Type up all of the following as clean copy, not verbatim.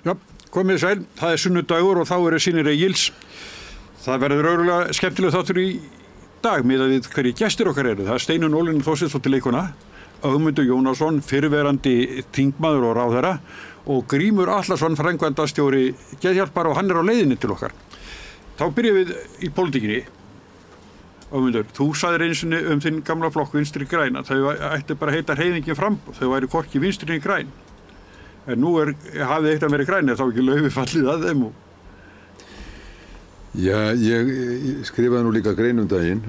Já, komið sæl, það sunnudagur og þá sýnir Egils. Það verður örugglega skemmtileg þáttur í dag miðað við hverjir gestir okkar eru. Það Steinunn Ólína Þorsteinsdóttir leikona, Ögmundur Jónasson, fyrrverandi þingmaður og ráðherra og Grímur Atlason, framkvæmdastjóri Geðhjálpar og hann á leiðinni til okkar. Þá byrjum við í pólitíkinni. Ögmundur, þú sagðir einu sinni þinn gamla flokk Vinstri græn að þau ættu bara að heita Hreyfingin framboð, þau væru hvorki Vinstri né græn. En nú hafið eitt að vera græn, þá ekki Laufey fallið að þeim og... Já, ég skrifaði nú líka grein daginn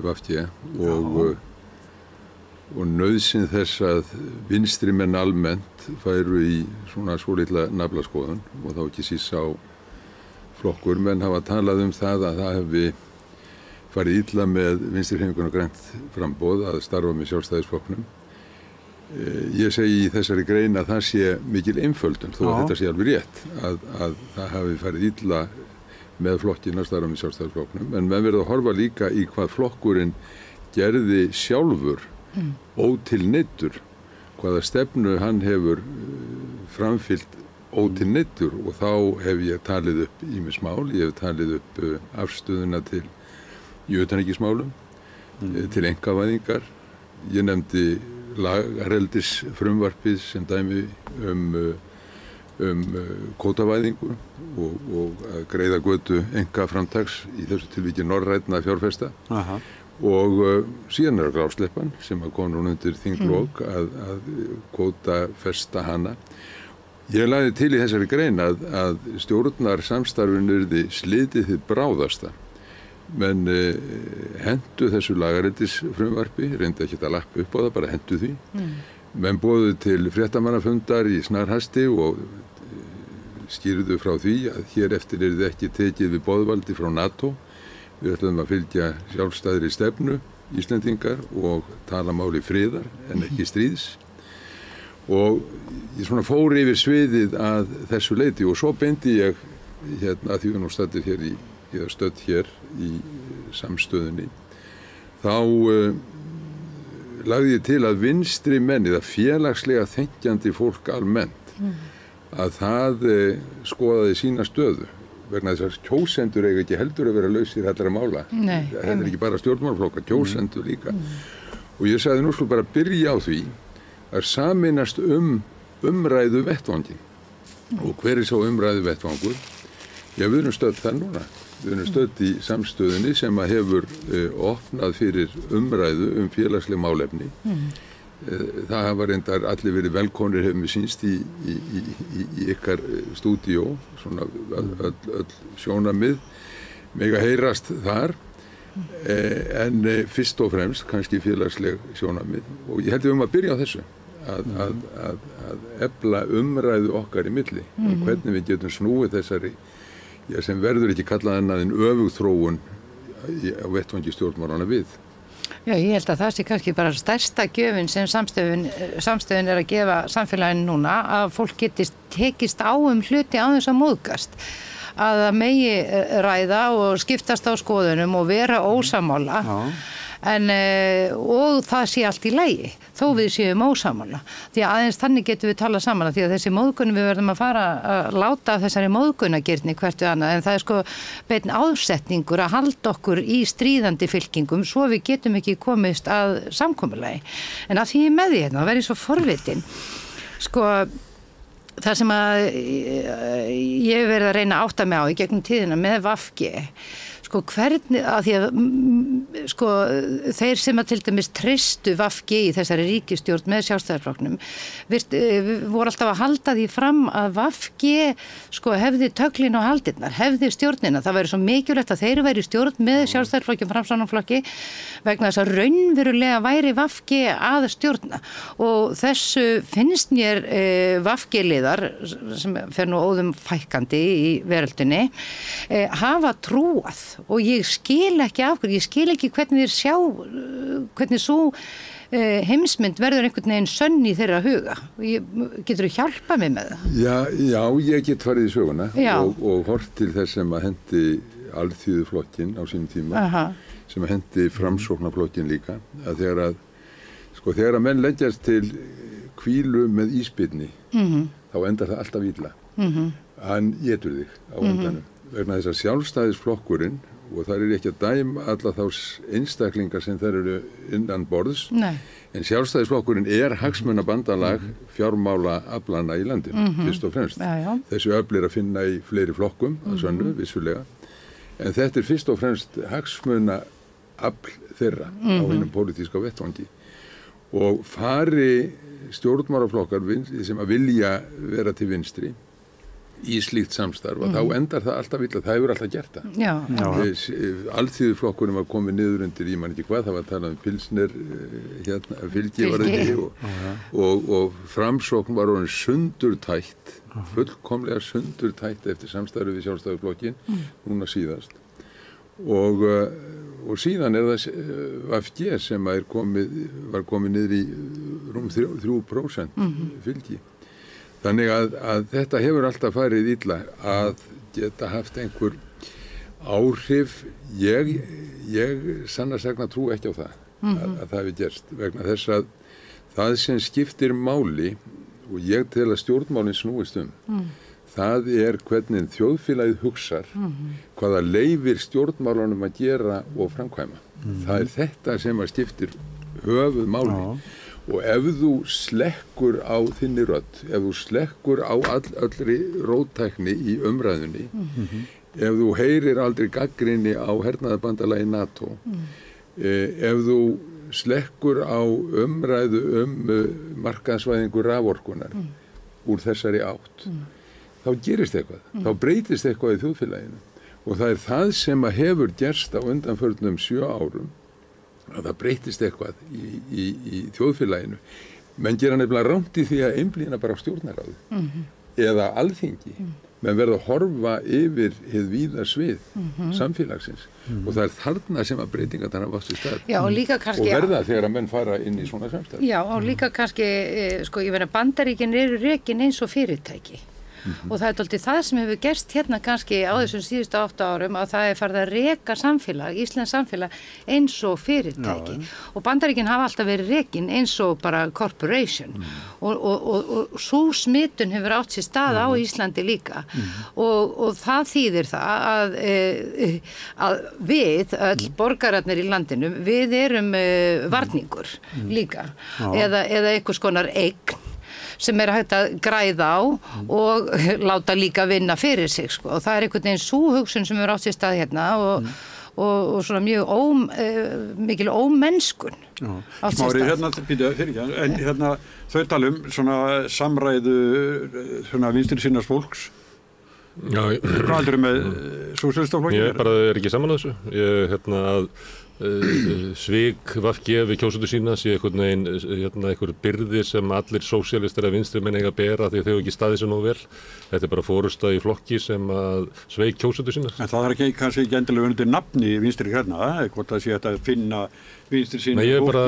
VFD og nauðsyn þess að vinstri menn almennt færu í svona svolítla naflaskoðun og þá ekki síst á flokkur, menn hafa talað það að það hefði farið illa með Vinstri hreyfinguna grænt framboð að starfa með Sjálfstæðisflokknum. Ég segi í þessari grein að það sé mikil einföldun, þó að þetta sé alveg rétt, að það hafi farið illa með flokkinn að starfa með Sjálfstæðisflokknum, en menn verður að horfa líka í hvað flokkurinn gerði sjálfur ótilneyddur, hvaða stefnu hann hefur framfylgt ótilneyddur og þá hef ég talið upp ýmis mál, ég hef talið upp afstöðuna til í utanríkismálum, til einkavæðingar, ég nefndi lagareldis frumvarpið sem dæmi kvótavæðingu og að greiða götu einkaframtaks í þessu tilviki norrænna fjárfesta. Og síðan grásleppan sem kom nú undir þinglok að kvótafesta hana. Ég lagði til í þessari grein að stjórnarsamstarfinu yrði slitið hið bráðasta. Menn hentu þessu lagareldis frumvarpi, reyndi ekki að lappa upp á það, bara hentu því. Menn boðuðu til fréttamannafundar í snarhasti og skýrðu frá því að hér eftir yrði ekki tekið við boðvaldi frá NATO. Við ætlum að fylgja sjálfstæðri stefnu Íslendingar og tala máli friðar en ekki stríðs. Og ég svona fór yfir sviðið að þessu leyti og svo beindi ég að því við nú stættir hér ég var stödd hér í samstöðunni, þá lagði ég til að vinstri menn, eða félagslega þenkjandi fólk almennt, að það skoðaði sína stöðu, vegna þess að kjósendur eiga ekki heldur að vera lausir allra mála. Nei, það er ekki bara stjórnmálaflokkar, kjósendur líka. Og ég sagði nú skulum bara byrja á því að sameinast umræðu vettvanginn. Og hver sá umræðu vettvangur? Já, við erum stödd það núna. Við erum stödd í samstöðunni sem að hefur opnað fyrir umræðu félagsleg málefni. Það hafa reyndar allir verið velkomnir hefum við sýnst í ykkar stúdíó, svona öll sjónarmið, mega heyrast þar, en fyrst og fremst kannski félagsleg sjónarmið. Og ég held að byrja á þessu, að efla umræðu okkar í milli, hvernig við getum snúið þessari sem verður ekki kallað annað en öfugþróun á vettvangi stjórnmálanna við. Já, ég held að það sé kannski bara stærsta gjöfin sem samstöðun að gefa samfélaginu núna, að fólk getist tekist á hluti á þess að móðgast. Að það megi ræða og skiptast á skoðunum og vera ósammála. Og það sé allt í lagi, þó við séum ósammála. Því að aðeins þannig getum við talað saman, því að þessi móðgun, við verðum að fara að láta af þessari móðgunagirni hvert við annað, en það sko beinn ásetningur að halda okkur í stríðandi fylkingum svo við getum ekki komist að samkomulagi. En að því ég með því það verði svo forvitin. Sko, það sem að ég hef verið að reyna að átta mig á í gegnum tíðina með VFG, sko hvernig, að því að sko þeir sem að til dæmis treystu VFG í þessari ríkisstjórn með Sjálfstæðisflokknum voru alltaf að halda því fram að VFG sko hefði töglin og haldirnar, hefði stjórnina. Það væri svo mikilvægt að þeir væri stjórn með Sjálfstæðisflokki og Framsóknarflokki vegna þess að raunverulega væri VFG að stjórna. Og þessu finnst mér VFG-liðar, sem fer nú óðum fækkandi í veröldinni, hafa trúað. Og ég skil ekki af hverju, ég skil ekki hvernig þeir sjá, hvernig svo heimsmynd verður einhvern veginn sönn í þeirra huga. Getur þú hjálpað mig með það? Já, ég get farið í söguna og hort til þess sem að hendi Alþýðuflokkinn á sínum tíma, sem að hendi Framsóknarflokkinn líka, að þegar að menn leggjast til hvílu með ísbirni þá endar það alltaf illa. Hann étur þig á endanum. Vegna þess að Sjálfstæðisflokkurinn, og þar er ekki að dæma alla þá einstaklingar sem þær eru innan borðs, en Sjálfstæðisflokkurinn er hagsmunabandalag fjármála aflana í landinu, fyrst og fremst. Þessi öfl að finna í fleiri flokkum, að sönnu, vissulega, en þetta er fyrst og fremst hagsmunaafl þeirra á hinum pólitíska vettvangi. Og fari stjórnmálaflokkar sem að vilja vera til vinstri í slíkt samstarf, þá endar það alltaf illa, það hefur alltaf gert það. Alþýðuflokkurinn var komið niður undir, ég man ekki hvað, það var að tala Pilsner, fylgi var þetta, og Framsókn var orðin sundurtætt, fullkomlega sundurtætt eftir samstarfi við Sjálfstæðisflokkinn, núna síðast. Og síðan er það VFG sem var komið niður í rúm 3% fylgi. Þannig að þetta hefur alltaf farið illa að geta haft einhver áhrif. Ég sannarsagna trú ekki á það, að það hefur gerst, vegna þess að það sem skiptir máli, og ég tel að stjórnmálinn snúist það er hvernig þjóðfélagið hugsar, hvaða leyfir stjórnmálunum að gera og framkvæma. Það er þetta sem að skiptir höfuðmáli. Og ef þú slekkur á þinni rödd, ef þú slekkur á allri róttækni í umræðunni, ef þú heyrir aldrei gagnrýni á hernaðarbandalagi NATO, ef þú slekkur á umræðu markaðsvæðingu raforkunar úr þessari átt, þá gerist eitthvað, þá breytist eitthvað í þjóðfélaginu. Og það er það sem að hefur gerst á undanförnum 7 árum, að það breytist eitthvað í þjóðfélaginu. Menn gera nefnilega rangt í því að einblína bara á stjórnarráði eða alþingi. Menn verða að horfa yfir hið víða svið samfélagsins og það er þarna sem að breytingarnar hafa átt sér stað. Já, og líka kannski, og verða þegar að menn fara inn í svona samstarf. Já, og líka kannski, ég meina, Bandaríkin eru rekin eins og fyrirtæki. Og það er alltaf það sem hefur gerst hérna kannski á þessum síðustu 8 árum, að það er farið að reka samfélag, íslenskt samfélag, eins og fyrirtæki. Og Bandaríkin hafa alltaf verið rekin eins og bara corporation. Og sú smitun hefur átt sér stað á Íslandi líka. Og það þýðir það að við, öll borgararnir í landinu, við erum varningur líka. Eða einhvers konar eign sem er hægt að græða á og láta líka vinna fyrir sig, sko. Og það er einhvern veginn sú hugsun sem er átt sér stað hérna og svona mjög mikil ómennskun. Smári, hérna, en hérna þau tala svona samræðu svona vinstri sinnars fólks. Hvað heldur með sósíalistaflokkin? Ég bara er ekki saman að þessu. Ég svik VFG við kjósendur sína sé einhver byrði sem allir sósíalistar eða vinstri menn eiga að bera því að þau ekki staðið sér nógu vel. Þetta er bara forysta í flokki sem að sveik kjósendur sína. En það er kannski ekki endilega undir nafni vinstri hérna, hvort það sé að finna vinstri sína fólki. Ég er bara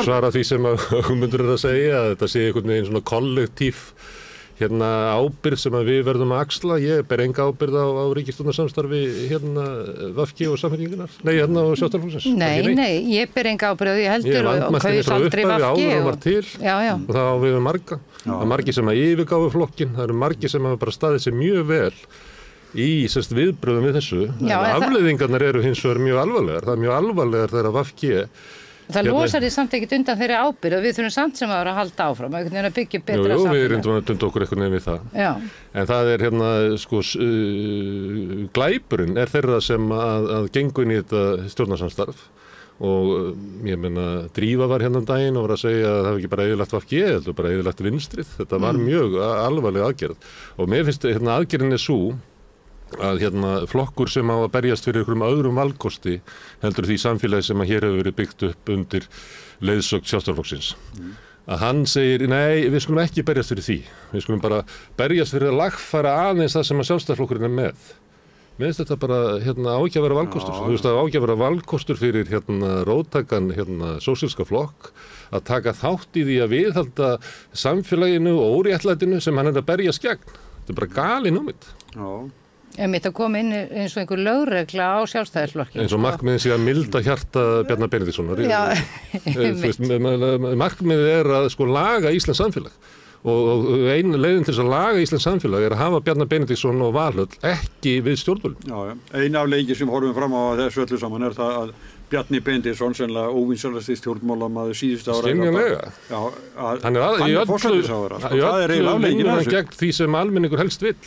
svara því sem að hugmyndur að segja, að þetta sé einhvern veginn svona kollektív ábyrgð sem að við verðum að axla. Ég ber enga ábyrgð á ríkisstjórnarsamstarfi VFG og Samfylkingarinnar. Nei, og Sjálfstæðisflokksins. Nei, ég ber enga ábyrgð, ég heldur og kaus aldrei VFG. Og það á við marga. Það er margi sem að yfirgáfu flokkinn, það eru margi sem hafa bara staðið sér mjög vel í viðbröðum við þessu. Afleiðingarnar eru hins vegar mjög alvarlegar. Það er mjög alvarlegar þegar VFG það losar því samt ekkert undan þeirri ábyrgð og við þurfum samt sem að vera að halda áfram að byggja betra samfélag. Við reyndum að dunda okkur eitthvað nefn við það. Já. En það er glæpurinn er þeirra sem að gengu inn í þetta stjórnarsamstarf og ég meina Drífa var hérna daginn og var að segja að það hefði ekki bara eyðilagt VFG, heldur bara eyðilagt vinstrið. Þetta var mjög alvarleg aðgerð og mér finnst aðgerðin er sú að flokkur sem á að berjast fyrir einhverjum öðrum valkosti heldur því samfélagi sem að hér hefur verið byggt upp undir leiðsögn Sjálfstæðisflokksins. Að hann segir, nei, við skulum ekki berjast fyrir því. Við skulum bara berjast fyrir að lagfæra aðeins það sem að Sjálfstæðisflokkurinn er með. Mér finnst þetta bara á ekki að vera valkostur. Þú veist að á ekki að vera valkostur fyrir róttækan sósíalíska flokk að taka þátt í því að viðhalda samfélaginu og óréttlætinu sem hann er að berjast gegn. Þetta er bara galin hugmynd. Mitt að koma inn eins og einhver lögregla á Sjálfstæðisflokki. Eins og markmiðin sé að milda hjarta Bjarna Benediktssonar. Já, markmiðið er að laga íslenskt samfélag og ein leiðin til þess að laga Íslands samfélag að hafa Bjarna Benediktsson og Valhöll ekki við stjórnvölinn. Já. Eina af leikir sem horfum fram á þessu öllu saman það að Bjarni Benediktsson sennilega óvinsalasti stjórnmálamaður síðustu ára. Skiljanlega. Já, hann er forsætisráðherra. Það er eiginlega afleikinn af þessu. Gegn því sem almenningur helst vill.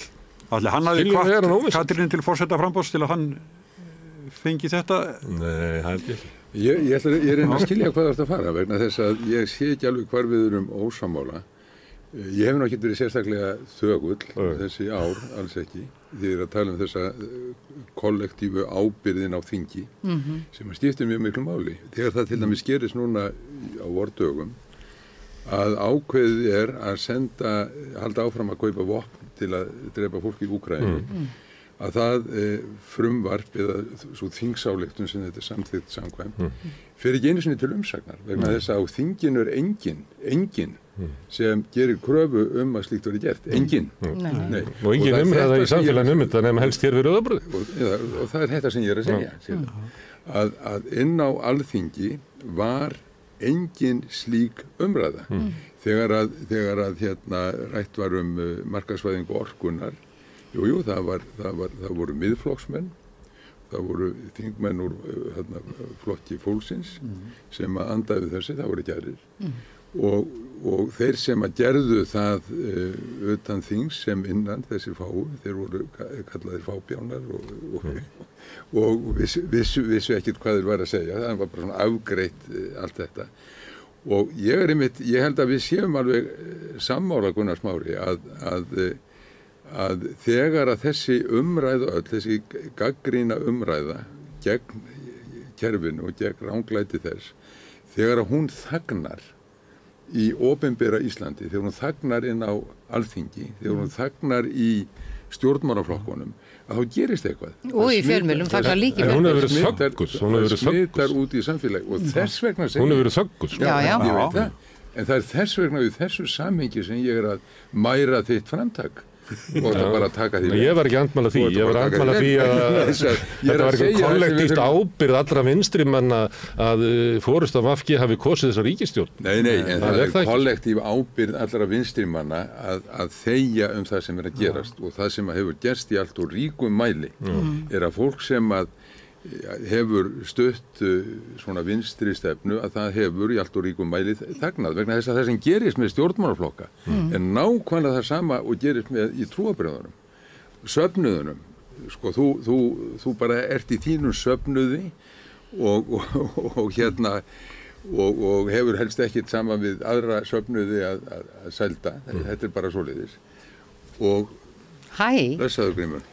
Allir hann hafði hvatt Katrínu til forsetaframboðs til að hann fengi þetta? Nei, hann ekki. Ég reyna að skilja hvað það er að fara vegna þess að ég sé ekki alveg hvar við erum ósammála. Ég hef ekki verið sérstaklega þögull þessi ár, alls ekki. Því ég að tala þessa kollektífu ábyrðin á þingi sem skiptir mjög miklu máli. Þegar það til dæmis gerist núna á vordögum að ákveðið að halda áfram að kaupa vopn til að drepa fólk í Úkraínu. Að það frumvarp eða svo þingsályktun sem þetta samþykkt samkvæmt fer ekki einu sinni til umsagnar vegna þess að á þinginu engin sem gerir kröfu að slíkt verði gert. Engin. Nei. Og engin umræða í samfélaginu þetta nema helst hér við Rauðabrauð. Og það er þetta sem ég að segja. Að inn á Alþingi var engin slík umræða. Þegar að rætt var markaðsvæðingu orkunnar. Jú, það voru miðflokksmenn, það voru þingmenn úr flokki fólksins sem að andaðu þessi, það voru ekki aðrir. Og þeir sem að gerðu það utan þings sem innan þessi fáu, þeir voru kallaðir fábjánar og vissu ekkert hvað þeir var að segja, það var bara svona afgreitt allt þetta. Og ég held að við séum alveg sammála Gunnar Smári að þegar að þessi umræða þessi gagnrýna umræða gegn kerfinu og gegn ranglæti þess, þegar að hún þagnar í opinbera Íslandi, þegar hún þagnar inn á Alþingi, þegar hún þagnar í stjórnmálaflokkunum, að þá gerist eitthvað. Og í fjölmiðlum þagnar líka. Hún hefur verið þögguð. Það smittar út í samfélag og þess vegna segir. Hún hefur verið þögguð. Já, ég veit það. En það er þess vegna í þessu samhengi sem ég að mæra þitt framtak. Og það bara að taka því. Ég var ekki andmæla því, ég var andmæla því að þetta var ekki kollektíft ábyrgð allra vinstrimanna að forysta VG hafi kosið þessa ríkisstjórn. Nei, en það er kollektíf ábyrgð allra vinstrimanna að þegja það sem að gerast og það sem að hefur gerst í allt og ríkum mæli að fólk sem að hefur stutt svona vinstri stefnu að það hefur í allt og ríkum mæli þagnað vegna þess að það sem gerist með stjórnmálaflokka er nákvæmlega það sama og gerist með í trúarbrögðunum, söfnuðunum. Sko, þú bara ert í þínum söfnuði og hefur helst ekkert saman við aðra söfnuði að sælda. Þetta bara svoleiðis. Og blessaður Grímur.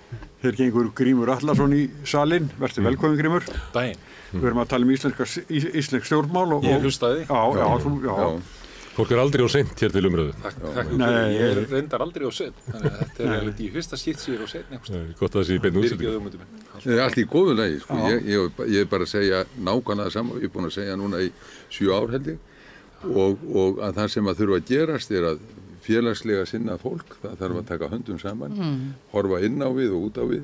Hér gengur Grímur Atlason í salinn. Vertu velkomin Grímur. Daginn. Við erum að tala íslensk stjórnmál. Ég hlustaði. Já. Fólk aldrei á seint hér til umröðu. Takk fyrir. Ég reyndar aldrei á seint. Þannig að þetta alveg í fyrsta skipt sem ég á seint nefnst. Gott að það sé í beinni útsendingu. Allt í góðu lagi. Sko. Ég er bara að segja nákvæmlega saman. Ég er búin að segja núna í 7 ár held ég. Og að það sem að þurfa að gerast að félagslega sinna fólk, það þarf að taka höndum saman, horfa inn á við og út á við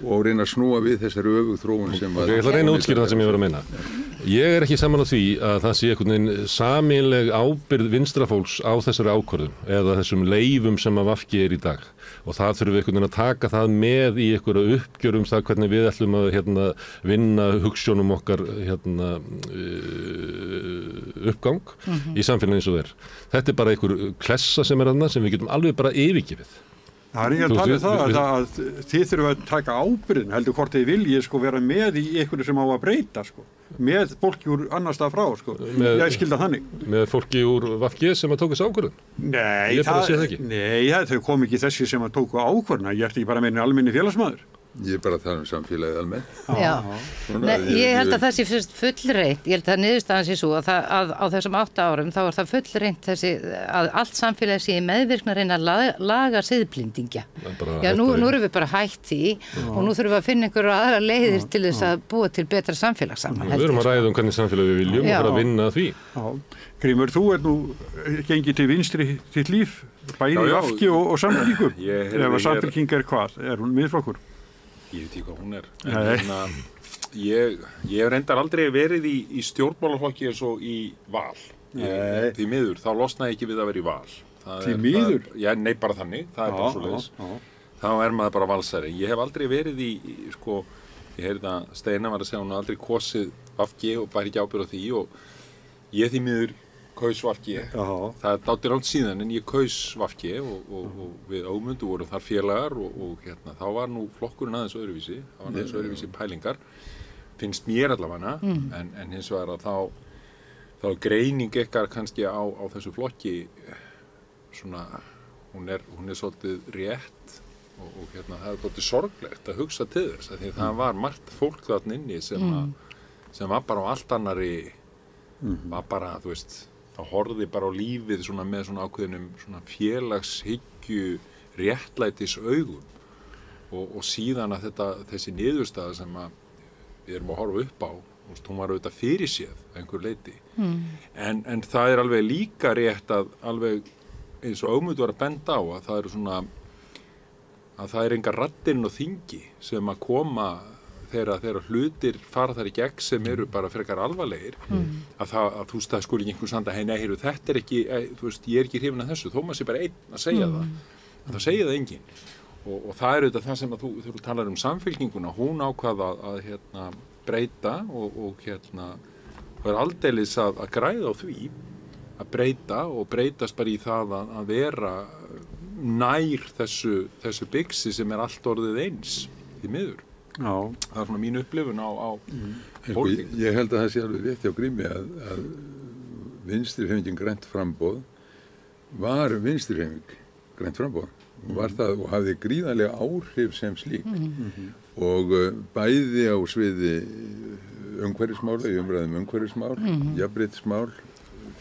og reyna að snúa við þessari öfugþróun sem að... Ég ætla að reyna að útskýra það sem ég var að meina. Ég er ekki saman á því að það sé einhvern veginn sameiginleg ábyrgð vinstrafólks á þessari ákvörðun eða þessum leifum sem að VG í dag. Og það þurfum við einhvern veginn að taka það með í einhverju uppgjörum það hvernig við ætlum að vinna hugsjónum okkar uppgang í samfélaginu eins og þér. Þetta er bara einhver klessa sem er þarna sem við getum alveg bara yfirgefið. Það er ekki að tala það að þið þurfum að taka ábyrgðin, heldur hvort þið viljið vera með í einhverju sem á að breyta, með fólki úr annar stað frá, ég skilda þannig. Með fólki úr VG sem að tóku þessu ákvörðun? Nei, þau kom ekki þessi sem að tóku ákvörðuna, ég ert ekki bara meina almenni félagsmaður. Ég er bara að tala samfélagið almennt. Já, ég held að það sé fyrst fullreynt, ég held að niðurstaðan sé svo að á þessum 8 árum þá er það fullreynt að allt samfélagið sé meðvirkni að reyna að laga siðblindingja. Já, nú erum við bara hætt því og nú þurfum við að finna einhverja aðra leiðir til þess að búa til betra samfélagssaman. Við erum að ræða hvernig samfélagið við viljum og fyrir að vinna því. Grímur, þú nú gengið til vinstri þitt líf, bæði í VG og Samfylkingu. Ef Samfylking hvað? Er hún miðflokkur? Ég veit ekki hvað hún er. Ég hef reyndar aldrei verið í stjórnmálaflokki eins og í Val. Því miður, þá losnaði ekki við að vera í Val. Því miður? Já, nei, bara þannig, það bara svoleiðis. Þá maður bara valsari. Ég hef aldrei verið sko, ég heyrði að Steina var að segja, hún har aldrei kosið VG og bæri ekki ábyrgð á því og ég því miður kaus VG. Það dálítið langt síðan en ég kaus VG og við Ögmundur vorum þar félagar og þá var nú flokkurinn aðeins öðruvísi, það var aðeins öðruvísi pælingar, finnst mér allavega, en hins vegar að þá greining ykkar kannski á þessu flokki svona, hún er svolítið rétt og það er svolítið sorglegt að hugsa til þess að því það var margt fólk þarna inni sem var bara á allt annari var bara, þú veist, það horfði bara á lífið svona með svona ákveðnum svona félagshyggju réttlætis augum og síðan að þessi niðurstaða sem að við erum að horfa upp á, hún var auðvitað fyrirséð einhver leyti en það er alveg líka rétt að alveg eins og Ögmundur var að benda á að það eru svona að það er engar raddinn og þingi sem að koma þegar hlutir fara þar í gegn sem eru bara frekar alvarlegir að þú veist það skuli einhvern sanda nei, þetta er ekki, þú veist, ég er ekki hrifinn af þessu þó maður sé bara einn að segja það en það segja það enginn og það er auðvitað það sem að þegar þú talar samfylkinguna hún ákvaða að breyta og er aldeilis að græða á því að breyta og breytast bara í það að vera nær þessu byggsi sem er allt orðið eins í miður. Já. Það er svona mín upplifun á pólitík. Ég held að það sé alveg rétt hjá Grími að vinstrihreyfingin Grænt framboð var vinstrihreyfing Grænt framboð var það og hafði gríðarlega áhrif sem slík og bæði á sviði umhverfismála, í umræðum umhverfismál, jafnréttismál,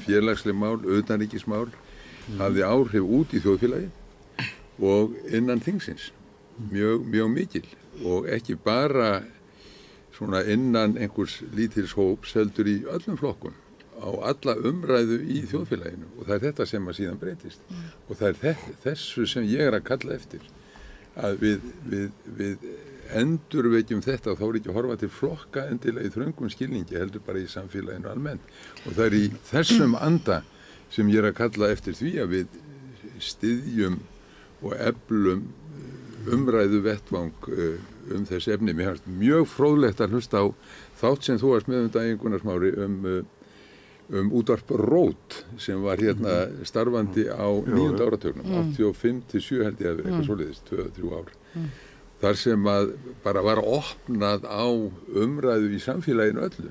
félagsleg mál, utanríkismál hafði áhrif út í þjóðfélagi og innan þingsins mjög mikil og ekki bara svona innan einhvers lítils hóps heldur í öllum flokkum á alla umræðu í þjóðfélaginu og það er þetta sem að síðan breytist og það er þessu sem ég er að kalla eftir að við endurvekjum þetta og þá er ekki að horfa til flokka endilega í þröngum skilningi heldur bara í samfélaginu almennt og það er í þessum anda sem ég er að kalla eftir því að við styðjum og eflum umræðu vettvang þessi efni. Mér finnst mjög fróðlegt að hlusta á þátt sem þú varst með daginn Gunnar Smári útvarp Rót sem var hérna starfandi á 9. áratugnum, 85-7 held ég að vera eitthvað svoleiðis, 2-3 ár. Þar sem að bara var opnað á umræðu í samfélaginu öllu.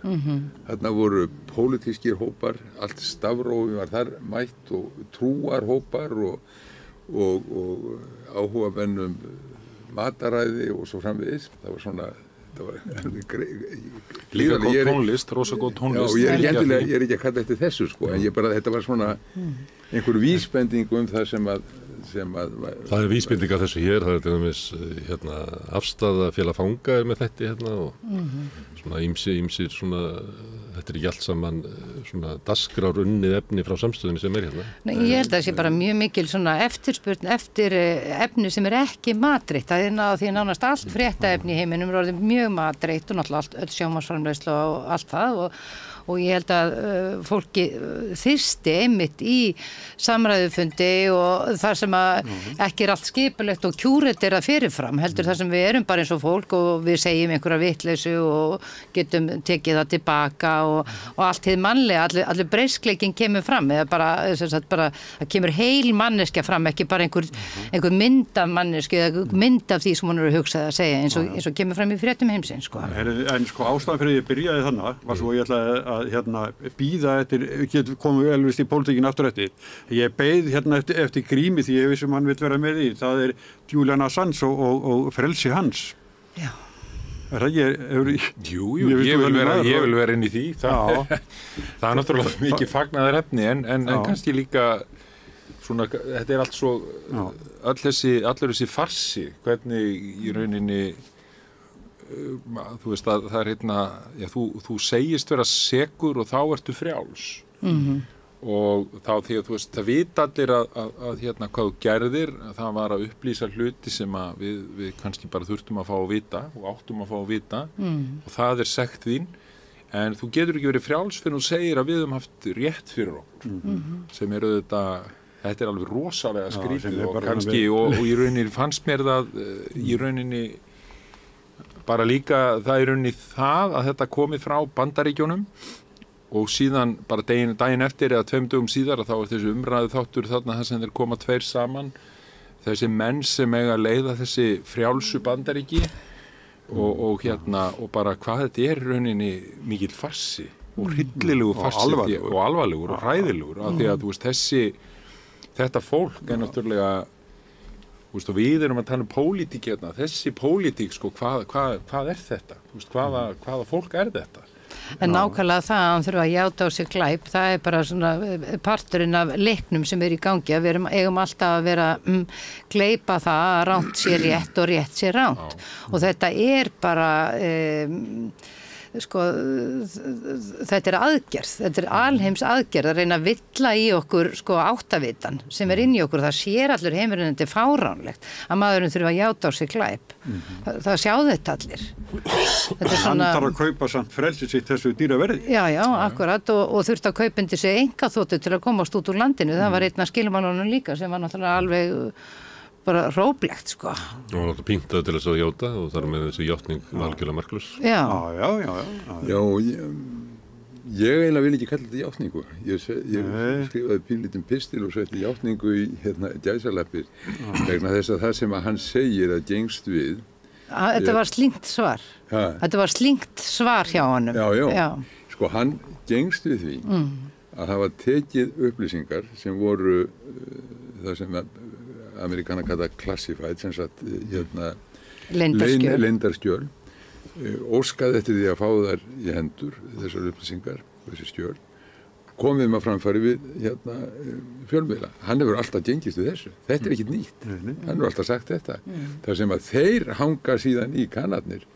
Þarna voru pólitískir hópar, allt stafrófi var þar mætt og trúarhópar og áhugavennum mataræði og svo framvegis. Það var svona, líka góð tónlist, rosa góð tónlist. Já, ég er ekki að kalla eftir þessu sko, en þetta var svona einhver vísbending það sem að það er vísbending af þessu hér, það er til dæmis afstaða félag fanga með þetta og svona ýmsir svona, þetta er ekki allt saman svona dagskrár unnið efni frá samstöðunni sem er hérna. Nei, ég held að það sé bara mjög mikil svona eftirspurn eftir efni sem er ekki matreitt, það er því nánast allt fréttaefni í heiminum er orðið mjög matreitt og náttúrulega öll sjónvarpsframleiðsla og allt það og ég held að fólki þyrsti einmitt í samræðufundi og þar sem að ekki er allt skipulegt og kjúrið er að fyrirfram, heldur þar sem við erum bara eins og fólk og við segjum einhverja vitleysu og getum tekið það tilbaka og allt hið mannlega, allir breyskleikin kemur fram, eða bara það kemur heil manneskja fram, ekki bara einhver mynd af mannesku eða mynd af því sem hún er að hugsa að segja eins og kemur fram í fréttum heimsins sko. En sko ástæðan fyrir ég byrjaði þannig var svo ég ætlaði að bíða eftir, komum við elvist í pólitíkin aftur eftir. Ég beið eftir Grími því ég vissum hann vill vera með í. Það er Julian Assange og frelsi hans. Já. Jú, ég vil vera inn í því. Það er náttúrulega mikið fagnaðarefni en kannski líka svona, þetta er allt svo allur þessi farsi, hvernig í rauninni þú veist að það er þú segist vera sekur og þá ertu frjáls og þá því að þú veist það vita allir að hvað þú gerðir, það var að upplýsa hluti sem að við kannski bara þurftum að fá að vita og áttum að fá að vita og það er sekt þín en þú getur ekki verið frjáls fyrir þú segir að við höfum haft rétt fyrir okkur sem er auðvitað Þetta er alveg rosalega skrítið og kannski, og í rauninni fannst mér það, í rauninni bara líka það í rauninni það að þetta komið frá Bandaríkjunum og síðan bara daginn eftir eða 2 dögum síðar að þá er þessi umræðu þáttur þarna þar sem þeir koma 2 saman, þessi menn sem eiga að leiða þessi frjálsu Bandaríki og bara hvað þetta er í rauninni mikill farsi og hryllilegu farsi og alvarlegur og hræðilegur af því að þú veist þetta fólk er náttúrulega, þú veist, og við erum að tala um pólitík hérna, þessi pólitík, sko, hvað er þetta? Þú veist, hvaða fólk er þetta? En nákvæmlega það að hann þurfa að játa á sig glæp, það er bara svona parturinn af leiknum sem er í gangi, að við eigum alltaf að vera gleypa það að ránt sé rétt og rétt sé ránt. Og þetta er bara... sko, þetta er aðgerð, þetta er alheims aðgerð að reyna að villa í okkur sko áttavitan sem er inn í okkur, það sér allur heimurinn, þetta er fáránlegt að maðurinn þurfa að játa á sig glæp, það sjá þetta allir. Þetta er svona... Hann þarf að kaupa samt frelsi sitt þessu dýra verði. Já, akkurat og þurfti að kaupa undir sig einkaþotu til að komast út úr landinu, það var einn af skilmálunum líka sem var náttúrulega alveg bara róblegt, sko. Og hann átti píntað til þess að játa og þar með þessi játning algjörlega marklaus. Já, ég eiginlega vil ekki kalla þetta játningu. Ég skrifaði pínlítinn pistil og setti játningu í gæsalappir vegna þess að það sem að hann segir að gengst við. Þetta var slingt svar. Þetta var slingt svar hjá honum. Já. Sko, hann gengst við því að hafa tekið upplýsingar sem voru það sem Amerikanar kalla classified, sem sagt leyndarskjöl, óskaði eftir því að fá þær í hendur, þessar upplýsingar, þessi skjöl, komið maður framfæri við fjölmiðla. Hann hefur alltaf gengist við þessu. Þetta er ekkit nýtt. Hann hefur alltaf sagt þetta. Það sem að þeir hanga síðan í kannarnir,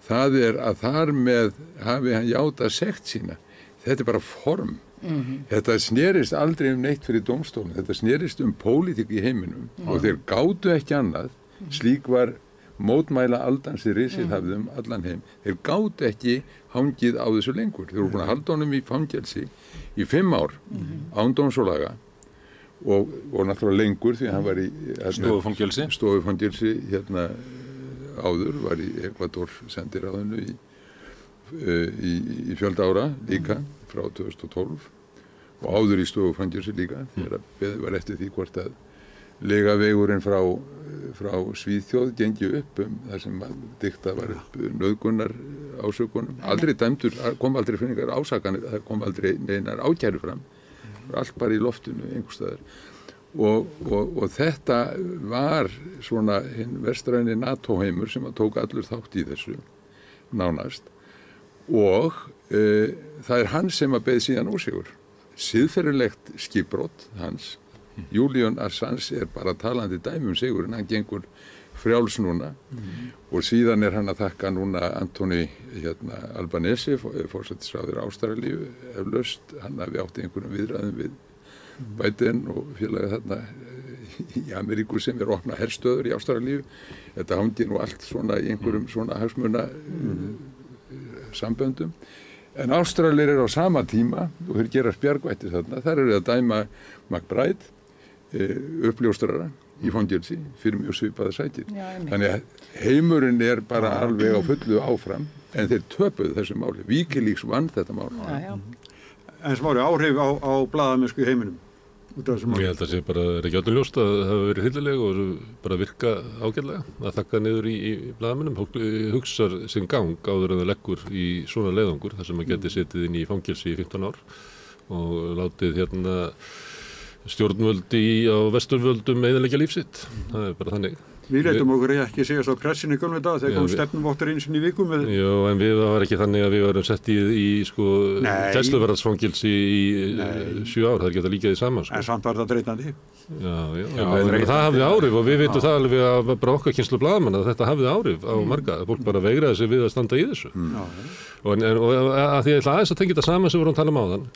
það er að þar með hafi hann játað sekt sína. Þetta er bara form. Þetta snerist aldrei neitt fyrir dómstólinn, þetta snerist pólitík í heiminum og þeir gátu ekki annað, slík var mótmæla aldans í risið hafði allan heim, þeir gátu ekki hangið á þessu lengur, þeir voru búin að halda honum í fangelsi í 5 ár án dómstólaga og náttúrulega lengur því hann var í stofufangelsi áður, var í Ekvador sendiráðinu í fjölda ára líka frá 2012 og áður í stofufangelsi líka þegar beðið var eftir því hvort að legavegurinn frá Svíþjóð gengi upp þar sem diktað var upp nauðgunar ásökunum, aldrei dæmdur, kom aldrei fyrir einhver ásakanir, það kom aldrei neinar ákæru fram, allt bara í loftinu einhvers staðar og þetta var svona hinn vestræni NATO heimur sem að tók allur þátt í þessu nánast og það er hann sem að beð síðan úrsíkur. Siðferðilegt skipbrot hans, Julian Assange er bara talandi dæmi sigurinn, hann gengur frjáls núna og síðan er hann að þakka núna Antoni Albanese, forsætisráðherra Ástralíu, eflaust, hann hafi átt einhverjum viðræðum við Biden og félaga þarna í Ameríku sem er opna herstöður í Ástralíu, þetta hangir nú allt svona í einhverjum svona hagsmuna samböndum, en Ástralir eru á sama tíma og þeir gera spjargvætti þarna, þar eru að dæma McBride, uppljóstrara í fangelsi fyrir mjög svipaða sætir. Þannig að heimurinn er bara alveg á fullu áfram, en þeir töpuðu þessu máli. Wikileaks vann þetta máli. En Smári, áhrif á blaðamennsku í heiminum? Ég held að það sé bara, er ekki öllum ljóst að það hafa verið hryllileg og bara virka ágætlega að þakka niður í blaðamönnum. Fólk hugsar sinn gang áður en það leggur í svona leiðangur þar sem maður geti setið inn í fangelsi í 15 ár og látið stjórnvöldi á vesturvöldum eyðileggja líf sitt. Það er bara þannig. Við leitum okkur ekki segjast á pressinu í gömlu dag þegar kom stefnumvottur einu sinni í viku með... Jó, en það var ekki þannig að við varum sett í gæsluvarðarsfangelsi í 7 ár, það er ekki að líka því saman. En samt var það dreitandi. Já, það hafði áhrif og við veitum það alveg að bara okkar kynslu blaðamanna að þetta hafði áhrif á marga, fólk bara veigraði sig við að standa í þessu. Og að því að ég ætla aðeins að tengja þetta saman sem við vorum að tala um áðan,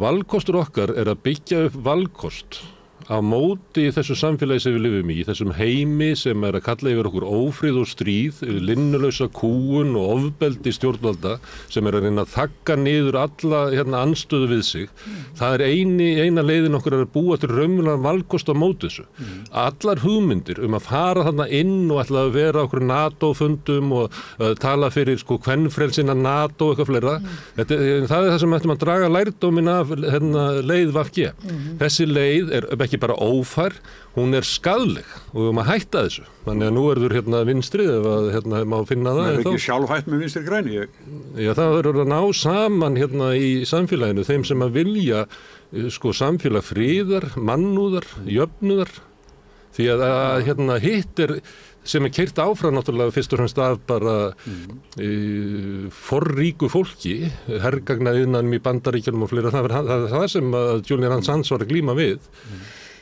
valkostur okkar er að byggja upp valkost á móti þessu samfélagi sem við lifum í, þessum heimi sem að kalla yfir okkur ófrið og stríð, linnulausa kúgun og ofbeldi stjórnvalda sem að reyna að þagga niður alla andstöðu við sig. Það eina leiðin okkur að búa til raunverulegan valkost á móti þessu. Allar hugmyndir að fara þarna inn og ætla að vera okkur NATO-fundum og tala fyrir kvenfrelsina NATO og eitthvað fleira. Það það sem ættum að draga lærdóminn af leið VG. Þessi leið ekki bara ófær, hún skaðleg og við að hætta þessu. Þannig að nú verður vinstrið ef að má finna það. Það ekki sjálf hætt með vinstri græni? Já, það verður að ná saman í samfélaginu, þeim sem að vilja samfélag friðar, mannúðar, jöfnuðar. Því að hitt sem keyrt áfram náttúrulega fyrst og fremst af bara forríku fólki, hergagnaðiðnanum í Bandaríkjunum og fleira, það sem að Julian Assange var að glíma við.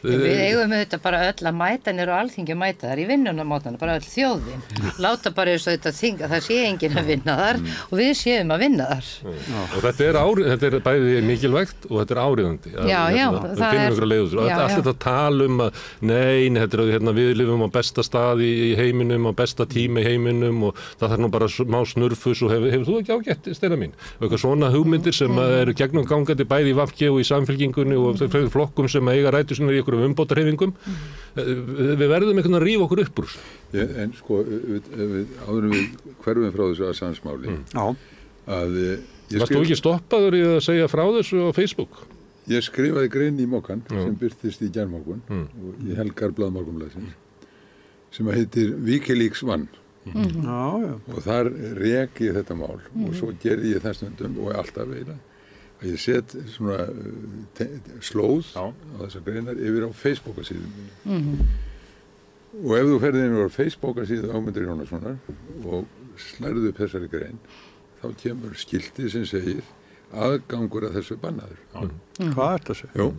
Við eigum þetta bara öll að mæta niður á Alþingi að mæta þar í vinnunarmótana, bara öll þjóðin. Láta bara eins og þetta þing að það sé enginn að vinna þar og við séum að vinna þar. Og þetta bæði mikilvægt og þetta áríðandi. Það finnum ykkur að leiða þessu. Allt þetta tal að nei, við lifum á besta stað í heiminum, á besta tíma í heiminum og það þarf nú bara smá snurfus og hefur þú ekki ágætt, Steina mín? Eitthvað svona hugmyndir sem eru gegnum gangandi bæði í VG og í Samfylkingunni og flokkum sem eiga rætur sinni í umbótarhreyfingum. Við verðum einhvern að rífa okkur upp úr. En áðurum við hverfum frá þessu Assange-máli. Varst þú ekki stoppaður í að segja frá þessu á Facebook? Ég skrifaði grein í Mokan sem birtist í gærmorgun og í Helgarblaði Morgunblaðsins sem heitir Wikileaks vann. Og þar rek ég þetta mál og svo gerði ég það stundum og alltaf eiginlega að ég set svona slóð á þessar greinar yfir á Facebook-síðum og ef þú ferði inn á Facebook-síðu Ögmundur Jónassonar og slærðu upp þessari grein þá kemur skilti sem segir aðgangur að þessu bannaður. Hvað er það? Jú.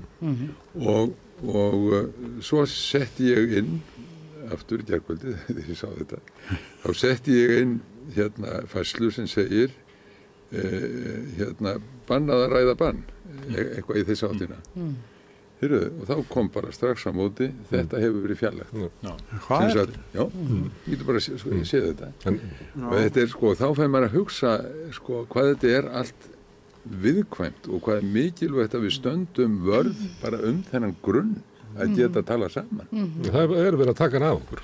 Og svo setti ég inn aftur í gærkvöldið þegar ég sá þetta þá setti ég inn færslu sem segir bannað að ræða bann eitthvað í þess áttina og þá kom bara strax á móti þetta hefur verið fjarlægt hvað er þetta? Já, ég getur bara að sé þetta og þetta þá fær maður að hugsa hvað þetta er allt viðkvæmt og hvað er mikilvægt að við stöndum vörð bara þennan grunn að geta að tala saman. Það verið að taka hann af okkur.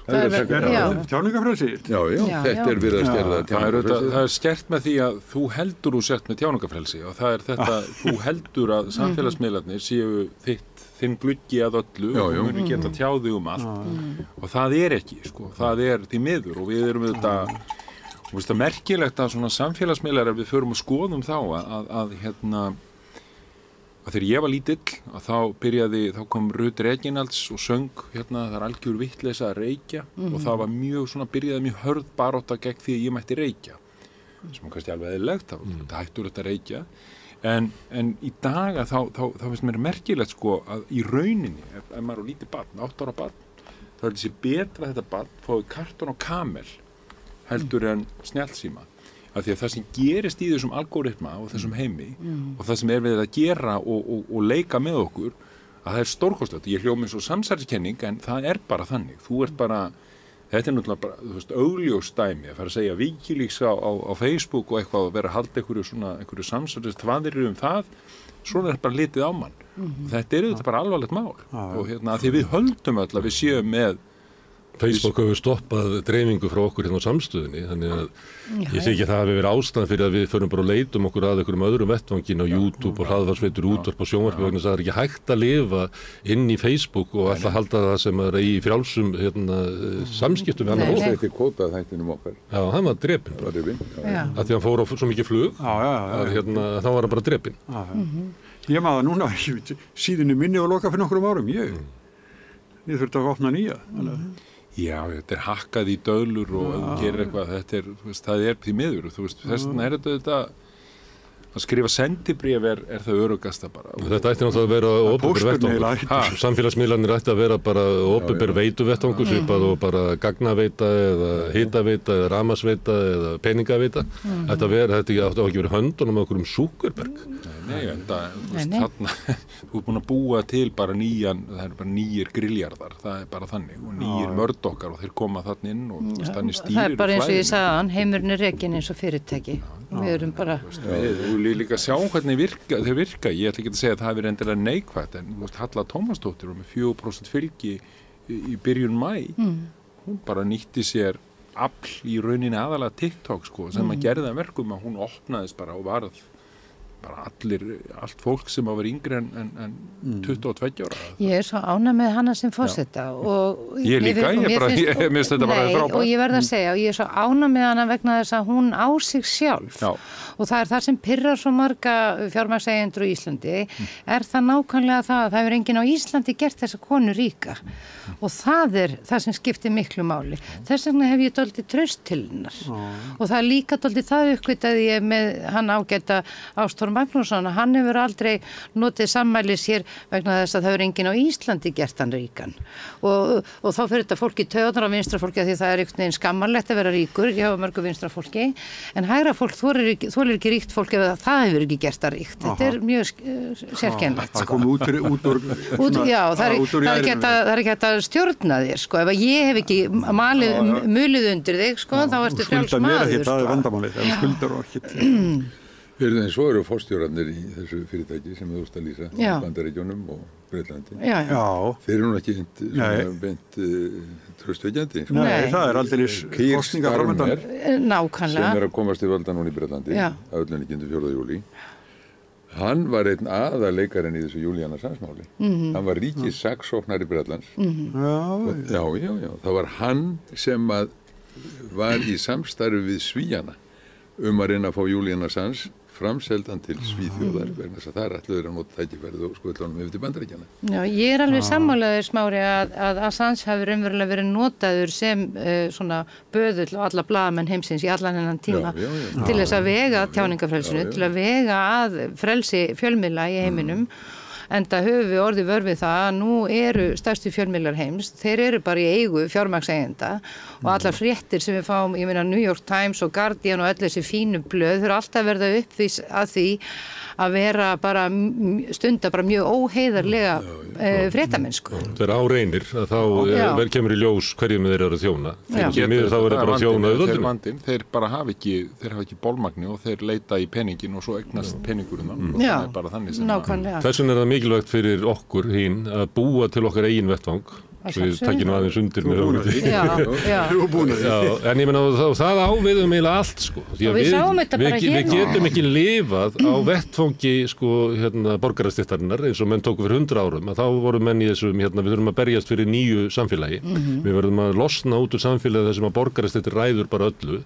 Tjáningafrelsi? Já, þetta verið að skerða tjáningafrelsi. Það skert með því að þú heldur þú sért með tjáningafrelsi og það þetta, þú heldur að samfélagsmiðlarnir séu þinn gluggi að öllu og þú munir geta tjáði allt og það ekki, það því miður og við erum þetta, það er merkilegt að svona samfélagsmiðlar ef við förum og skoðum þá að þegar ég var lítill að þá kom Ruth Reginalds og söng það er algjör vitleysa að reykja og það var byrjaði mjög hörð barátta gegn því að ég mætti reykja sem var kannski alveg eðlilegt, það hættulegt að reykja en í dag þá finnst mér merkilegt að í rauninni ef maður er lítið barn, 8 ára barn þá er þessi betra að þetta barn fái kartón og kamel heldur en snjallsíma af því að það sem gerist í þessum algoritma og þessum heimi og það sem við að gera og leika með okkur að það stórkostlegt. Ég hljóð með svo samsæriskenning en það bara þannig. Þú bara, þetta náttúrulega bara, augljós dæmi að fara að segja Wikileaks á Facebook og eitthvað að vera að halda einhverju samsæris þvaðir það, svona bara litið á mann. Og þetta þetta bara alvarlegt mál og að því við höldum öll að við séum með Facebook hefur stoppað dreifingu frá okkur á samstöðunni, þannig að ég sé ekki að það hafi verið ástæðan fyrir að við förum bara og leitum okkur að einhverjum öðrum vettvangin á YouTube og hlaðvarpsveitur, útvarp og sjónvarp vegna þess að það ekki hægt að lifa inn í Facebook og alltaf halda það sem er í frjálsum samskiptum við annar fólk. Þetta kvótað þættinum okkar. Já, hann var drepinn. Af því hann fór á svo mikið flug að þá var hann bara drepinn. Ég maður núna síðunni minni og loka fyrir nokkrum árum. Ég þurfti að opna nýja. Já, þetta hakkað í döðlur og ef þú gerir eitthvað, það því miður, þess vegna þetta að skrifa sendibréf er það örugasta bara. Þetta ætti náttúrulega að vera opinber vettvangur. Samfélagsmiðlarnir ætti að vera bara opinber veituvettvangur, svipað og bara gagnaveita eða hitaveita eða rafmagnsveita eða peningaveita. Þetta átti ekki verið höndunum á okkur Zuckerberg. Nei, þarna, þú búin að búa til bara það er bara nýjir grilljarðar, það er bara þannig, og nýjir Murdochar og þeir koma þarna inn og þannig stýrir það er bara eins og ég sagði hann, heimurinn er rekinn eins og fyrirtæki. Við erum bara... Við líka sjáum hvernig þeir virka, ég ætla ekki að segja að það hefur endilega neikvætt, en Halla Tómasdóttir með 4% fylgi í byrjun maí, hún bara nýtti sér afl í rauninni aðalega TikTok, sko, sem að gerði það verkum að hún opnaðist bara og varð bara allt fólk sem var yngri en 22 ára. Ég er svo ánægð með hana sem forseta og ég líka, ég minnst þetta bara frábært. Og ég verð að segja, og ég er svo ánægð með hana vegna þess að hún á sig sjálf. Já. Og það er það sem pirrar svo marga fjármagnseigendur á Íslandi, er það nákvæmlega það að það hefur enginn á Íslandi gert þessa konu ríka. Og það er það sem skiptir miklu máli. Þess vegna hef ég dálítið traust til hennar. Og það er líka dálítið það uppkvitaði ég með hann ágæta Ástór Magnússon, að hann hefur aldrei notið sammælis hér vegna þess að það hefur enginn á Íslandi gert hann ríkan. Og þá fyrir þetta fólki taugarnar á vinstra fólki að því það er einhvern veginn skammarlegt að vera ríkur, hjá mörgu vinstra fólki, en hægra fólk þolir ekki ríkt fólk ef það hefur ekki gert það ríkt. Þetta er mjög sérkennlegt. Það kom út úr... Já, það er ekki hægt að stjórna þér, sko. Ef ég hef ekki mulið undir þig, sko, þá ertu frjáls maður, sko. Það er vandamálið, ef þú skuldar og ekkert. En svo eru forstjórarnir í þessu fyrirtæki sem þú veist að lýsa, Bandaríkjunum og Breitlandi. Já. Þeir eru nú ekki beint traustvekjandi. Nei, það er aldrei kostningar framöndan. Nákvæmlega. Sem er að komast í valda núna í Breitlandi, að öllunni kynntu 4. júlí. Hann var einn aðaleikarinn í þessu Julian Assange-máli. Hann var ríkissaksóknari Bretlands. Já. Það var hann sem var í samstarfi við Svíana að reyna að fá Julian Assange framseldan til Svíþjóðar vegna þess að það er ætluður að nota tækifærið og skuttla honum yfir til Bandaríkjanna. Já, ég er alveg sammálaður, Smári, að Assange hafi raunverulega verið notaður sem svona böðull og alla blaðamenn heimsins í allan hennan tíma til þess að vega tjáningafrelsinu, til að vega að frelsi fjölmiðla í heiminum. Enda höfum við orðið vör við það að nú eru stærstu fjölmiðlar heims, þeir eru bara í eigu fjármagnseigenda og allar fréttir sem við fáum, ég meina New York Times og Guardian og öll þessi fínu blöð, þau eru alltaf verða uppvís að því að vera bara stunda bara mjög óheiðarlega fréttamennsku. Þegar á reynir að þá kemur í ljós hverjum þeir eru að þjóna. Þá eru bara að þjóna auðvöldinu. Þeir bara hafa ekki bólmagni og þeir leita í peningin og svo eignast peningurinn og það er bara þannig sem nákvæmlega. Þess vegna er það mikilvægt fyrir okkur hín að búa til okkar eigin vettvang. Við takkjum aðeins undir með hugmyndi. En ég meina það áveiðum eiginlega allt, sko. Við getum ekki lifað á vettfangi, sko, borgarastéttarinnar eins og menn tóku fyrir 100 árum að þá voru menn í þessum, við þurfum að berjast fyrir nýju samfélagi. Við verðum að losna út úr samfélagi þessum að borgarastéttir ræður bara öllu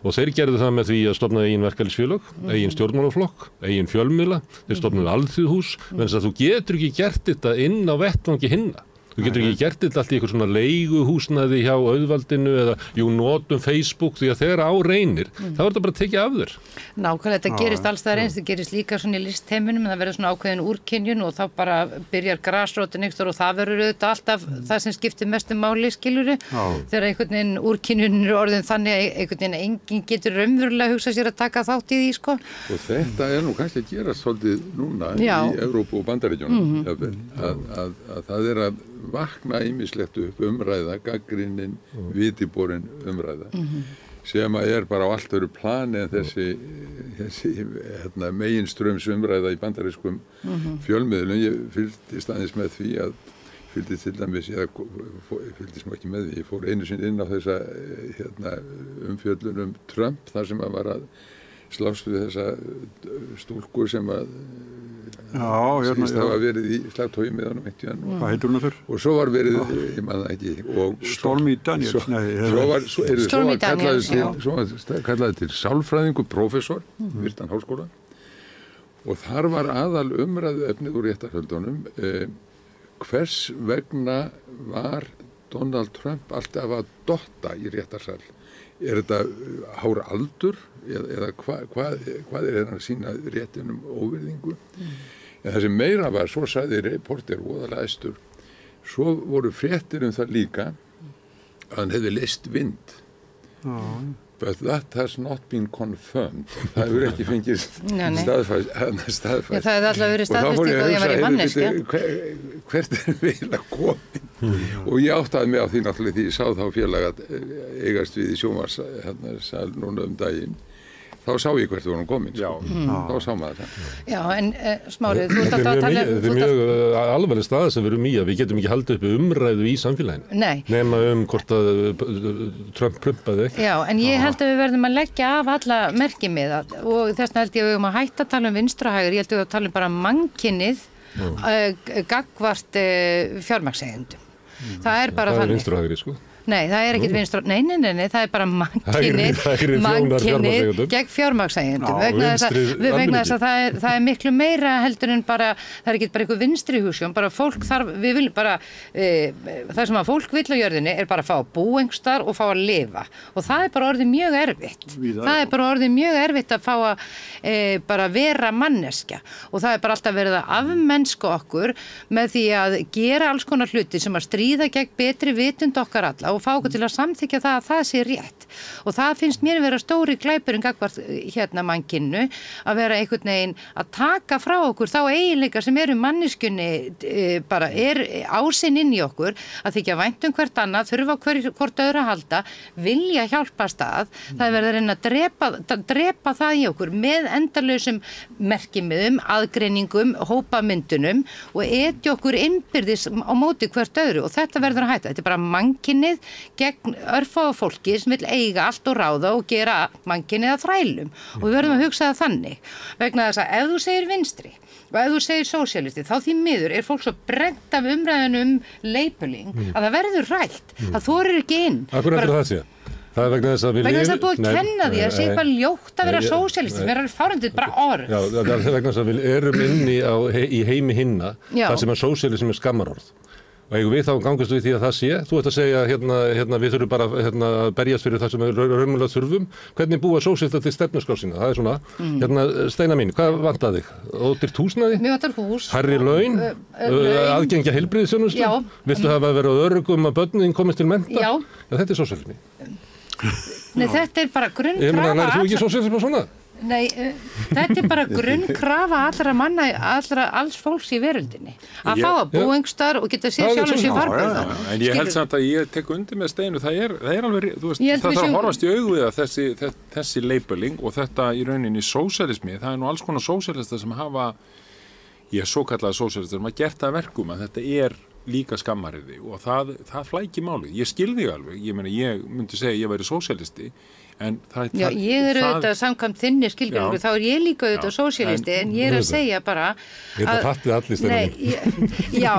og þeir gerðu það með því að stofna eigin verkalýðsfélög, eigin stjórnmálaflokk, eigin fjölmiðla, þeir stofnuðu alþýðuhús, vegna þess að þú getur ekki gert þetta inn á vettfangi hinna. Þú getur ekki gert þetta allt í eitthvað svona leiguhúsnæði hjá auðvaldinu eða notum Facebook því að þegar á reynir, þá er þetta bara að tekja af þér. Nákvæmlega, þetta gerist alls það eins, þetta gerist líka svona í listheiminum, það verður svona ákveðin úrkynjun og þá bara byrjar grasrótin einhver og það verður auðvitað alltaf það sem skiptir mestu máli, skilurðu, þegar einhvern veginn úrkynjun er orðin þannig að einhvern veginn enginn getur raunverulega hugsað sér að taka þátt í því, sko. Og þetta er nú kannski að gerast svolítið núna í Evrópu og Bandaríkjunum, að það er að vakna ýmislegt upp umræða, gagnrýnin, vitiborin umræða, sem er bara á allt öðru plani en þessi meginströms umræða í bandarískum fjölmiðlum. Ég fylgdist aðeins með því fylgdist til dæmis, fylgdist nú ekki með því, ég fór einu sinni inn á þessa umfjöllun Trump, þar sem var að slást við þessa stúlku sem síðast hafa verið í slagtogi með honum einhvern tímann. Hvað heitir hún þurr? Og svo var verið, ég man það ekki, Stormy Daniels. Svo kallaði til sálfræðingur, prófessor, virtan háskóla, og þar var aðal umræðu efnið úr réttarhöldunum, hvers vegna var Donald Trump alltaf að dotta í réttarsal Er þetta hár aldur eða hvað er hann að sína réttinum óvirðingu? En það sem meira var, svo sagði reporter voðalega æstur, svo voru fréttir það líka að hann hefði leyst vind. But that has not been confirmed. Það hefur ekki fengið staðfæst. Já, það hefði alltaf verið staðfesting og ég var í manneskja. Hvert er vel að komin? Og ég áttaði mig á því náttúrulega því ég sá þá félag að eigast við í sjónvarssal núna daginn. Þá sá ég hvert vorum komin. Já. Þá sá maður það. Já, en Smári, þú ert alltaf að tala... Þetta er mjög alvarleg staða sem við erum í að við getum ekki haldið uppi umræðu í samfélaginu. Nei. Nema hvort að Trump prumpaði ekki. Já, en ég held að við verðum að leggja af alla merkimiða og þess vegna held ég að við höfum að hætta að tala vinstri og hægri, ég held að við höfum að tala bara mannkynið gagnvart fjármagnseigendum. Það er bara þannig. Það er vinstri og hægri, sko. Nei, það er ekkert vinstri, nei, það er bara mannkynið gegn fjármagnseigendum vegna þess að það er miklu meira heldur en bara, það er ekki bara einhver vinstri húsjón, bara fólk þarf, við viljum bara, það sem að fólk vill á jörðinni er bara að fá að bú einhversstaðar og fá að lifa og það er bara orðið mjög erfitt. Það er bara orðið mjög erfitt að fá að bara vera manneskja og það er bara alltaf verið að afmennska okkur með því að gera alls konar hluti sem að stríða gegn betri vitund okkar alla og fá okkur til að samþykja það að það sé rétt og það finnst mér vera stóri glæpurinn gagnvart mannkynnu að vera einhvern veginn að taka frá okkur þá eiginleika sem eru manneskjunni bara er ásinn inn í okkur að þykja vænt hvert annað, þurfa hvort öðru að halda, vilja hjálpast að, það er verið að reyna að drepa það í okkur með endalausum merkimiðum, aðgreiningum, hópamyndunum og etja okkur innbyrðis á móti hvert öðru og þetta verður að hætta, þetta er bara mannkynnið gegn örfáa fólki sem vil eiga allt og ráða og gera mannkynið að þrælum og við verðum að hugsa það þannig vegna þess að ef þú segir vinstri og ef þú segir sósíalisti þá því miður er fólk svo brennt af umræðunum labeling að það verður rætt það þorir ekki inn. Akkur heldur það sé? Það er vegna þess að við vegna þess að búið að kenna því að sé bara ljótt að vera sósíalisti sem er alveg fárandið bara orð. Já, það er vegna þess að við erum inni í heimi hinna þar sem að sósíalismi er skammarorð. Og eigum við þá gangast við því að það sé, þú ert að segja hérna við þurfum bara að berjast fyrir það sem við raunverulega þurfum, hvernig búa sósíalistar til stefnuskrá sína, það er svona, Steina mín, hvað vantar þig? Ódýrt húsnæði? Mér vantar hús. Hærri laun? Aðgengja heilbrigðisþjónustu? Já. Viltu hafa verið á öruggum að börnin komist til mennta? Já. Þetta er sósíalismi. Nei, þetta er bara grunnkrafa. Ég meina, nær þú ekki sósíalismi svona? Nei, þetta er bara grunnkrafa allra manna, alls fólks í veröldinni. Að fá að búa einhverstaðar og geta sér sjálfum sér farborða. En ég held samt að ég tek undir með Steinu, það er alveg, þú veist, það þarf að horfast í augu við að þessi labeling og þetta í rauninni sósíalismi, það er nú alls konar sósíalistar sem hafa, svo kallaði sósíalistar sem hafa gert það verkum að þetta er líka skammariði og það flækir málið. Ég skil þig alveg, ég myndi segja að ég væri sósíalisti en það Já, ég er auðvitað samkvæmt þinni skilgreiningu, þá er ég líka auðvitað sósíalisti en ég er að segja bara Þetta fattið allir stefnum. Já,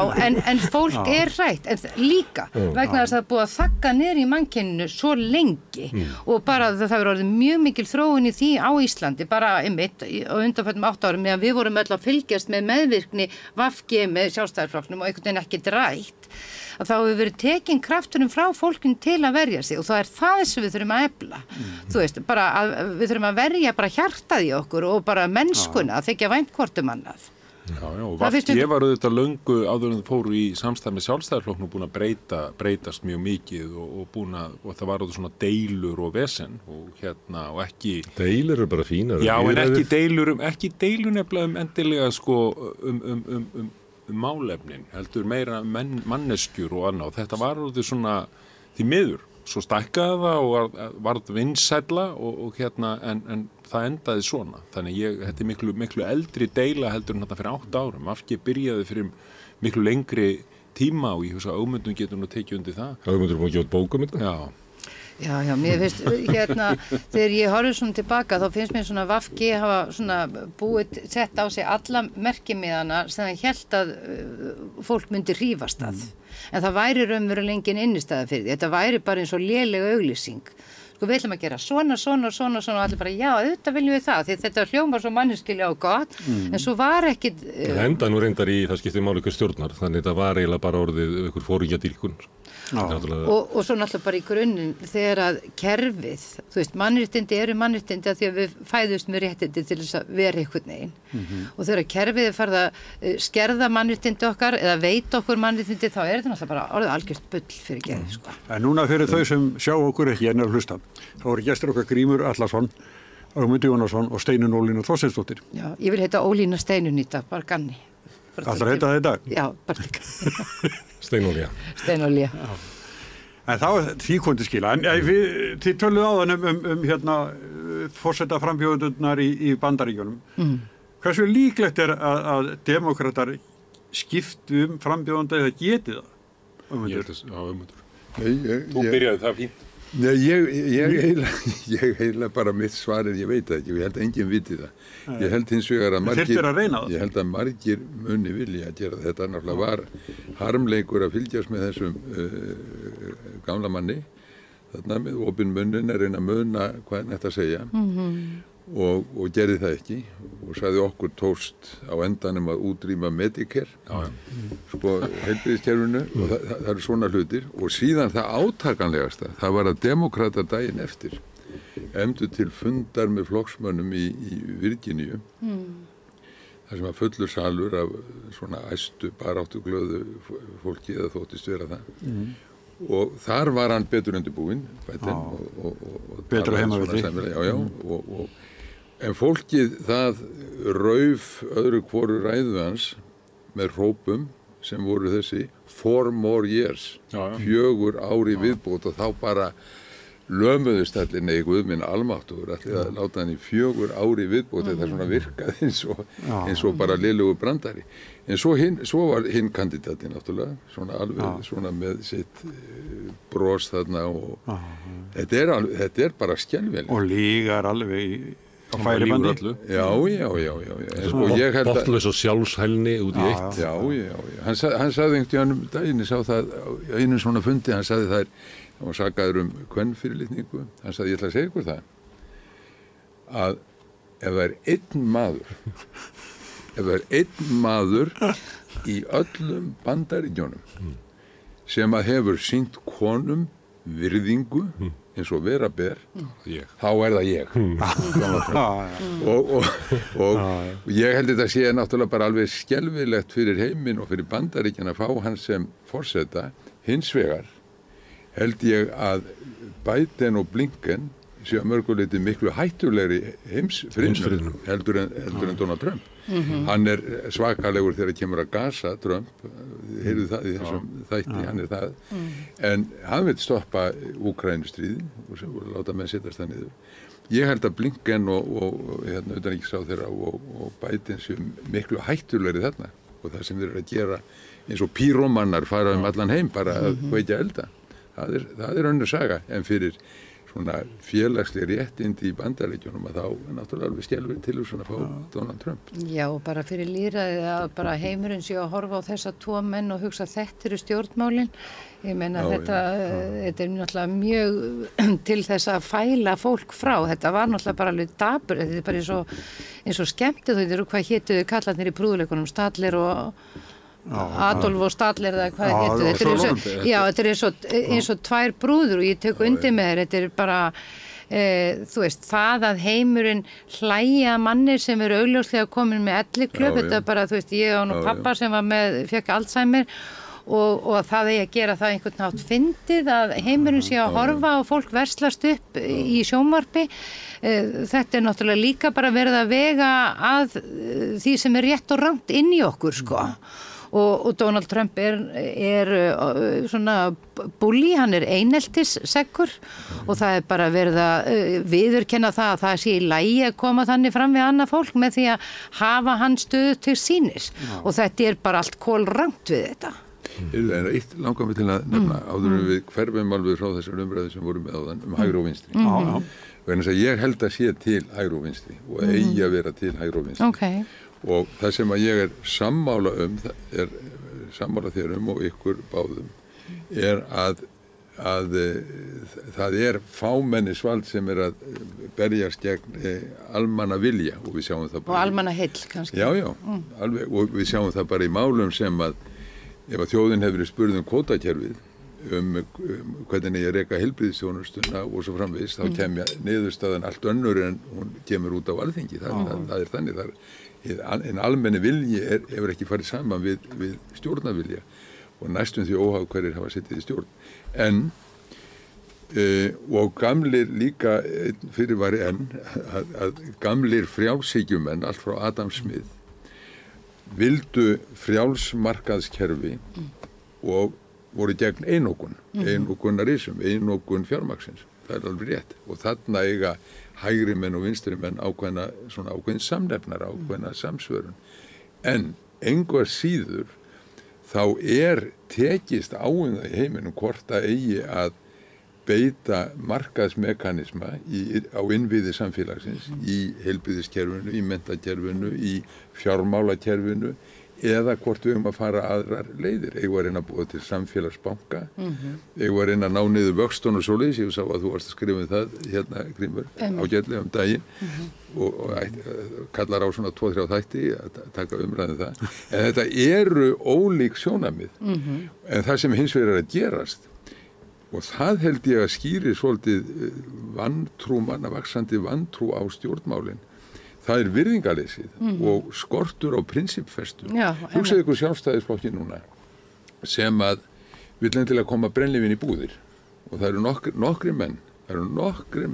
en fólk er hrætt en líka vegna þess að það er búið að þagga niður í mannkyninu svo lengi og bara það hefur orðið mjög mikil þróun í því á Íslandi bara einmitt á undanförnum 8 árum meðan við vorum öll að fylgjast með meðvirkni VG með Sjálfstæðisflokknum og einhvern veginn ekkert rætt að þá hefur verið tekin krafturinn frá fólkinu til að verja sig og það er það sem við þurfum að efla. Þú veist, bara að við þurfum að verja bara hjartað í okkur og bara mennskuna að þykja vænt hvort annað. Já, og VG var auðvitað löngu áður en þau fóru í samstæð með Sjálfstæðisflokknum búin að breytast mjög mikið og það var auðvitað svona deilur og vesen og og ekki... Deilur eru bara fínar. Já, en ekki deilur nefnilega endilega sko málefnin, heldur meira manneskjur og annað og þetta var auðvitað svona því miður, svo stækkaði það og varð vinsælla og en það endaði svona, þannig þetta er miklu eldri deila heldur en þetta fyrir 8 árum, VG byrjaði fyrir miklu lengri tíma og ég hugsa að Ögmundur getur nú tekið undir það. Ögmundur búin að gefa bókum þetta? Já. Já, mér finnst, þegar ég horfði svona tilbaka þá finnst mér svona VG hafa svona sett á sig alla merkimiðana sem það hélt að fólk myndi hrífast að. En það væri raunverulega engin innistæða fyrir því. Þetta væri bara eins og léleg auglýsing. sko við ætlum að gera svona og allir bara já, auðvitað viljum við það, því þetta hljómar svo manneskilega og gott, en svo var ekkit Það enda nú reyndar í, það skiptir máli ykkur stjórnar, þannig þetta var eiginlega bara orðið ykkur fóringjadýrkun. Og svo náttúrulega bara í grunninn þegar að kerfið, þú veist, mannréttindi eru mannréttindi að því að við fæðumst með réttindi til þess að vera einhvern veginn og þegar kerfið er farið að skerða mannréttindi okkar eða veita okkur mannréttindi þá er þetta náttúrulega bara orðið algjört bull fyrir geði, sko. En núna fyrir þau sem sjá okkur ekki en er að hlusta, þá eru gestir okkar Grímur Atlason, Ögmundur Jónasson og Steinunn Ólína Þorsteinsdóttir. Já, ég vil heita Ólína Steinunn í dag, bara ganni. Allar heita það í dag? Já, bara líka. Steinolía. En þá því kondi skila. En þið töluðu áðan hérna forseta frambjóðundurnar í Bandaríkjunum. Hversu líklegt er að demokratar skiptu frambjóðanda eða geti það? Ögmundur. Þú byrjaði það fínt. Nei, ég heila bara mitt svarið, ég veit það ekki, ég held að enginn viti það. Ég held hins vegar að margir muni vilja að gera þetta. Náttúrulega var harmleikur að fylgjast með þessum gamla manni, þarna með opinn munnin að reyna að muna hvað hann ætti að segja og gerði það ekki og sagði okkur tókst á endanum að útrýma Medicare, sko heilbrigðiskerfinu og það eru svona hlutir og síðan það átakanlegasta, það var að demokrata daginn eftir efndu til fundar með flokksmönnum í Virginíu þar sem að fullur salur af svona æstu baráttu glöðu fólki eða þóttist vera það og þar var hann betur undirbúinn og betur heima við því en fólkið það rauf öðru hvoru ræðu hans með hrópum sem voru þessi 4 more years 4 ár í viðbót og þá bara lömuðust allir nei Guð minn almáttugur allir að láta hann í 4 ár í viðbót þetta svona virkaði eins og bara lélegur brandari en svo var hinn kandidatinn náttúrulega svona alveg svona með sitt bros þarna og þetta er bara skelfilegt og lígar alveg á færibandi. Já. Sko, ég held að botnlaus og sjálfshælni út í eitt. Já. Hann sagði einhvern daginn, ég sá það á einum svona fundi, hann sagði það hann var sakaður kvenfyrirlitningu, hann sagði ég ætla að segja ykkur það að ef það er einn maður í öllum Bandaríkjunum sem að hefur sýnt konum virðingu eins og vera ber, þá er það ég. og ég held þetta sé náttúrulega bara alveg skelfilegt fyrir heiminn og fyrir Bandaríkjana að fá hann sem forseta. Hins vegar held ég að Biden og Blinken séu að mörguleiti miklu hættulegri heimsfriðnum heldur en Donald Trump. Hann er svakalegur þegar kemur að Gaza, Trump, heyrðu það í þessum þætti, hann er það. En hann vil stoppa Úkraínustríðin og láta menn setjast það niður. Ég held að Blinken og utanríkisráðherra og Biden séu miklu hættulegri þarna og það sem þeir eru að gera eins og pírómannar fara allan heim bara að kveikja elda. Það er önnur saga en fyrir svona félagslega réttindi í Bandaríkjunum að þá er náttúrulega alveg skelfilegt tilhugsun að fá Donald Trump. Já, og bara fyrir lýðræðið að bara heimurinn sé að horfa á þessa 2 menn og hugsa þetta eru stjórnmálin. Ég meina þetta er náttúrulega mjög til þess að fæla fólk frá. Þetta var náttúrulega bara alveg dapur, þetta er bara eins og skemmtið þau eru hvað hétuðu kallarnir í brúðuleikunum, Stadler og Adolf og Stadler eða hvað þetta er eins og 2 brúður og ég tek undir með þér, þetta er bara þú veist, það að heimurinn hlæja mannir sem eru augljóslega komin með elliklöf, þetta er bara, þú veist, ég og nú pappa sem fekk Alzheimer og það eigi að gera það einhvern nátt fyndið að heimurinn sé að horfa og fólk verslast upp í sjónvarpi. Þetta er náttúrulega líka bara verið að vega að því sem er rétt og rangt inn í okkur, sko. Og Donald Trump er svona bully, hann er eineltisseggur og það er bara verið að viðurkenna það að það sé í lagi að koma þannig fram við annað fólk með því að hafa hann stöðu til sínis og þetta er bara allt kolrangt við þetta. En eitt langar mig til að nefna áður en við hverfum alveg frá þessar umræðu sem vorum með áðan hægri og vinstri. Vegna þess að ég held að sé til hægri og vinstri og eigi að vera til hægri og vinstri. Okay. Og það sem að ég er sammála þér og ykkur báðum er að að það fámennisvald sem að berjast gegn almanna vilja og við sjáum það bara. Og almanna heill kannski. Já, alveg, og við sjáum það bara í málum sem að ef að þjóðin hefur verið spurð kvótakerfið hvernig ég reka heilbrigðisþjónustuna og svo framvegis, þá kemja niðurstaðan allt önnur en hún kemur út á Alþingi. Það þannig, en almenni vilji hefur ekki farið saman við stjórnarvilja og næstum því óháð hverjir hafa sittið í stjórn. En og gamlir líka fyrirvari að gamlir frjálshygjumenn allt frá Adam Smith vildu frjálsmarkaðskerfi og voru gegn einokunarism, einokun fjármagnsins. Það alveg rétt. Og þarna eiga hægri menn og vinstri menn ákveðin samnefnar, ákveðina samsvörun. En engu að síður þá tekist á það í heiminum hvort að eigi að beita markaðsmekanisma á innviði samfélagsins, í heilbrigðiskerfinu, í menntakerfinu, í fjármálakerfinu, eða hvort við að fara aðrar leiðir. Ég var að búa til samfélagsbanka, ég var að ná niður vöxtun og svoleiðis, ég sá að þú varst að skrifa það hérna, Grímur, ágætlega daginn og kallar á svona 2-3 þætti að taka umræðum það. En þetta eru ólík sjónarmið, en það sem hins vegar að gerast, og það held ég að skýri svolítið vaxandi vantrú á stjórnmálin. Það virðingarleysið og skortur á prinsippfestu. Hugsaðu ykkur Sjálfstæðisflokki núna sem að vill endilega koma brennlífin í búðir og það eru nokkrir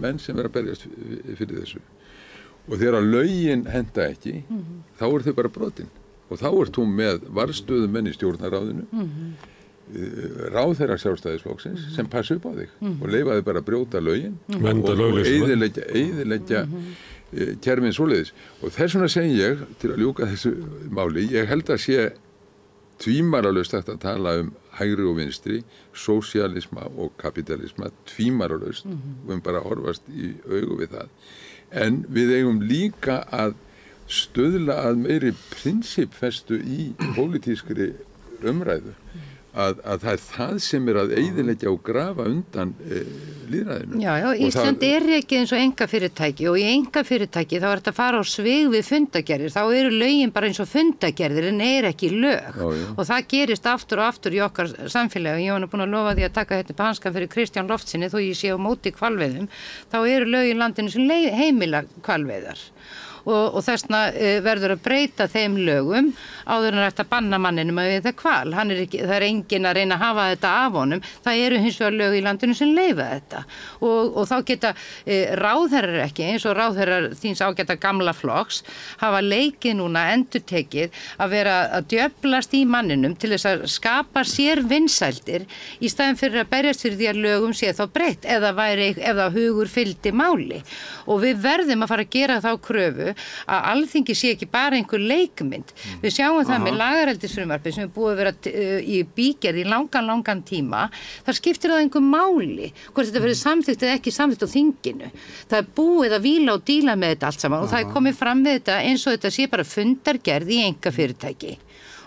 menn sem að berjast fyrir þessu. Og þegar lögin henta ekki, þá þau bara brotin. Og þá þú með varðstöðumenn í stjórnarráðinu, ráðherra Sjálfstæðisflokksins sem passa upp á þig og leyfa þig bara að brjóta lögin og eyðileggja kerfin svoleiðis. Og þess vegna segi ég, til að ljúka þessu máli, ég held að sé tvímælalaust að tala hægri og vinstri, sósíalisma og kapitalisma, tvímælalaust, við bara horfast í augu við það. En við eigum líka að stuðla að meiri prinsippfestu í pólitískri umræðu. Að það það sem að eyðileggja og grafa undan lýðræðinu. Já, Ísland ekki eins og einkafyrirtæki og í einkafyrirtæki þá þetta að fara á svig við fundagerðir. Þá eru lögin bara eins og fundagerðir en ekki lög. Og það gerist aftur og aftur í okkar samfélagi. Ég var búin að lofa því að taka þetta hanskan fyrir Kristján Loftsinni þó ég sé á móti hvalveiðum. Þá eru lög í landinu sem heimila hvalveiðar. Og þessna verður að breyta þeim lögum áður en hægt að banna manninum að veiða hval. Það enginn að reyna að hafa þetta af honum. Það eru hins vegar lög í landinu sem leyfa þetta. Og þá geta ráðherrar ekki, eins og ráðherrar þíns ágæta gamla flokks, hafa leikið núna endurtekið að vera að djöflast í manninum til þess að skapa sér vinsældir í staðin fyrir að berjast fyrir því að lögum sé þá breytt eða hugur fylgdi máli. Og við verðum að fara að gera þá kröfu að Alþingi sé ekki bara einhver leikmynd. Við sjáum það með lagareldisfrumvarpi sem búið að vera í bígerð í langan tíma. Það skiptir það einhver máli hvort þetta verið samþykkt eða ekki samþykkt á þinginu. Það búið að víla og díla með þetta allt saman og það komið fram með þetta eins og þetta sé bara fundargerð í einkafyrirtæki.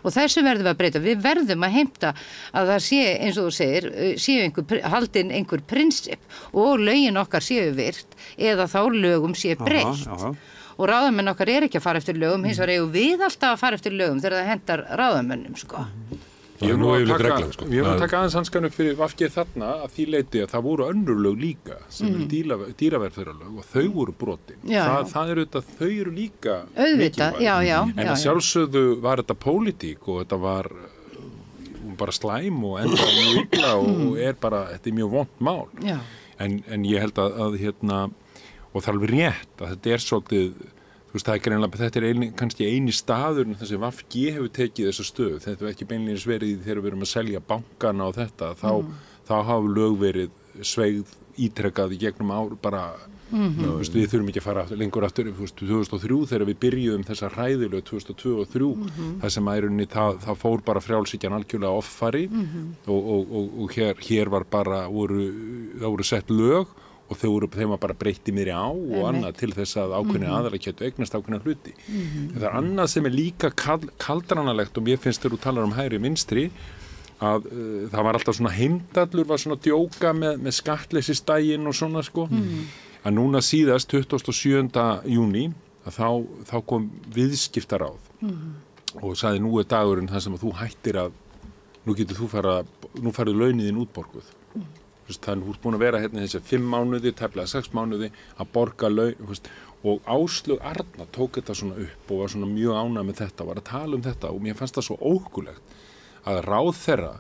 Og þessu verðum við að breyta. Við verðum að heimta að það sé, eins og þú segir, séu haldin einhver prinsipp og lögin okkar séu virt eða þá lögum sé breytt. Og ráðamenn okkar ekki að fara eftir lögum, hins vegar eigum við alltaf að fara eftir lögum þegar það hentar ráðamennum, sko. Ég vil taka aðeins hanskan upp fyrir VG þarna að því leiti að það voru önnur lög líka sem dýravelferðarlög og þau voru brotin. Það þau eru líka auðvitað, en að sjálfsögðu var þetta pólitík og þetta var bara slæm og enda mjög illa og bara, þetta mjög vont mál. En ég held að og það er alveg rétt að þetta svolítið, þú veist, það greinlega, þetta kannski eini staður þessi VG hefur tekið þessa stöðu. Þetta hefur ekki beinlínis verið þegar við erum að selja bankana og þetta, þá hafa lög verið sveigð ítrekkað í gegnum ár bara, þú veist, við þurfum ekki að fara lengur aftur, 2003 þegar við byrjuðum þessa hræðilegu 2002 og 2003, það sem að það fór bara frjálshyggjan algjörlega offari og hér var bara, það voru sett lög og þeim var bara breytti meiri á og annað til þess að ákveðni aðalega gætu eignast ákveðna hluti. Það annað sem líka kaldranalegt og mér finnst þegar þú talar hægri vinstri, að það var alltaf svona heimdallur var svona djóka með skattleysisdaginn og svona sko að núna síðast 27. júní að þá kom viðskiptaráð og sagði nú dagurinn þar sem að þú hættir að nú farið launin útborguð þannig þú ert búin að vera hérna þessi 5 mánuði, tæplega 6 mánuði að borga laun og Áslaug Arna tók þetta svona upp og var svona mjög ánægð með þetta og var að tala þetta og mér fannst það svo ógulegt að ráðherra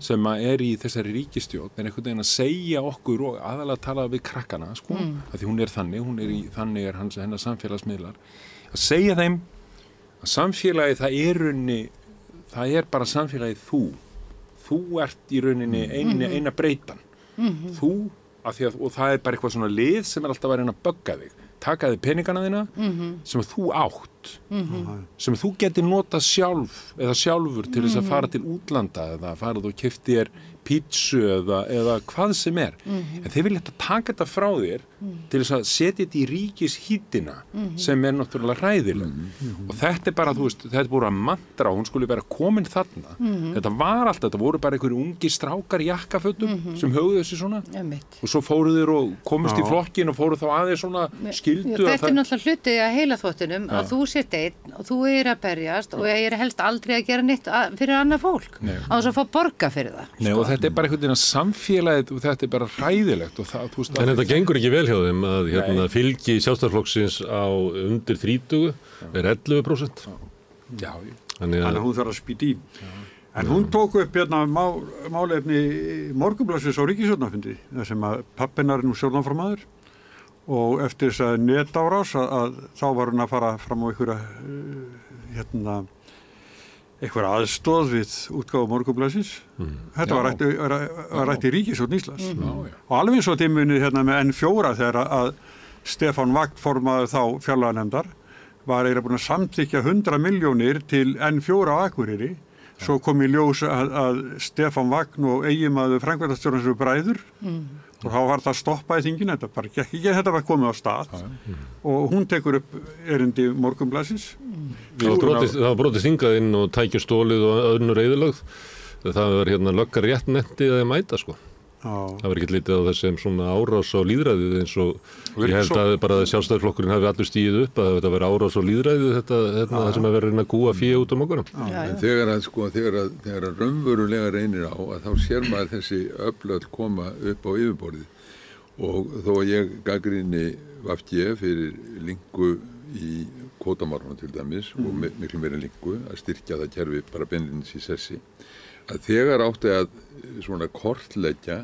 sem er í þessari ríkisstjórn einhvern veginn að segja okkur og aðalega að tala við krakkana sko, að því hún er þannig hennar samfélagsmiðlar að segja þeim að samfélagið það er bara samfélagið þú ert í rauninni eina breytan þú, og það er bara eitthvað svona lið sem er alltaf að reyna að bögga þig taka þig peningana þína sem þú átt sem þú getur notað sjálfur til þess að fara til útlanda eða farað og keypti þér pítsu eða hvað sem en þeir vilja taka þetta frá þér til þess að setja þetta í ríkishítina sem er náttúrulega hræðileg og þetta er bara, þú veist, þetta er búin að mantra hún skulle vera komin þarna þetta voru bara einhverju ungi strákar í jakkafötum sem höfðu þessi svona og svo fóru þeir og komist í flokkin og fóru þá aðeins svona skildu þetta er náttúrulega hlutið að heila þvottunum að þú sért einn og þú að berjast og helst aldrei að gera neitt fyrir annað fólk á þess að fá borga fyrir það og þetta er bara einhvern veginn að samfélagið og þetta er bara hræðilegt og það, þú veist, en þetta gengur ekki vel hjá þeim að fylgi Sjálfstæðisflokksins á undir 30 er 11%. Þannig að hún þarf að spýta í. En hún tók upp málefni Morgunblaðsins á ríkisstjórnarfundi þar sem að pappinnar er nú stjórnarformaður og eftir þess að netárás að þá var hún að fara fram á einhverja aðstoð við útgáfu Morgunblaðsins. Þetta var rætt í ríkisstjórn Íslands. Og alveg eins og tímunni með N4 þegar að Stefán Vagn formaður þá fjárlaganefndar var búin að samþykkja 100 milljónir til N4 á Akureyri. Svo kom í ljós að Stefán Vagn og eiginmaður framkvæmdastjórans eru bræður og þá var það stoppað í þinginu, þetta bara gekk ekki, þetta var komið á stað og hún tekur upp erindi Morgunblaðsins. Það var brotist hingað inn og tækjum stólið og öðnur eyðilögð. Það var löggar rétt netti að mæta sko. Það var ekki litið á þessum svona árás á lýðræðið eins og ég held að bara Sjálfstæðisflokkurinn hafi allur stíð upp að þetta veri árás á lýðræðið þetta sem að vera að kúa fé út á mókunum. En þegar að raunverulega reynir á að þá sér maður þessi öflöld koma upp á yfirborðið og þó að ég gagnrýni VG fyrir lingu í kvótamárunum til dæmis og miklu meira lingu að styrkja það kerfi bara beinlínis í sessi að þegar átti að svona kortleggja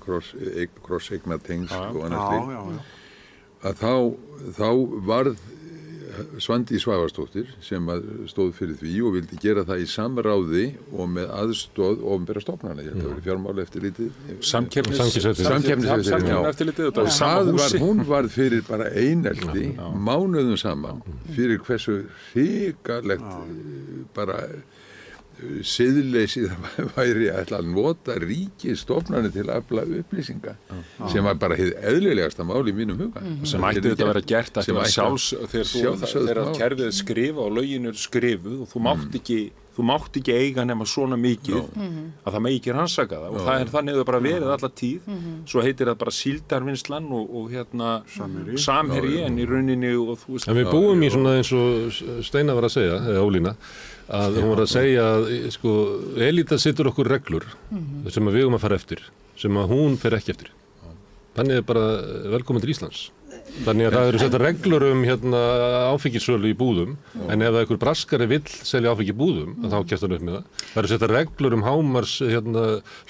kross-eignatengsl og annars líkt að þá varð Svandís Svavarsdóttir sem stóð fyrir því og vildi gera það í samráði og með aðstoð opinberra stofnana, ég held að það verið fjármálaeftirlitið Samkeppniseftirlitið og hún varð fyrir bara einelti mánuðum saman fyrir hversu hrikalegt bara siðleysið væri að ætla að nota ríkisstofnanir til að afla upplýsinga sem var bara hið eðlilegasta mál í mínum huga sem ætti þetta að vera gert þegar kerfið skrifa og lögin eru skrifuð og þú mátt ekki eiga nema svona mikið að það megi ekki rannsaka það og það er þannig að það bara verið alla tíð svo heitir það bara síldarvinnslan og samherji en í rauninni og þú veist en við búum í svona eins og Steina var að segja eða Ólína að hún var að segja að sko elita setur okkur reglur sem að við að fara eftir sem að hún fer ekki eftir þannig er bara velkomin til Íslands þannig að það eru setja reglur áfengissölu í búðum en ef einhver braskari vill selja áfengi í búðum þá kemst hann upp með það eru setja reglur hámars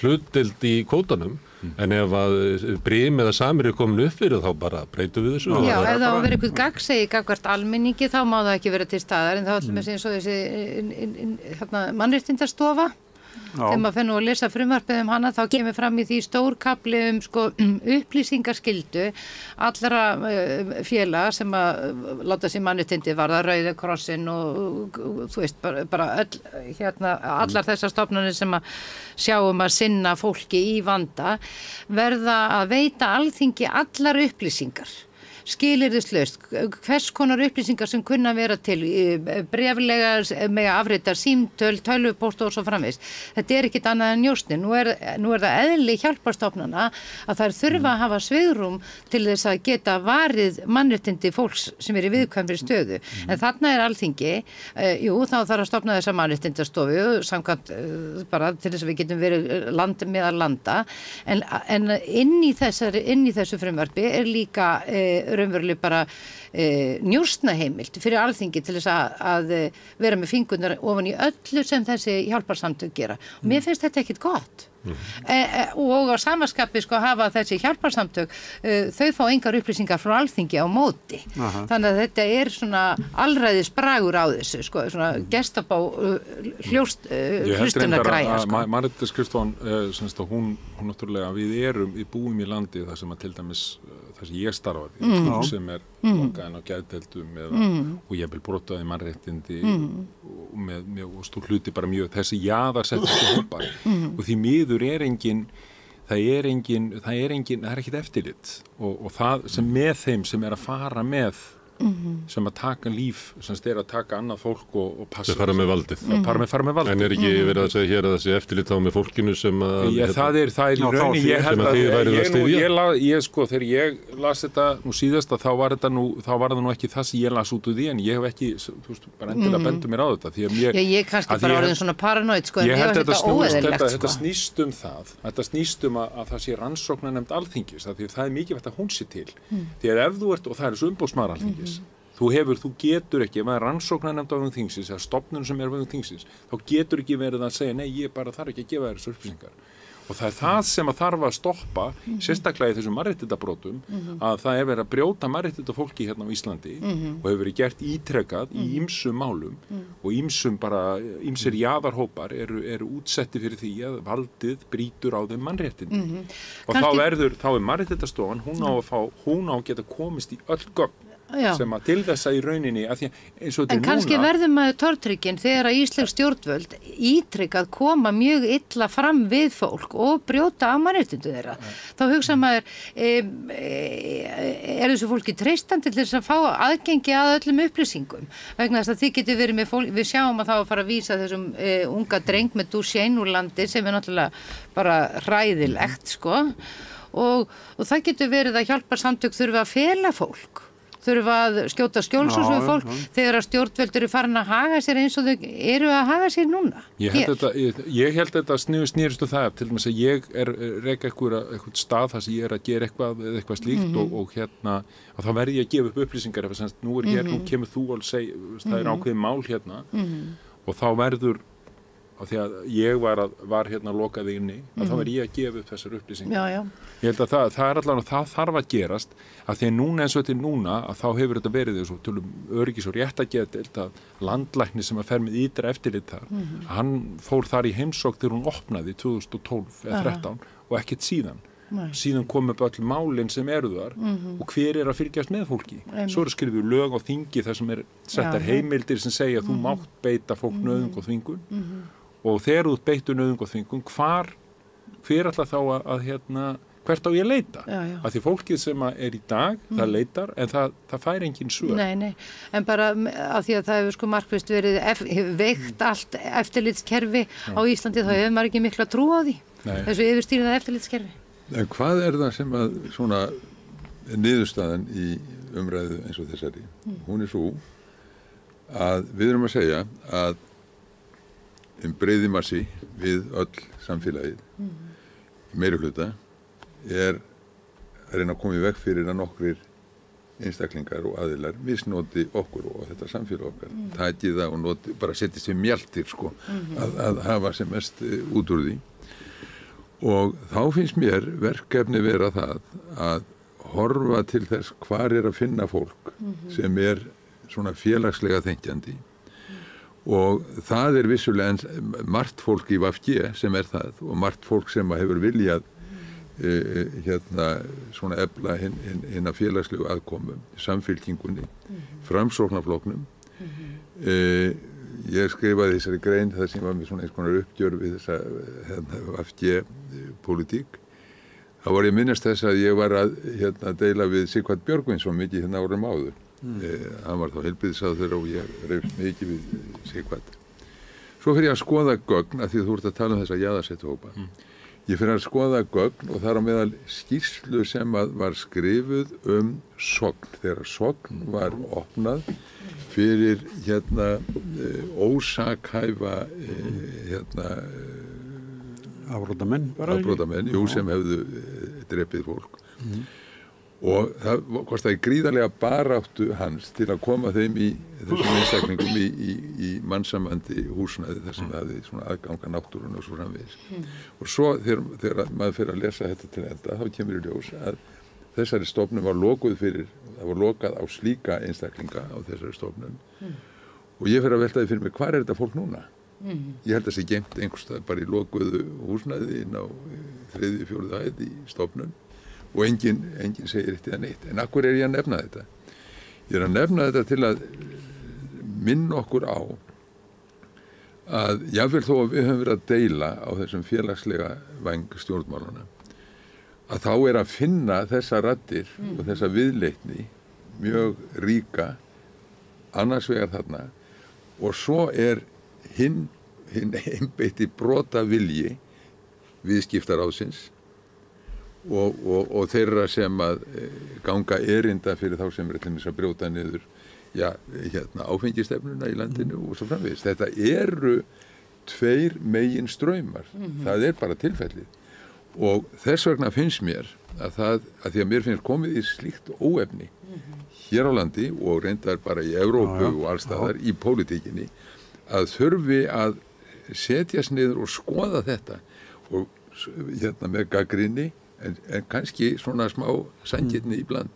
hlutdeild í kvótanum en ef að brim eða samir er komin upp fyrir þá bara breytum við þessu Já, ef það á að vera eitthvað gagnsæi gagnvart almenningi þá má það ekki vera til staðar en þá ætlum við eins og þessi mannréttindastofa þegar maður fer nú að lesa frumvarpið hana þá kemur fram í því stórkafli upplýsingaskyldu allra félaga sem að láta sér mannréttindi varða Rauði krossinn og þú veist bara allar þessar stofnanir sem að sjáum að sinna fólki í vanda verða að veita Alþingi allar upplýsingar skilyrðislaust, hvers konar upplýsingar sem kunna vera til, bréflega með afritar, símtöl, tölvupóst og svo framvegis. Þetta ekkit annað en njósni. Nú er það eðli hjálparstofnana að þær þurfa að hafa svigrúm til þess að geta varið mannréttindi fólks sem í viðkvæmri stöðu. En þarna Alþingi, þá þarf að stofna þessa mannréttindastofu, samkvæmt bara til þess að við getum verið land meðal landa, en inn í þessu frumvarpi líka raunverulega bara njósnaheimild fyrir Alþingi til þess að vera með fingurnar ofan í öllu sem þessi hjálparsamtök gera. Og mér finnst þetta ekkit gott. Og á samaskapi hafa þessi hjálparsamtök þau fá engar upplýsingar frá Alþingi á móti. Þannig að þetta svona alræðis bragur á þessu svona gestabá hlustunargræja. Mannréttindaskrifstofan hún náttúrulega við búum í landi þar sem að til dæmis þar sem ég starfaði sem lokaðin á geðdeildum og ég vil brotaði mannréttindi og stór hluti bara mjög þessi jaðarsettu hópar og því miður það er ekkit eftirlit og það sem með þeim sem að fara með sem að taka líf, sem að taka annað fólk og passa. Það fara með valdið. Fara með valdið. En ekki verið að segja hér að þessi eftirlit þá með fólkinu sem að... Það er í rauninni, ég held að þegar ég las þetta nú síðast þá var það nú ekki það sem ég las út úr því en ég hef ekki, bara endilega bendur mér á þetta því að mér... Ég kannski bara orðin svona paranoid en ég held þetta óeðlilegt Þetta snýst það. Þetta snýst að það sé rannsóknarnefnd Alþingis því það er mikilvægt að hún sé til. Því að ef þú ert, og það er þessu umboðsmaður Alþingis þú getur ekki, ef maður rannsóknarnefnd á vegum þingsins, eða stofnun sem vegum þingsins, þá getur ekki verið að segja, nei, ég bara þarf ekki að gefa þér þessu upplýsingar. Og það er það sem að þarf að stoppa, sérstaklega í þessum mannréttindabrotum, að það verið að brjóta mannréttindafólki hérna á Íslandi og hefur verið gert ítrekkað í ýmsum málum og ýmsir jaðarhópar eru útsetti fyrir því að valdið brýtur á þeim mannréttindi. Og þá er mannréttindastofan, hún á að geta komist í öll gögn sem að til þess að í rauninni en kannski verðum að tortryggin þegar að íslensk stjórnvöld ítrykkað koma mjög illa fram við fólk og brjóta á mannréttindi þeirra. Þá hugsa maður þessu fólki treystandi til þess að fá aðgengi að öllum upplýsingum vegna þess að þið getur verið með fólk, við sjáum að það að fara að vísa þessum unga dreng með Duchenne úr landi sem náttúrulega bara hræðilegt og það getur verið að hjálparsamtök þurfa að fela fólk þurfa að skjóta skjólsús við fólk þegar að stjórnvöld eru farin að haga sér eins og þau eru að haga sér núna. Ég held þetta snýrstu það til dæmis að ég reka eitthvað stað þar sem ég að gera eitthvað slíkt og hérna að þá verði ég að gefa upp upplýsingar ef að nú kemur þú og það ákveðið mál hérna og þá verður af því að ég var hérna lokað inni að þá verði ég að gefa upp þessar upplýsingar. Ég held að það er allavega það þarf að gerast að því að núna eins og þetta núna að þá hefur þetta verið þessu tölum öryggis og réttagedeild að landlæknir sem að fer með ytra eftirlit þar hann fór þar í heimsókn þegar hún opnaði 2012 eða 13 og ekkert síðan kom upp öll málin sem eru þar og hver að fylgjast með fólki. Svo skrifuð lög á þingi þar sem settar heimildir sem segja að þú mátt beita fólk nauðung og þvingun og þegar þú beittur nauðung og þvingun hver alltaf þá að hvert á ég að leita að því fólkið sem er í dag það leitar en það fær engin svör. Nei, en bara að því að það hefur markvisst verið veikt allt eftirlitskerfi á Íslandi þá hefur maður ekki mikla trú á því þessu yfirstýrða eftirlitskerfi. En hvað er það sem að svona niðurstaðan í umræðu eins og þessari hún er svo að við erum að segja að breiði massi við öll samfélagið meiri hluta er að reyna að koma í veg fyrir að nokkrir einstaklingar og aðilar misnoti okkur og þetta samfélag okkar taki það og noti, bara setjast við mjaltir að hafa sem mest út úr því og þá finnst mér verkefni vera það að horfa til þess hvar að finna fólk sem svona félagslega þenkjandi og það vissulega margt fólk í VG sem það og margt fólk sem hefur viljað svona efla hinna félagslegu aðkomu samfylkingunni, Framsóknarflokknum ég skrifaði þessari grein það sem var með svona eins konar uppgjör við þessa VG-pólitík Það var ég minnast þess að ég var að deila við Sighvat Björgvinsson mikið árum áður. Hann var þá heilbrigðisráðherra og ég reyfst mikið við Sighvat. Svo fyrir ég að skoða gögn, af því að þú ert að tala þessa jaðarsettuhópa. Ég fyrir að skoða gögn og þar á meðal skýrslu sem var skrifuð Sogn. Þegar Sogn var opnað fyrir ósakhæfa afbrotamenn, sem hefðu drepið fólk. Og það kostaði gríðarlega baráttu hans til að koma þeim í þessum einstaklingum í mannsamandi húsnæði þar sem það hafði svona aðganga náttúruna og svo framvegis. Og svo þegar maður fyrir að lesa þetta til enda, þá kemur í ljós að þessari stofnun var lokuð það var lokað á slíka einstaklinga á þessari stofnun. Og ég fyrir að velta því fyrir mig, hvar þetta fólk núna? Ég held að það sé geymt einhverstað bara í lokuðu húsnæði inn á 3., 4. hæð í stofnun og enginn segir eitt eða neitt. En akkur ég að nefna þetta? Ég að nefna þetta til að minna okkur á að jafnvel þó að við höfum verið að deila á þessum félagslega væng stjórnmálana, að þá að finna þessa raddir og þessa viðleitni mjög ríka annars vegar þarna og svo hinn einbeitti brotavilji viðskiptaráðsins og þeirra sem að ganga erinda fyrir þá sem til dæmis að brjóta niður áfengistefnuna í landinu og svo framvegis. Þetta eru 2 meginstraumar. Það bara tilfellið. Og þess vegna finnst mér að því að mér finnst komið í slíkt óefni hér á landi og reyndar bara í Evrópu og allstaðar í pólitíkinni að þurfi að setjast niður og skoða þetta og með gagnrýni en kannski svona smá sanngirni í bland.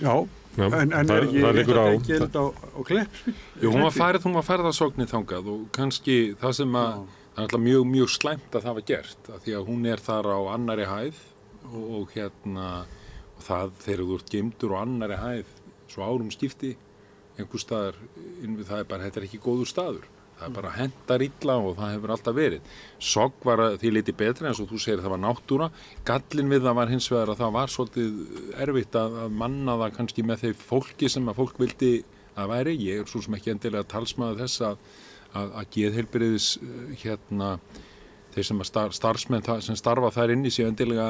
Já, en ekki þetta á Kleppsvík? Jú, hún var færð að Sogni þangað og kannski það sem það er alltaf mjög slæmt að það var gert af því að hún þar á annarri hæð og það þegar þú ert geymdur á annarri hæð svo árum skipti einhver staðar, þetta er ekki góður staður. Það bara hentar illa og það hefur alltaf verið. Sogn var því liti betri eins og þú segir það var náttúra. Gallinn við það var hins vegar að það var svolítið erfitt að manna það kannski með þeim fólki sem að fólk vildi að væri. Ég svo sem ekki endilega talsmaður þess að geðheilbrigðis þeir sem starfsmenn sem starfa þar inni séu endilega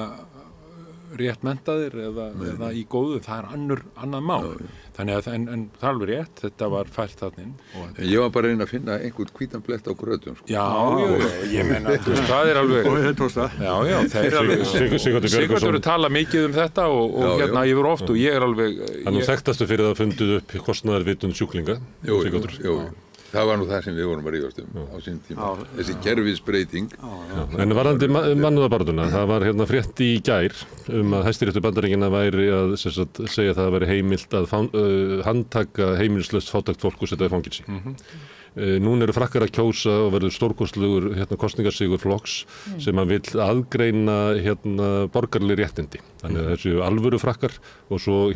rétt menntaðir eða í góðu, það annað mál. Þannig að en það er alveg rétt, þetta var fært þarna. Ég var bara að reyna að finna einhvern hvítan blett á grötum. Sko. Já, ég meina, það er alveg... Og þetta tókst það. Já, þeir er alveg... Sigvartur tala mikið þetta og ég verið oft og ég er alveg... Hann þekktastu fyrir að fundið upp kostnaðarvitund sjúklinga. Jú. Það var nú það sem við vorum að rífast á sín tíma. Þessi kerfisbreyting. En varðandi mannúðarbarátuna, það var frétt í gær að Hæstiréttur Bandaríkjanna væri að segja að það væri heimilt að handtaka heimilislaust fátækt fólk og setja í fangelsi. Núna eru Frakkar að kjósa og verður stórkostlegur kosningarsigur flokks sem að vill aðgreina borgarleg réttindi. Þannig að þessu alvöru Frakkar og svo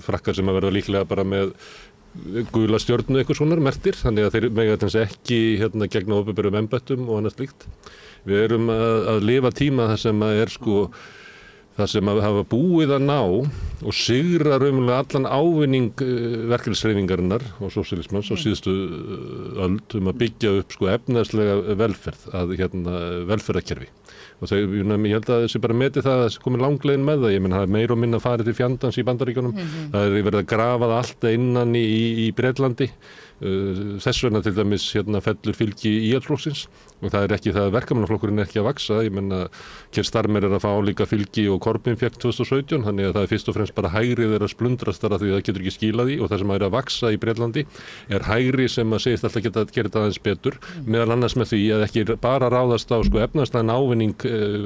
Frakkar sem að verða líklega bara með gula stjörnu eitthvað svona mertir, þannig að þeir mega þess ekki gegna opinberum embættum og annað slíkt. Við erum að lifa tíma þar sem að það sem að hafa búið að ná og sigra raunverulega allan ávinning verkalýðshreyfingarinnar og sósíalismans á síðustu öld að byggja upp efnaðslega velferð, velferðarkerfi. Og ég held að þessi bara meti það að þessi komið langleiðin með það. Ég menn það meira og minna farið til fjandans í Bandaríkjunum. Það verið að grafa það allt innan í Bretlandi. Þess vegna til dæmis fellur fylgi Íhaldsflokksins og það ekki það að verkamannaflokkurinn ekki að vaxa. Ég menna Keir Starmer að fá líka fylgi og Corbyn fékk 2017, þannig að það fyrst og fremst bara hægrið að splundrast þar að því það getur ekki skilað í og það sem að vaxa í Bretlandi hægri sem að segist alltaf geta að gera þetta aðeins betur, meðal annars með því að ekki bara ráðast á efnahagslegan ávinning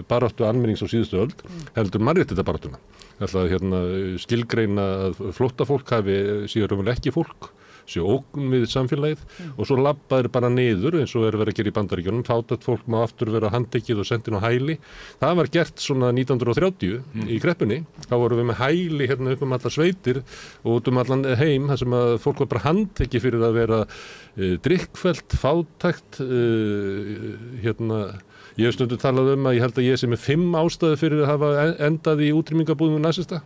baráttu almennings á síðustu öld, heldur mannréttindabaráttuna. Ætla að skilgreina að flóttafólk hafi síður ekki fólk sé ógn við samfélagið og svo labbaðir bara niður eins og verið að gera í Bandaríkjunum, fátækt fólk má aftur vera handtekið og sendin á hæli. Það var gert svona 1930 í kreppunni, þá vorum við með hæli hérna upp allar sveitir og út allan heim þar sem að fólk var bara handtekið fyrir að vera drikkfellt, fátækt, ég hef stundum talað að ég held að ég sé með 5 ástæður fyrir að hafa endað í útrýmingabúðum nasista.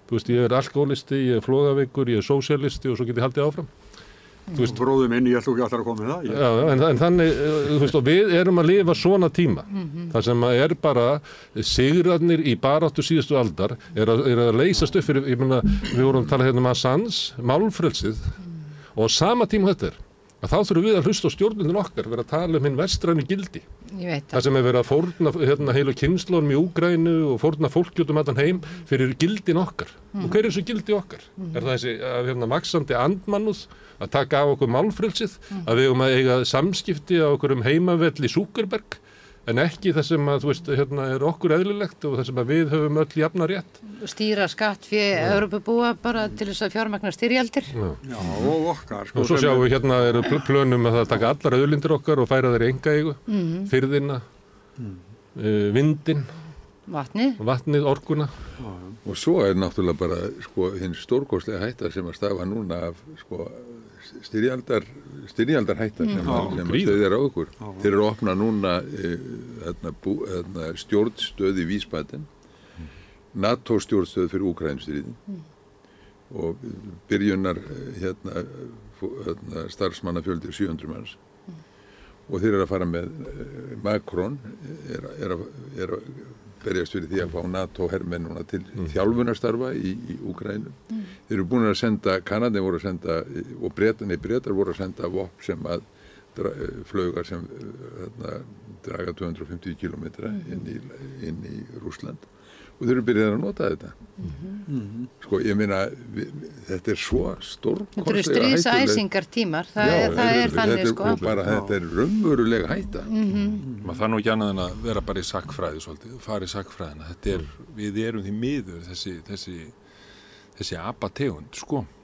Þú veist, ég alkoholisti, ég flogaveikur, ég sósíalisti og svo get ég haldið áfram. Bróðum minn, ég ætla ekki alltaf að koma með það. Já, en þannig, þú veist, og við erum að lifa svona tíma. Það sem bara sigrarnir í baráttu síðustu aldar er að leysast upp fyrir, ég meina, við vorum að tala hérna Assange, málfrelsið, og á sama tíma þetta að þá þurfum við að hlusta á stjórnvöldin okkar, vera að tala um hinn vestrænu gildi. Það sem verið að fórna heilu kynslónum í Úkraínu og fórna fólki út allan heim fyrir gildin okkar. Og hver er þessu gildi okkar? Er það þessi vaxandi andmannúð að taka af okkur málfrelsið, að við að eiga samskipti á okkur heimavelli Súkerberg, en ekki það sem að, þú veist, er okkur eðlilegt og það sem að við höfum öll jafna rétt. Stýra skattfé Evrópubúa bara til þess að fjármagna styrjaldir. Já, og okkar. Og svo sjáum við eru plönum að það taka allar auðlindir okkar og færa þeir í einkaeigu, firðina, vindinn, vatnið, orkuna. Og svo náttúrulega bara, hinn stórkostlega hætta sem að stafa núna af, styrjaldar hætta sem að stöðir á okkur. Þeir eru að opna núna stjórnstöð í Vísbaden, NATO stjórnstöð fyrir Úkraínustríðin og byrjunar starfsmannafjöldi 700 manns og þeir eru að fara með Macron er að berjast fyrir því að fá NATO-hermenn núna til þjálfunarstarfa í Úkraínu. Þeir eru búin að senda, Kanadinn voru að senda og Bretar voru að senda vopn sem að flaugar sem draga 250 kilometra inn í Rússland og þeir eru byrjað að nota þetta. Ég meina, þetta er svo stórkostlega hættuleg. Þetta eru stríðsæsingar tímar, það er þannig Þetta er raunverulega hætta. Maður þarf nú ekki annað en að vera bara í sakkfræði svolítið, fara í sakkfræðina. Við erum því miður þessi apategund,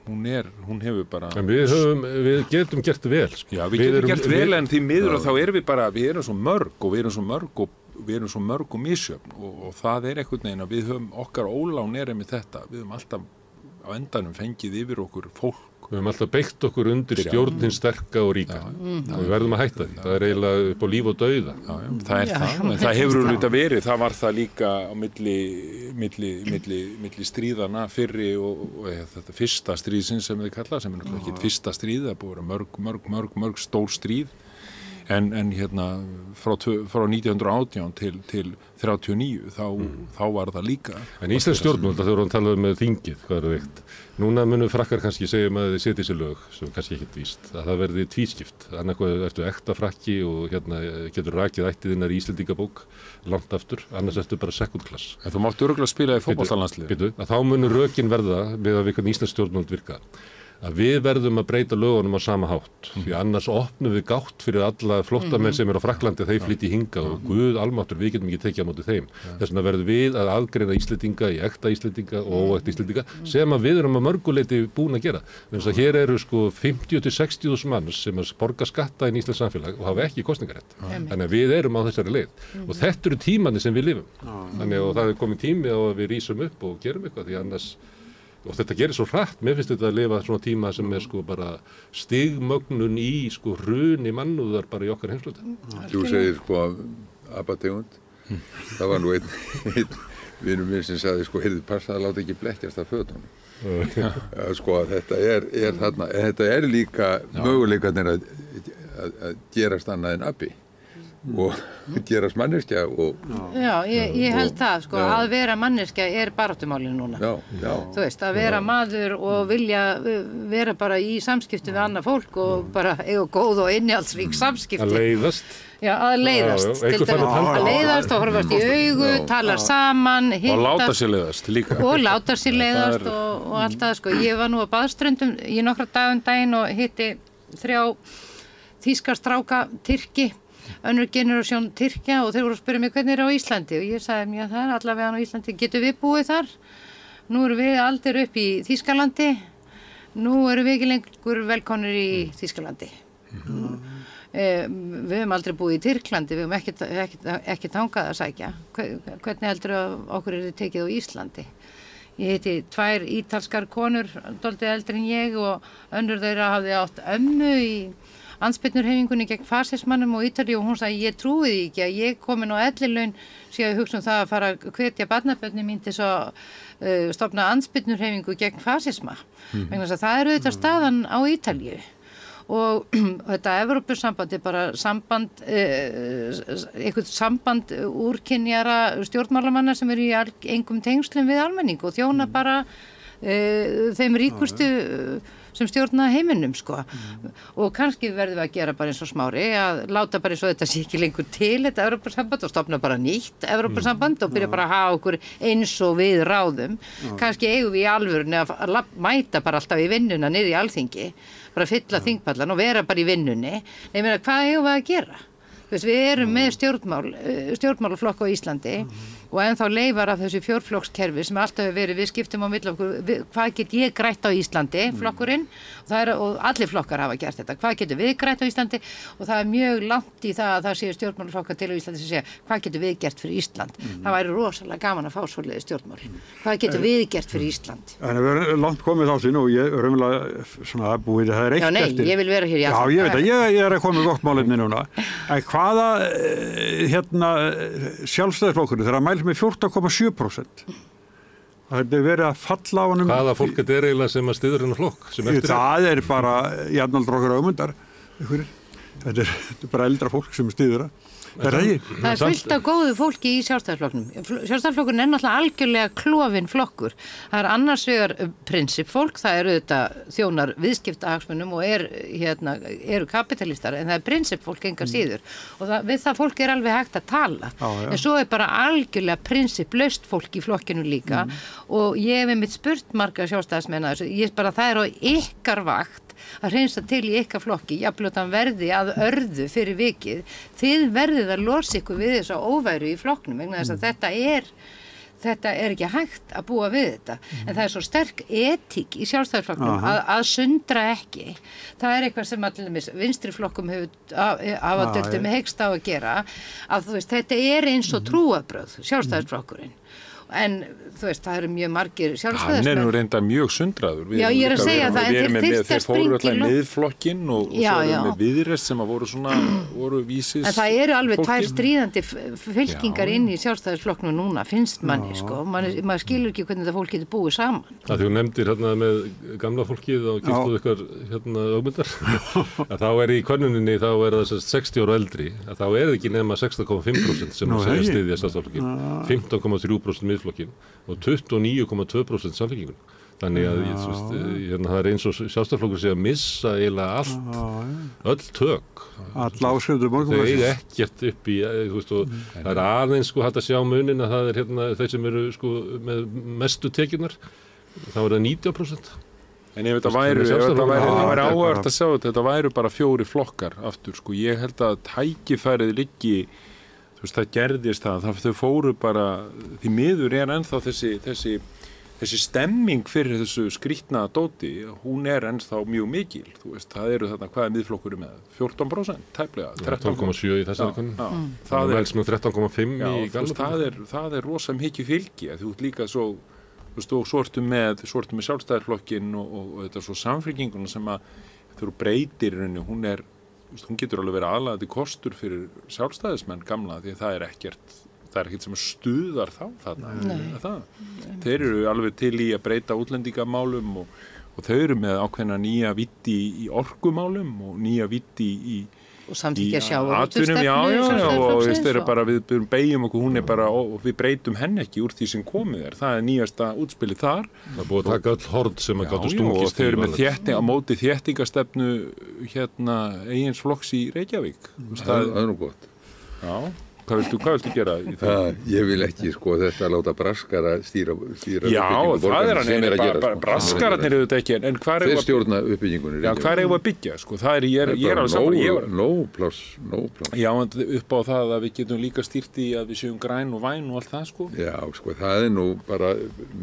hún hefur bara... En við getum gert vel, Já, við getum gert vel en því miður og þá erum við erum svo mörg og við erum svo mörg og misjöfn og það er einhvern veginn að við höfum okkar ólán með þetta, við höfum alltaf á endanum fengið yfir okkur fólk. Við höfum alltaf beitt okkur undir stjórnin sterka og ríka og við verðum að hætta því, það er eiginlega upp á líf og dauða. Það er það, en það hefur auðvitað verið, það var það líka á milli stríðana fyrri og þetta fyrsta stríðsins sem þið kalla, sem náttúrulega ekki fyrsta stríð, það búið að vera mörg stór stríð. En frá 1918 til 39 þá var það líka. En íslensk stjórnvöld, þegar við talaðum með þingið, hvað er veikt? Núna munu frakkar kannski segja að þið setja sér lög, sem kannski ekkert víst, að það verði tvískipt. Annarkoð ertu ekta frakki og getur rakið ættiðinnar í Íslendingabók langt aftur, annars ertu bara second class. En þú máttu örugglega spila í fótboltalandsliði. Þá munu rökin verða með að við íslensk stjórnvöld virka. Að við verðum að breyta lögunum á sama hátt því annars opnum við gátt fyrir alla flóttamenn sem eru á Frakklandi þeir flytji hingað og Guð almáttur við getum ekki tekið á móti þeim. Þess vegna verðum við að aðgreina Íslendinga í ekta Íslendinga og óekta Íslendinga sem að við erum að mörguleiti búin að gera. Þannig að hér eru 50-60.000 manns sem að borga skatta inn í Íslands samfélag og hafa ekki kosningarétt. Þannig að við erum á þessari leið og þetta eru tímandi sem við lifum. Þannig og það er komin tími á að við rísum upp og gerum eitthvað því annars og þetta gerir svo hratt, mér finnst þetta að lifa svona tíma sem er bara stigmögnun í hruni mannúðar bara í okkar heimsluta. Þú segir apategund, það var nú einn vinur minn sem sagði heyrðu passa að láta ekki blekkjast af fötunum. Þetta er þarna, en þetta er líka möguleikarnir að gerast annað en abi. Og gerast manneskja og... Já, ég held það, að vera manneskja er baráttumálin núna. Já. Þú veist, að vera maður og vilja vera bara í samskipti við annað fólk og bara eiga góð og innihaldsrík samskipti. Að leiðast. Já, að leiðast. Að leiðast og horfast í augu, tala saman, hittast. Og láta sér leiðast líka. Og láta sér leiðast og allt það, Ég var nú á Baðströndum í nokkra daginn og hitti 3 þýska stráka Tyrki. Önnur generasjón Tyrkja og þeir voru að spyrja mig hvernig er á Íslandi og ég sagði já það er allavega á Íslandi, getum við búið þar? Nú erum við aldir upp í Þýskalandi nú erum við ekki lengur velkomnir í Þýskalandi. Við höfum aldrei búið í Tyrklandi, við höfum ekki þangað að sækja. Hvernig heldur okkur tekið á Íslandi? Ég heiti 2 ítalskar konur, dálítið eldri en ég og önnur þeirra hafði átt ömmu í andspyrnurhreyfingunni gegn fasismannum og Ítalíu og hún sagði ég trúi því ekki að ég komin á ellilaun sé að hugsa það að fara að hvetja barnabörnin mín til að stofna andspyrnurhreyfingu gegn fasisma. Vegna þess að það eru auðvitað staðan á Ítalíu. Og þetta Evrópusamband bara samband, eitthvað samband úrkynjara stjórnmálamanna sem eru í engum tengslum við almenning og þjóna bara þeim ríkustu sem stjórna heiminum sko. Og kannski verðum við að gera bara eins og Smári að láta bara eins og þetta sé ekki lengur til þetta Evrópusamband og stofna bara nýtt Evrópusamband og byrja bara að hafa okkur eins og við ráðum. Kannski eigum við í alvörunni að mæta bara alltaf í vinnuna niður í Alþingi, bara fylla þingpallan og vera bara í vinnunni. Ég meina, hvað eigum við að gera? Við erum með stjórnmálaflokk á Íslandi og ennþá leifar af þessu fjórflokkskerfi sem alltaf hefur verið við skiptum á milli okkur, hvað get ég grætt á Íslandi, flokkurinn, og allir flokkar hafa gert þetta, hvað getur við grætt á Íslandi og það mjög langt í það að það séu stjórnmálaflokkar til á Íslandi sem segja, hvað getur við gert fyrir Ísland? Það væri rosalega gaman að fá svoleiðis stjórnmál. Hvað getur við gert fyrir Ísland? En við erum langt komið á því nú, ég er raunverulega svona búið, það er eitt eftir. Já, nei, ég vil vera hér í alltaf. Já, ég veit að ég er að koma með gott málefni núna. En hvaða sjálfstæðisflokkurinn þegar að mæla með 14,7%. Það er verið að falla á honum. Hvaða fólk þetta er eiginlega sem að styður hennar flokk? Það er bara Jarnaldur okkar Ögmundar. Þetta er bara eldra fólk sem styður það. Það er fullt af góðu fólki í Sjálfstæðisflokknum. Sjálfstæðisflokkurinn er náttúrulega algjörlega klofinn flokkur. Það er annars vegar prinsippfólk, það eru þetta þjónar viðskiptahagsmunum og eru kapitalistar, en það er prinsippfólk engar síður. Og við það fólk er alveg hægt að tala. En svo er bara algjörlega prinsipplaust fólk í flokkinu líka og ég hef einmitt spurt marga sjálfstæðismenn að þessu, það er á ykkar vakt að hreinsa til í ykkar flokki, jafnvel að hann verði að örðu fyrir vikið, þið verðið að losa ykkur við þess að óværu í flokknum, vegna þess að þetta er ekki hægt að búa við þetta, en það er svo sterk etík í Sjálfstæðisflokknum að sundra ekki. Það er eitthvað sem allir vinstri flokkum hafa döldum hegst á að gera, að þú veist, þetta er eins og trúarbrögð, Sjálfstæðisflokkurinn. En þú veist, það eru mjög margir sjálfstæðismenn. Hann er nú reynda mjög sundraður. Já, ég er að segja það, en þeir þyrftu að springa í lótt. Þeir fóru alltaf miðflokkin og svo erum við viðreist sem að voru vísis. En það eru alveg tvær stríðandi fylkingar inn í sjálfstæðisflokknum núna, finnst manni, sko. Maður skilur ekki hvernig það fólk getur búið saman. Það þú nefndir með gamla fólkið og kynntuð ykkar Ögmundar. Þá í könnuninni, þá það 60 ára eldri, þá ekki nema 16,5% sem að segja styðja Sjálfstæðisflokkinn, 15,3% miðflokkinn og 29,2% samfylkingun. Þannig að það er eins og Sjálfstæðisflokkur sé að missa eiginlega allt, öll tök. Alla áskriftur morgunblaðsins. Þau eiga ekkert upp í, það er aðeins hægt að sjá munin að það er þeir sem eru með mestu tekjurnar, þá er það 90%. En ef þetta væri áhört að sjá þetta væru bara 4 flokkar aftur, ég held að tækifærið liggi. Það gerðist þau fóru bara, því miður er ennþá þessi stemming fyrir þessu skrýtna dóti, hún er ennþá mjög mikil, það eru þarna, hvað er miðflokkur með? 14%, tæplega, 13,7 í þessari konu, það er 13,5 í Gallup. Það er rosa mikið fylgi, þú ert líka svo ertu með Sjálfstæðisflokkinn og þetta svo samfylkinguna sem að þú breytir henni, hún getur alveg verið aðlaðandi kostur fyrir sjálfstæðismenn gamla því að það er ekkert sem stuðar þá þarna. Þeir eru alveg til í að breyta útlendingamálum og þau eru með ákveðna nýja víddi í orkumálum og nýja víddi í og samþykkja sjávarútvegsstefnu og þeir eru bara, við beigjum okkur, hún er bara, og við breytum henni ekki úr því sem komið er. Það er nýjasta útspilið þar. Það er búið að taka öll horn sem að gátu stungist í. Og þeir eru með á móti þéttingastefnu eigins flokks í Reykjavík. Það er nú gott. Já. Hvað viltu gera í það? Ég vil ekki sko þetta láta braskara stýra Já, það er sem að gera sko. Braskararnir auðvitað ekki, en hvað Þeir stjórna uppbyggingunni. Já, hvað er að byggja, sko? Það er, ég er alveg saman. Nóg pláss. Já, en upp á það að við getum líka stýrt í að við séum græn og væn og allt það, sko. Já, sko, það er nú bara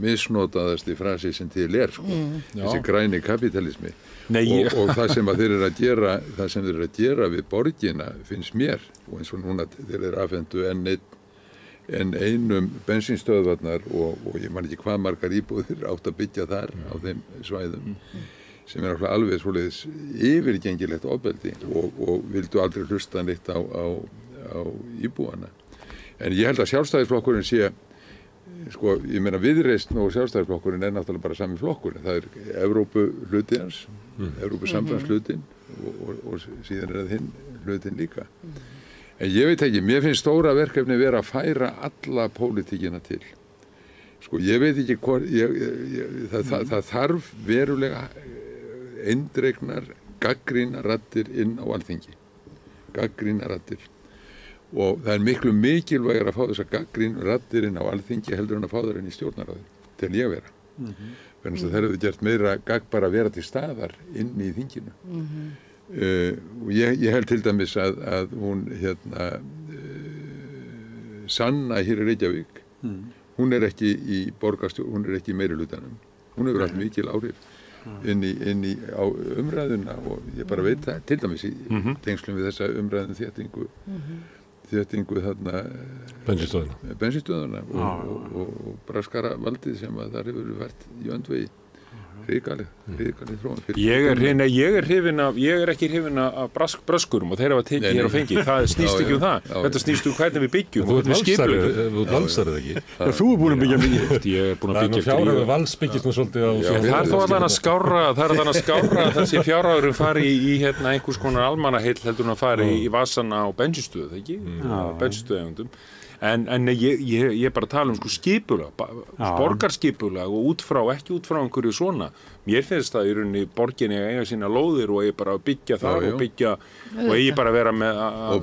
misnotaðasti frasi sem til sko. Þessi græni kapitalismi. Nei, og það sem að þeir eru að gera við borgina finnst mér, og eins og núna þeir eru afhentu en einum bensínstöðvarnar og ég man ekki hvað margar íbúðir átt að byggja þar á þeim svæðum sem er alveg svoleiðis yfirgengilegt ofbeldi og vildu aldrei hlusta neitt á íbúana. En ég held að Sjálfstæðisflokkurinn sé, sko, ég meina Viðreisn og Sjálfstæðisflokkurinn er náttúrulega bara sami flokkurinn. Það er Evrópuhluti hans, Evrópusambandshlutin og síðan er það hinn hlutin líka. En ég veit ekki, mér finnst stóra verkefni vera að færa alla pólitíkina til. Sko, ég veit ekki hvað, það þarf verulega eindregnar gagnrýnar raddir inn á Alþingi. Gagnrýnar raddir. Og það er miklu mikilvægara að fá þessar gagnrýnar raddir inn á Alþingi heldur en að fá þær inn í stjórnarráði, til ég vera. Þannig að það hefur gert meira gagn bara að vera til staðar inn í þinginu. Og ég held til dæmis að hún Sanna hér í Reykjavík, hún er ekki í borgarstjórn, hún er ekki í meirihlutanum. Hún hefur haft mikil áhrif inn á umræðuna og ég bara veit það, til dæmis í tengslum við þessa umræðum þéttingu þarna bensínstöðuna og braskara valdið sem að þar hefur vært í öndvegi. Ríkaleg þróun. Ég er ekki hrifinn af bröskurum og þeir hafa tekið hér og fengið. Það snýst ekki um það. Þetta snýst um hvernig við byggjum. Þú ert valsarið ekki. Þú er búin að byggja mikið. Ég er búin að byggja fjárhæður vals byggist nú svolítið á. Það er þó allan að skára þessi fjárhæðurum fari í einhvers konar almannaheill heldur en að fari í vasana á bensinstöðu, ekki? Bensinstöðuegundum. En ég bara tala um sko skipulag, borgarskipulag og ekki út frá einhverju svona. Mér finnst það í rauninni borginni að eiga sína lóðir og eigi bara að byggja það og byggja og eigi bara að vera með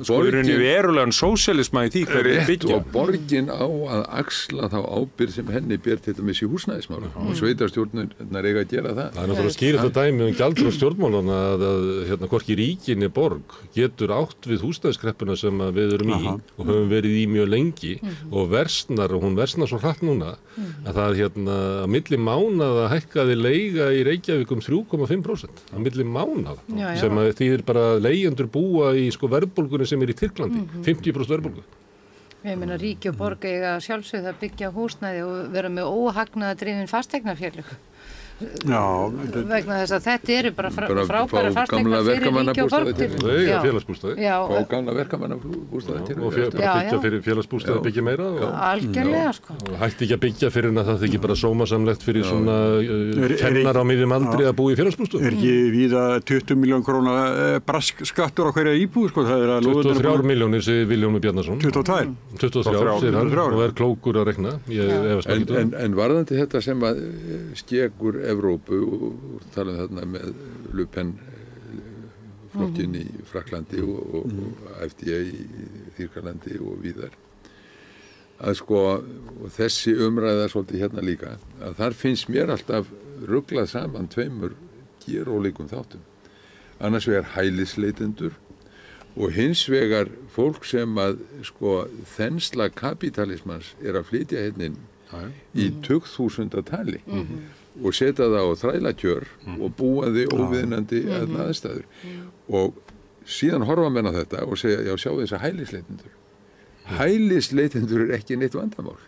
sko í rauninni verulegan sósíalisma í því hverju byggja. Og borgin á að axla þá ábyrgð sem henni ber til dæmis í húsnæðismálum og sveitarstjórnirnar eiga að gera það. Það er náttúrulega skýrt að dæmi gjaldþrot stjórnmálanna að hvorki ríkinni borg getur átt við húsnæðiskreppuna sem við erum í og höfum verið í mjög lengi og hún versnar svo hratt núna að það að milli mánaða hækkaði leiga í Reykjavík 3,5% á milli mánaða sem að þýðir bara leigjendur búa í sko verðbólgunni sem er í Tyrklandi 50% verðbólgu. Ég meina ríki og borg eiga sjálfsögð að byggja húsnæði og vera með óhagnaðardrifin fasteignafélög. Já, vegna þess að þetta eru bara frábæra fasteignar fyrir ríki og borg til. Eiga félagsbústaði. Fá gamla verkamannabústaði. Og bara byggja fyrir félagsbústaði byggja meira. Algjörlega sko. Og hætti ekki að byggja fyrir en að það þykir bara sómasamlegt fyrir svona kennar á miðjum aldri að búa í félagsbústaði. Er ekki víða 20 miljón króna braskskattur á hverja íbúð sko? 23 milljónir segir Vilhjálmur Bjarnason. 23 segir hann og er klókur að rekna. En varðandi þetta sem að skekur Evrópu og tala þarna með Le Pen flokkin í Frakklandi og AfD í Þýskalandi og víðar að sko og þessi umræða svolítið hérna líka að þar finnst mér alltaf ruglað saman tveimur gerólíkum þáttum annars vegar hælisleitendur og hins vegar fólk sem að sko þensla kapitalismans er að flytja hérna inn í tugþúsundatali og setja það á þrælakjör og búa þið óviðnandi aðstæður og síðan horfa menn á þetta og segja já sjá þess að hælisleitendur er ekki neitt vandamál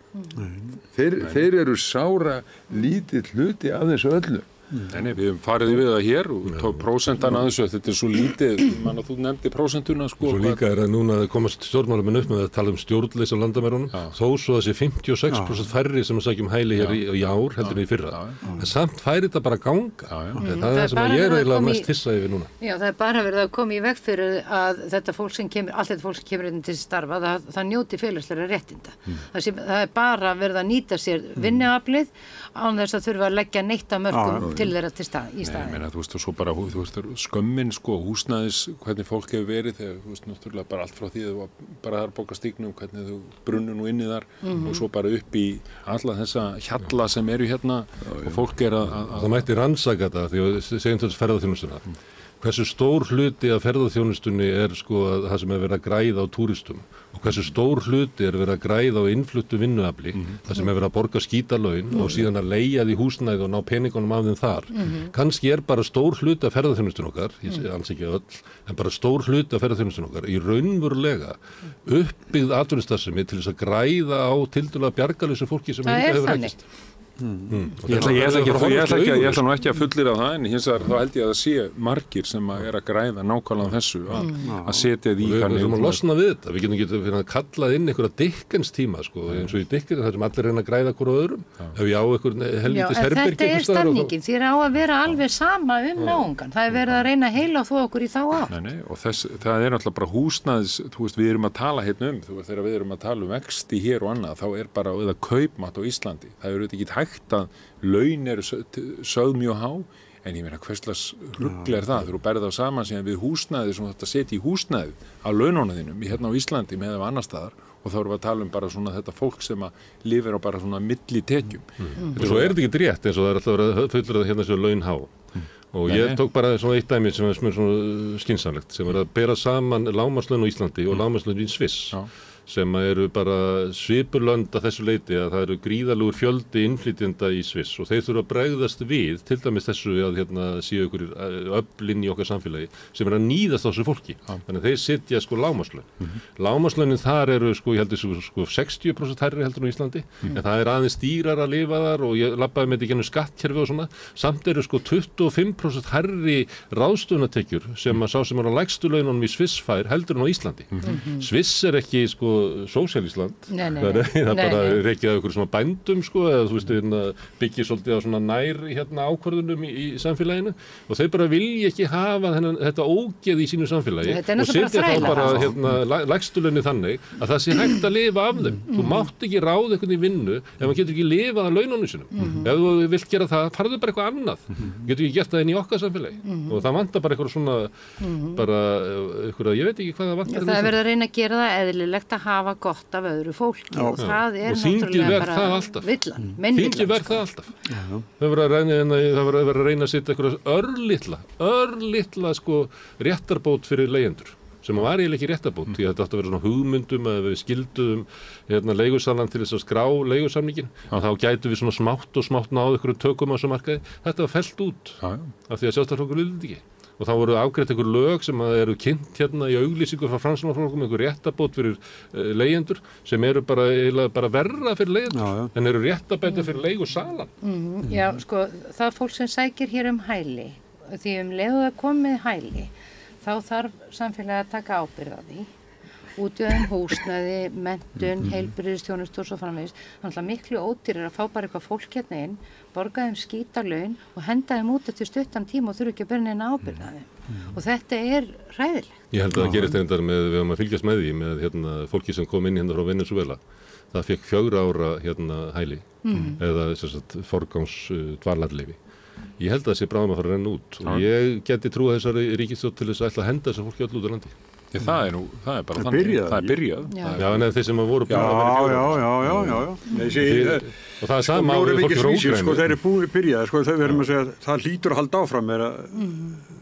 þeir eru sára lítill hluti af þessu öllu Nei, við höfum farið við það hér og tók prósentan að þessu, þetta er svo lítið, mann að þú nefndi prósentuna sko. Svo líka er að núna komast stjórnmálamenn upp með að tala stjórnleysi á landamærunum, þó svo þessi 56% færri sem að sækjum hæli hér í ár heldur en í fyrra. En samt færi þetta bara ganga. Það er það sem ég er eiginlega mest hissa yfir núna. Já, það er bara verið að koma í veg fyrir að þetta fólk sem kemur, allt þetta fólk sem kemur inn til starfa, það njóti félagslegra réttinda. Það er bara verið að nýta sér vinnuaflið án þess að þurfa að leggja neitt af mörkum til þeirra í staðinn. Nei, meina, þú veist, og svo bara, þú veist, skömmin, sko, húsnæðis, hvernig fólk hefur verið þegar, þú veist, náttúrulega bara allt frá því að þú bara þar bóka stígnum, hvernig þú brunnu nú inni þar og svo bara upp í alla þessa hjalla sem eru hérna og fólk að Það mætti rannsaka þetta, því að segjum þess ferðaþjónustuna. Hversu stór hluti af ferðaþjónustunni sko það sem verið að græða á túristum og hversu stór hluti verið að græða á innfluttu vinnuafli, það sem verið að borga skítalaun og síðan að leigja því húsnæði og ná peningunum af þeim þar. Kannski bara stór hluti af ferðaþjónustun okkar, alls ekki öll, en bara stór hluti af ferðaþjónustun okkar í raunverulega uppbyggð atvinnustarfsemi til þess að græða á tildulega bjargalausu fólki sem hefur rekist. Ég ætla nú ekki að fullyrða það en hins vegar þá held ég að það sé margir sem að græða nákvæmlega þessu að setja því Við erum að losna við þetta, við getum kallað inn einhverja Dickens tíma sko, eins og í Dickens þar sem allir reyna að græða hvort öðrum ef ég á einhver helvítis herbergi Þetta stemningin, þér á að vera alveg sama náungan, það verið að reyna heila þó okkur í þá átt. Nei, og það náttúrulega bara húsnæðis, þú veist, við erum að tala hérna þegar við erum að tala vexti hér og annað, þá bara eða kaupmátt á Íslandi, það ekki hægt að laun eru sögð mjög há en ég meina hverslas rugl það þú berð á saman síðan við húsnæði sem þetta setja í húsnæði á laununum þínum hérna á Íslandi með eða annar staðar og þá erum við að tala bara svona þetta fólk sem að lifir á bara svona millitekjum og svo þetta ekki rétt eins og það alltaf verið að fullra hérna þessu laun há og ég tók bara svona eitt dæmi sem svona skynsamlegt sem að bera saman lágmarkslaun á Íslandi og lágmarkslaun í Sviss sem eru bara svipurlönd að þessu leiti að það eru gríðarlegur fjöldi innflytjenda í Sviss og þeir þurfa að bregðast við til dæmis þessu að hérna séu ykkur öflinn í okkar samfélagi sem að níðast á þessu fólki. Þannig að þeir sitja sko lágmarkslaun. Lágmarkslaunin þar eru sko, ég heldur sko 60% hærri heldur á Íslandi en það aðeins dýrar að lifa þar og ég labbaði með þetta gennum skattkerfi og svona. Samt eru sko 25% hærri ráðstöfunartekjur sem að sá sem er á lægstu laununum í Sviss fær heldur en á Íslandi. Sviss ekki sko sósíalísland, það bara reikið af ykkur svona bændum sko, eða þú veist, byggir svolítið á svona nær ákvörðunum í samfélaginu og þeir bara vilja ekki hafa þetta ógeð í sínu samfélagi og setja þá bara lægstulunni þannig að það sé hægt að lifa af þeim. Þú mátt ekki ráða eitthvað í vinnu ef maður getur ekki lifað af laununum sínum. Ef þú vilt gera það, farðu bara eitthvað annað. Getur ekki gert það inn í okkar samfélagi og það vantar bara eitthvað svona bara eitthvað, ég veit ekki hvað það vantar. Það er verið að reyna að gera það eðlilegt að hafa gott af öðru fólki og það náttúrulega bara villan, þingið verð það alltaf. Það verður að reyna að setja eitthvað örlitla sko réttarbót fyrir leigjendur sem var eiginlega ekki réttarbót því að þetta átti að vera svona hugmyndum að við skilduðum leigusalan til þess að skrá leigusamningin og þá gætu við svona smátt náðu ykkur tökum á þessu markaði. Þetta var fellt út af því að Sjálfstæðisflokkur vildi ekki. Og þá voru afgreitt einhver lög sem eru kynnt hérna í auglýsingu frá Framsóknarflokknum, einhver réttabót fyrir leigjendur sem eru bara verra fyrir leigjendur en eru réttabæta fyrir leigusalan. Já, sko, það fólk sem sækir hér hæli, því leið það komið hæli, þá þarf samfélagi að taka ábyrgð á því. Útveðum húsnæði, menntun, heilbrigðisþjónustu og svo framvegis. Þannig að miklu ódýrar að fá bara eitthvað fólk hérna inn, borga þeim skítalaun og henda þeim út eftir stuttan tíma og þurfa ekki að byrja neina ábyrgð á þeim. Og þetta er hræðilegt. Ég held að það gerist reyndar við höfum að fylgjast með því með fólki sem kom inn hérna frá Venesúela. Það fekk 4 ára hæli eða forgangs dvalarleyfi. Ég held að það sé bráðum að fara að renna út og ég geti trúa þessari ríkisstjórn til þess að ætla að henda þessu fólki öll út á landi. Það er bara þannig, það er byrjað. Já, en þeir sem voru búin að vera og það er sama á fólki frá Úkraínu. Sko, þeir eru byrjað, sko, við erum að segja að það hlýtur að halda áfram.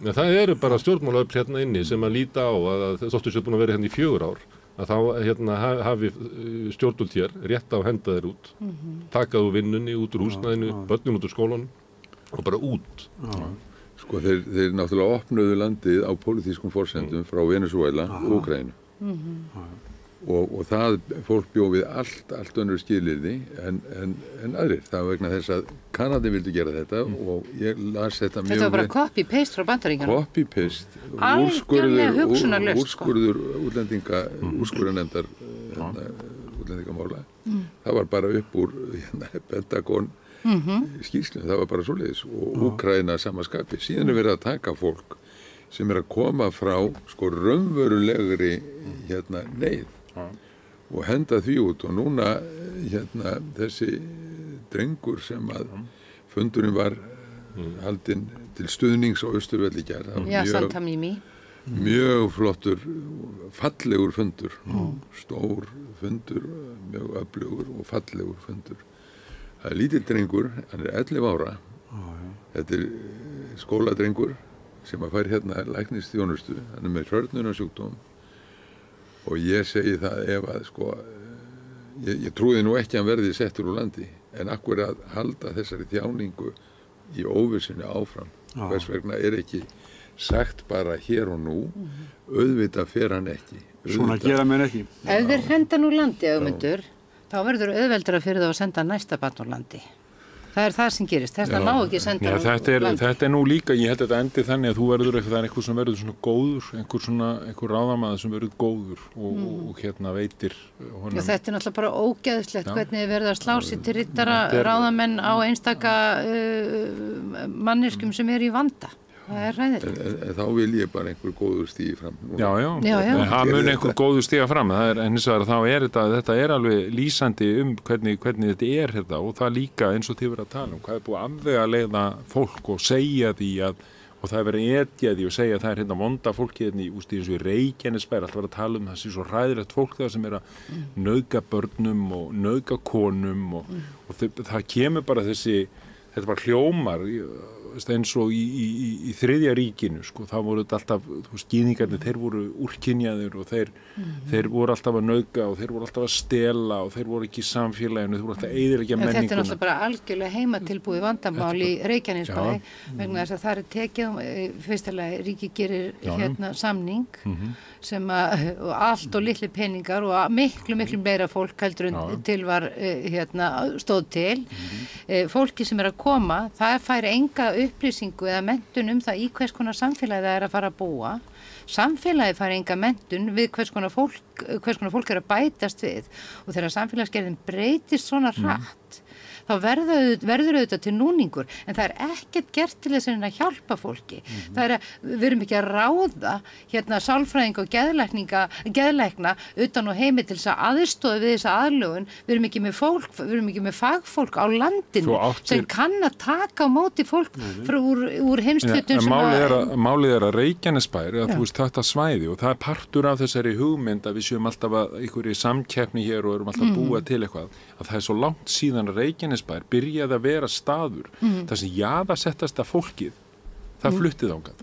Það eru bara stjórnmálaöfl hérna inni sem að líta á að þóttu sér búin að vera hérna í 4 ár, að þá hafi stjórnvöld hér rétt á að henda þeir út, taka úr vinnunni, út úr húsnæðinu, börnin út úr skólanum og bara út. Sko þeir náttúrulega opnuðu landið á pólitískum forsendum frá Venesúela og Úkraínu og það fólk bjó við allt önnur skilyrði en aðrir. Það var vegna þess að Kanadi vildi gera þetta og ég las þetta mjög. Þetta var bara copy-paste frá Bandaríkjunum. Copy-paste, úrskurður úrskurðarnefndar útlendingamála. Það var bara upp úr Pentagon skýrslum, það var bara svoleiðis og Úkraína sama skapi. Síðan verið að taka fólk sem að koma frá sko raunverulegri neyð og henda því út og núna þessi drengur sem að fundurinn var haldinn til stuðnings á Austurvelli í gær. Já, Santa Mimi. Mjög flottur, fallegur fundur, stór fundur, mjög öflugur og fallegur fundur. Það lítill drengur, hann 11 ára, þetta skóladrengur sem að fær hérna læknisþjónustu, hann með hrörnunarsjúkdóm og ég segi það ef að sko, ég trúi nú ekki að hann verði settur úr landi, en akkur að halda þessari þjáningu í óvissinni áfram, hvers vegna ekki sagt bara hér og nú, auðvitað fer hann ekki. Svona gera menn ekki. Ef þeir henda nú landi, Ögmundur, þá verður auðveldara fyrir þá að senda næsta barn úr landi. Það það sem gerist, þetta ná ekki að senda úr landi. Þetta nú líka, ég held að þetta endi þannig að þú verður það einhver sem verður svona góður, einhver ráðamaður sem verður góður og hérna veitir honum. Já, þetta náttúrulega bara ógeðslegt hvernig þið verður að slá sér til riddara ráðamenn á einstaka manneskjum sem í vanda. Það ræðilegt. En þá vil ég bara einhver góður stígi fram. Já. Það mun einhver góður stíga fram. En hins vegar þá þetta alveg lýsandi hvernig þetta þetta og það líka eins og þið verið að tala hvað búið að afvegaleiða fólk og segja því og það verið etja því og segja að það hérna vonda fólki hérna í eins og í Reykjanesbær, alltaf verið að tala það sé svo hræðilegt fólk það sem að nauðga börnum og nauðga konum og það kemur bara þetta bara hljómar eins og í þriðja ríkinu sko, þá voru þetta alltaf skýningarnir, þeir voru úrkynjaðir og þeir voru alltaf að nauðga og þeir voru alltaf að stela og þeir voru ekki í samfélaginu, þeir voru alltaf að eyðileggja menninguna. Þetta náttúrulega bara algjörlega heimatilbúið vandamál í Reykjanesbæ vegna þess að það tekið fyrstulega ríki gerir hérna samning sem og allt og litli peningar og miklu meira fólk heldur en til var stóð til. Fólki sem að koma, það fær enga upplýsingu eða menntun það í hvers konar samfélagi það að fara að búa. Samfélagi fær enga menntun við hvers konar fólk að bætast við og þegar samfélagsgerðin breytist svona hratt þá verður auðvitað til núningur en það ekkert gert til þess að hjálpa fólki. Við erum ekki að ráða sálfræðinga og geðlækna utan og heimi til þess að aðstoða við þessa aðlögun. Við erum ekki með fagfólk á landinu sem kann að taka á móti fólk úr heimshlutum sem Málið að Reykjanesbær að þú veist þetta svæði og það partur af þessari hugmynd að við séum alltaf að einhverju samkeppni hér og erum alltaf að búa til eitthvað að það er svo langt síðan að Reykjanesbær byrjaði að vera staður þar sem jaðarsettasta fólkið það fluttið þangað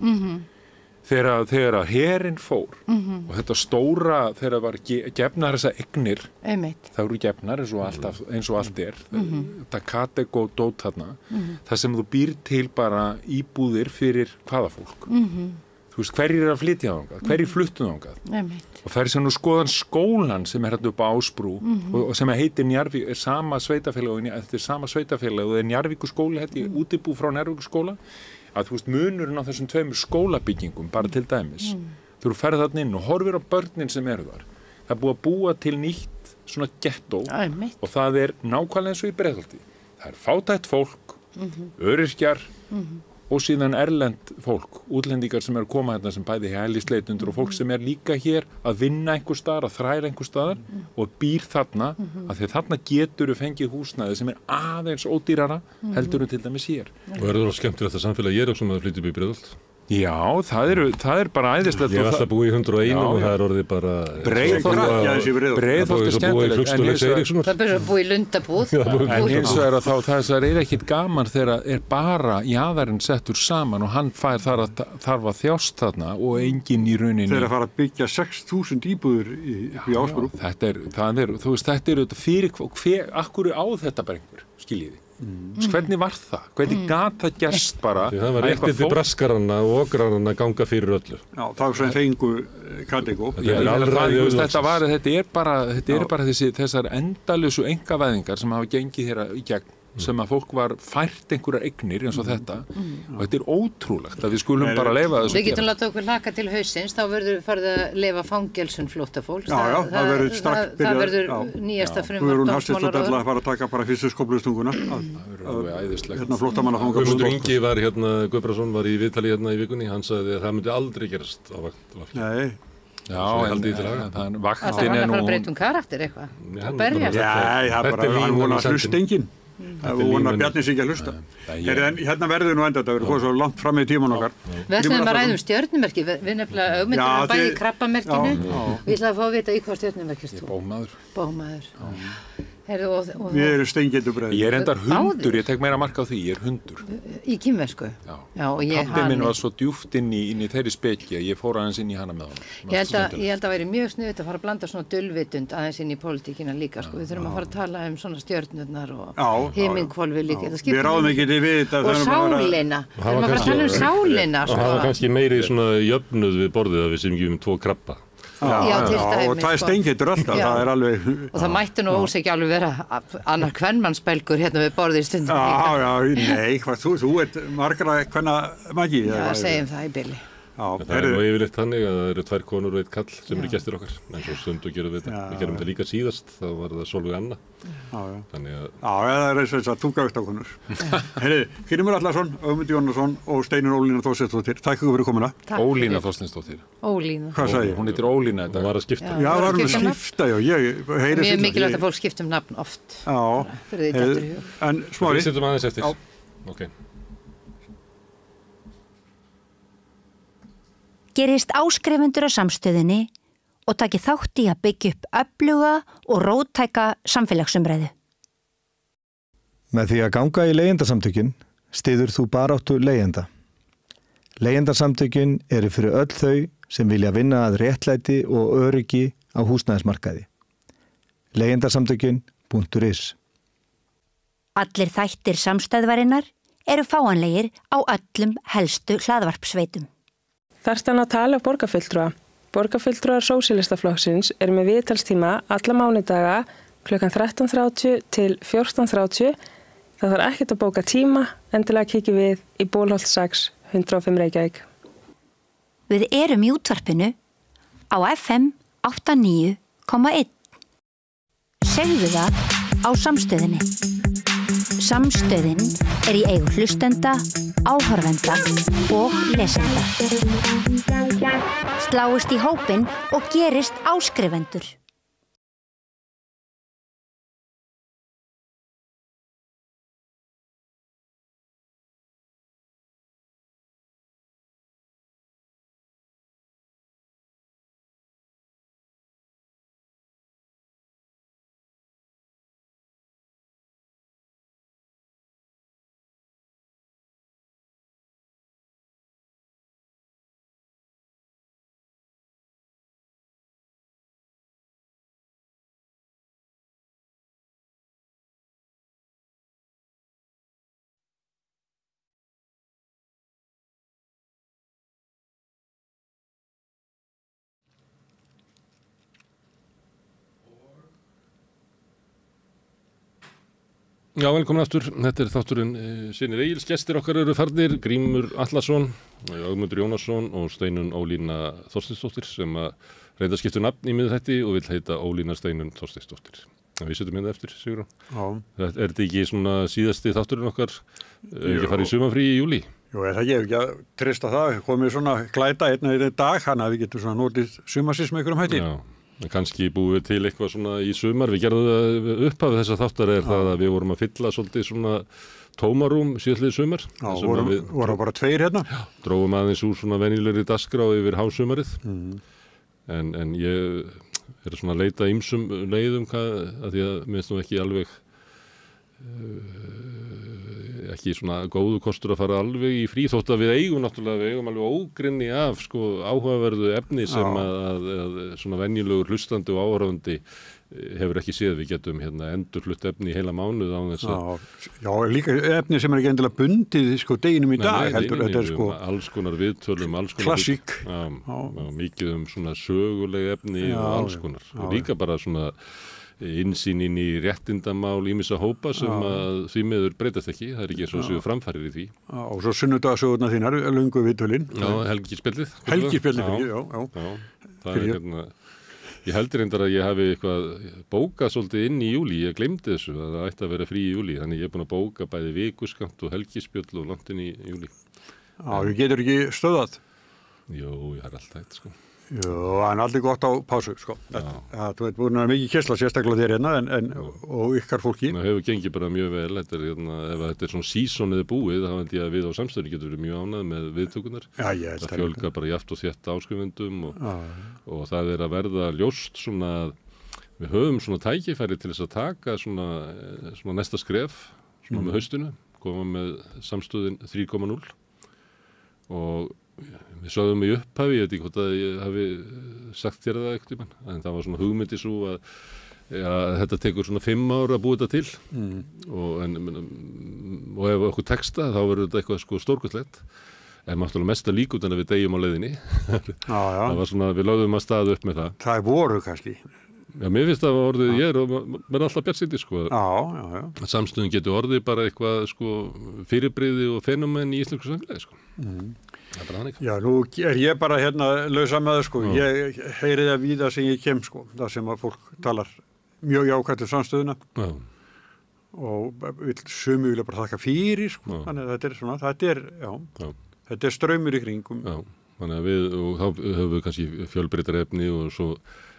þegar að herinn fór og þetta stóra þegar var gefnar þessa eignir það eru gefnar eins og allt þetta Katego dót þarna það sem þú býr til bara íbúðir fyrir hvaða fólk þú veist hverjir að flytja þangað, hverjir fluttu þangað og það sem nú skoðan skólan sem hérna upp á Ásbrú og sem heitir Njarðvík, sama sveitafélag þetta sama sveitafélag og það Njarðvíkur skóli þetta útibú frá Njarðvíkur skóla að þú veist munurinn á þessum tveimur skólabyggingum bara til dæmis þú ferð þarna inn og horfir á börnin sem eru þar það búið að búa til nýtt svona gettó og það nákvæmlega eins og í Breiðholti það fátækt fólk öryrkjar og síðan erlend fólk, útlendingar sem að koma hérna sem bæði hælisleitundur og fólk sem líka hér að vinna einhver staðar, að þræla einhver staðar og býr þarna að því þarna getur fengið húsnæði sem aðeins ódýrara heldur til dæmis hér. Og það skemmtilegt að samfélag ég sem að flytja upp í Breiðholt? Já, það bara æðislegt. Ég hef alltaf búið í 101 og það orðið bara Breiðholt skemmtilegt. Það er bara búið í Lundabúð. En hins vegar þá það ekkit gaman þegar bara jaðarinn settur saman og hann þarf að þjást þarna og enginn í rauninni. Þeir fara að byggja 6.000 íbúður í Ásbrú. Þú veist, þetta þetta fyrir akkur á þetta bara einhver, skiljiði. Hvernig var það? Hvernig gat það gerst bara? Það var réttið til braskarana og okrarana að ganga fyrir öllu. Já, það var svona fengu Katego. Þetta er bara þessar endalausu einkavæðingar sem hafa gengið hér í gegn sem að fólk var fært einhverjar eignir eins og þetta og þetta er ótrúlegt að við skulum bara leyfa þessu. Við getum látað okkur hlaka til hausins, þá verður farið að leyfa fangelsun flóttafólks. Það verður strax byrjað. Það verður nýjasta frumvarp. Guðrún Hafsteinsdóttir að fara að taka bara fyrstu skóflustunguna. Flóttamannafangum. Guðmundur Ingi Guðbrandsson var í viðtali hérna í vikunni, hann sagði að það myndi aldrei gerast á vakt. Nei. Já, vaktin það er að fara að breyta karakter eitthvað að berjast. Það er bara hann vona að hlusta enginn. Það er vona að Bjarni sig ekki að hlusta. En hérna verður nú enda þetta, við erum svo langt fram í tíman okkar. Við ætlum að ræða stjörnumerki, við nefnilega augmyndum bæði í krabbamerkinu. Við ætlum að fá að vita í hvað stjörnumerki þú. Bómaður. Við erum steingeldubræður. Ég er endar hundur, ég tek meira mark á því, ég er hundur. Í kínversku? Já. Ég Pabbi minn var svo djúpt inn í þeirri speki að ég fór aðeins inn í hana með honum. Ég held að væri mjög sniðugt að fara að blanda svona dulvitund aðeins inn í pólitíkina líka, sko. Við þurfum að fara að tala svona stjörnurnar og himinghvolfi líka. Við ráðum ekki til við þetta. Og sálina. Við þurfum að fara að tala sálina, sko. Og hafa kannski meiri svona jöfnuð við borðið að við sem ekki 2 krabba. Já, og það er steingetur alltaf, það er alveg... Og það mætti nú ósækja alveg vera annar kvenmannsbelgur hérna við borðið stundum. Nei, þú ert margra hvenna magi. Já, segjum það í bili. Það er nú yfirleitt þannig að það eru 2 konur og 1 kall sem eru gestir okkar, en svo stundu gerum við þetta. Við gerum þetta líka síðast, þá var það Sólveig Anna. Þannig að... Já, það er þess að tungaugtakonur. Grímur Atlason, Ögmundur Jónasson og Steinunn Ólína Þorsteinsdóttir. Takk fyrir komuna. Ólína Þorsteinsdóttir. Ólína. Hvað sagði ég? Hún heitir Ólína þetta. Hún var að skipta. Já, var hún að skipta, já. Mjög mikilvægt að fólk skipta nafn oft. En Smári. Við setjum aðeins eftir. Okay. Gerist áskrifendur á Samstöðinni og taki þátt í að byggja upp öfluga og róttæka samfélagsumræðu. Með því að ganga í leigjendasamtökin styður þú baráttu leigjenda. Leigjendasamtökin eru fyrir öll þau sem vilja vinna að réttlæti og öryggi á húsnæðismarkaði. Leigjendasamtökin.is Allir þættir Samstöðvarinnar eru fáanlegir á öllum helstu hlaðvarpsveitum. Þarftu að tala borgarfulltrúa. Borgarfulltrúar Sósíalistaflokksins eru með viðtalstíma alla mánudaga klukkan 13:30 til 14:30. Það þarf ekkert að bóka tíma, endilega kíkjum við í Bólholt 6, 105 Reykjavík. Við erum í útvarpinu á FM 89,1. Segðu það á Samstöðinni. Samstöðin er í eigu hlustenda, áhorfenda og lesenda. Sláist í hópinn og gerist áskrifendur. Já, velkomin aftur. Þetta er þátturinn Synir Egils. Gestir okkar eru farnir, Grímur Atlason, Ögmundur Jónasson og Steinunn Ólína Þorsteinsdóttir sem að reynda skipta nafn í miður þætti og vil heita Ólína Steinunn Þorsteinsdóttir. Við setjum hérna eftir, Sigurjón. Já. Er þetta ekki svona síðasti þátturinn okkar ekki að fara í sumarfrí í júlí? Jú, það ég hef ekki að treysta það. Komið svona glæta einn dag, hann að við getum svona notið sumarsins með einhverjum hætti. Já. Kannski búið við til eitthvað svona í sumar. Við gerðum það upphafið þessa þáttar er það að við vorum að fylla svolítið svona tómarúm síðastliðið sumar. Já, voru bara 2 hérna. Já, drófum aðeins úr svona venjulegri dagskrá yfir hásumarið. En ég er svona að leita ýmsum leiðum að því að minnst nú ekki alveg ekki svona góðu kostur að fara alveg í frí þótt að við eigum alveg ógrynni af áhugaverðu efni sem að svona venjulegur hlustandi og áhorfandi hefur ekki séð. Við getum endurflutt efni í heila mánuð á þess að... Já, líka efni sem er ekki endilega bundið deginum í dag. Þetta er alls konar viðtölum, alls konar... Klassík. Já, mikið svona söguleg efni og alls konar. Og líka bara svona innsýn inn í réttindamál ýmissa hópa sem að því miður breytast ekki. Það er ekki eins og séu framfærir í því. Og svo sunnudagarsögurnar þínar, löngu viðtölin. Já, helgispjallið. Helgispjallið, já. Það er ég heldur reyndar að ég hafi eitthvað bókað svolítið inn í júlí. Ég gleymdi þessu að það ætti að vera frí í júlí. Þannig ég er búin að bóka bæði vikuskamt og helgispjall og langt inn í júlí. Já, þú getur ekki stöðað? Jú, ég har alltaf eitt, sko. Jú, hann er aldrei gott á pásu, sko. Þú veit, búin að mikið kysla sérstaklega þér hérna og ykkar fólki. Það hefur gengið bara mjög vel. Þetta ef þetta svona seasonið búið, þá held ég að við á Samstöðinni getum verið mjög ánægð með viðtökurnar. Já, ég held það fjölgar bara jafnt og þétt áskrifendum og það að verða ljóst svona að við höfum svona tækifæri til þess að taka svona næsta skref svona með haustinu, koma með Samstöðin 3.0 og við sögðum í upphafi, ég veit ekki hvort að ég hafi sagt þér það ekkert en það var svona hugmyndi svo að þetta tekur svona 5 ár að búa þetta til og ef okkur teksta þá verður þetta eitthvað sko stórkostlegt en náttúrulega mesta líkútan að við deyjum á leiðinni það var svona, við lögðum að staða upp með það. Það er voru kannski. Já, mér finnst það að orðið ég er alltaf bjartsýnn sko. Já. Samstöðin getur orðið bara eitthvað sko fyrirbrigði og fenómen í íslensku samfélagi sko. Það er bara þannig. Já, nú er ég bara hérna lausa með það sko. Ég heyri það víða sem ég kem sko. Það sem að fólk talar mjög jákvæmt Samstöðina. Já. Og sumi vilja bara þakka fyrir sko. Þannig að þetta er svona, þetta er straumur í kringum. Já, þannig að og þá höfum við kannski fjölbreytiefni og svo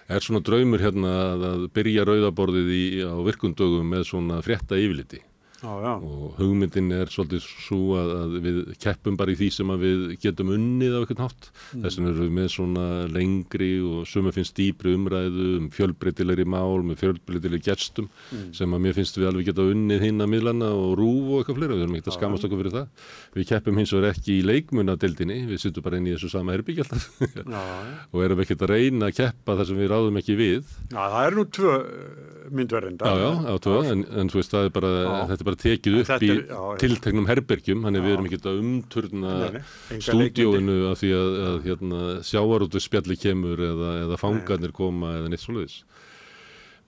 er svona draumur hérna að byrja rauðaborðið á virkundögum með svona frétta yfirliti. Og hugmyndin er svolítið svo að við keppum bara í því sem að við getum unnið á einhvern hátt. Þess vegna erum við með svona lengri og suma finnst dýpri umræðu fjölbreytilegri mál með fjölbreytilegri gestum sem að mér finnst við alveg geta unnið hinna miðlana og rúf og eitthvað fleira. Við erum ekkert að skammast okkur fyrir það. Við keppum hins vegar ekki í leikmunadeildinni, við sittum bara inn í þessu sama herbergi alltaf og erum ekkert að reyna að keppa þar sem við ráðum ekki við. Já, það er nú 2 myndverðinda. Já, 2, en þú veist það er bara, þetta er bara tekið upp í tilteknum herbergjum, þannig við erum ekkert að umturna stúdíóinu af því að hérna, sjávarútvegsspjalli kemur eða fangarnir koma eða neitt svoleiðis.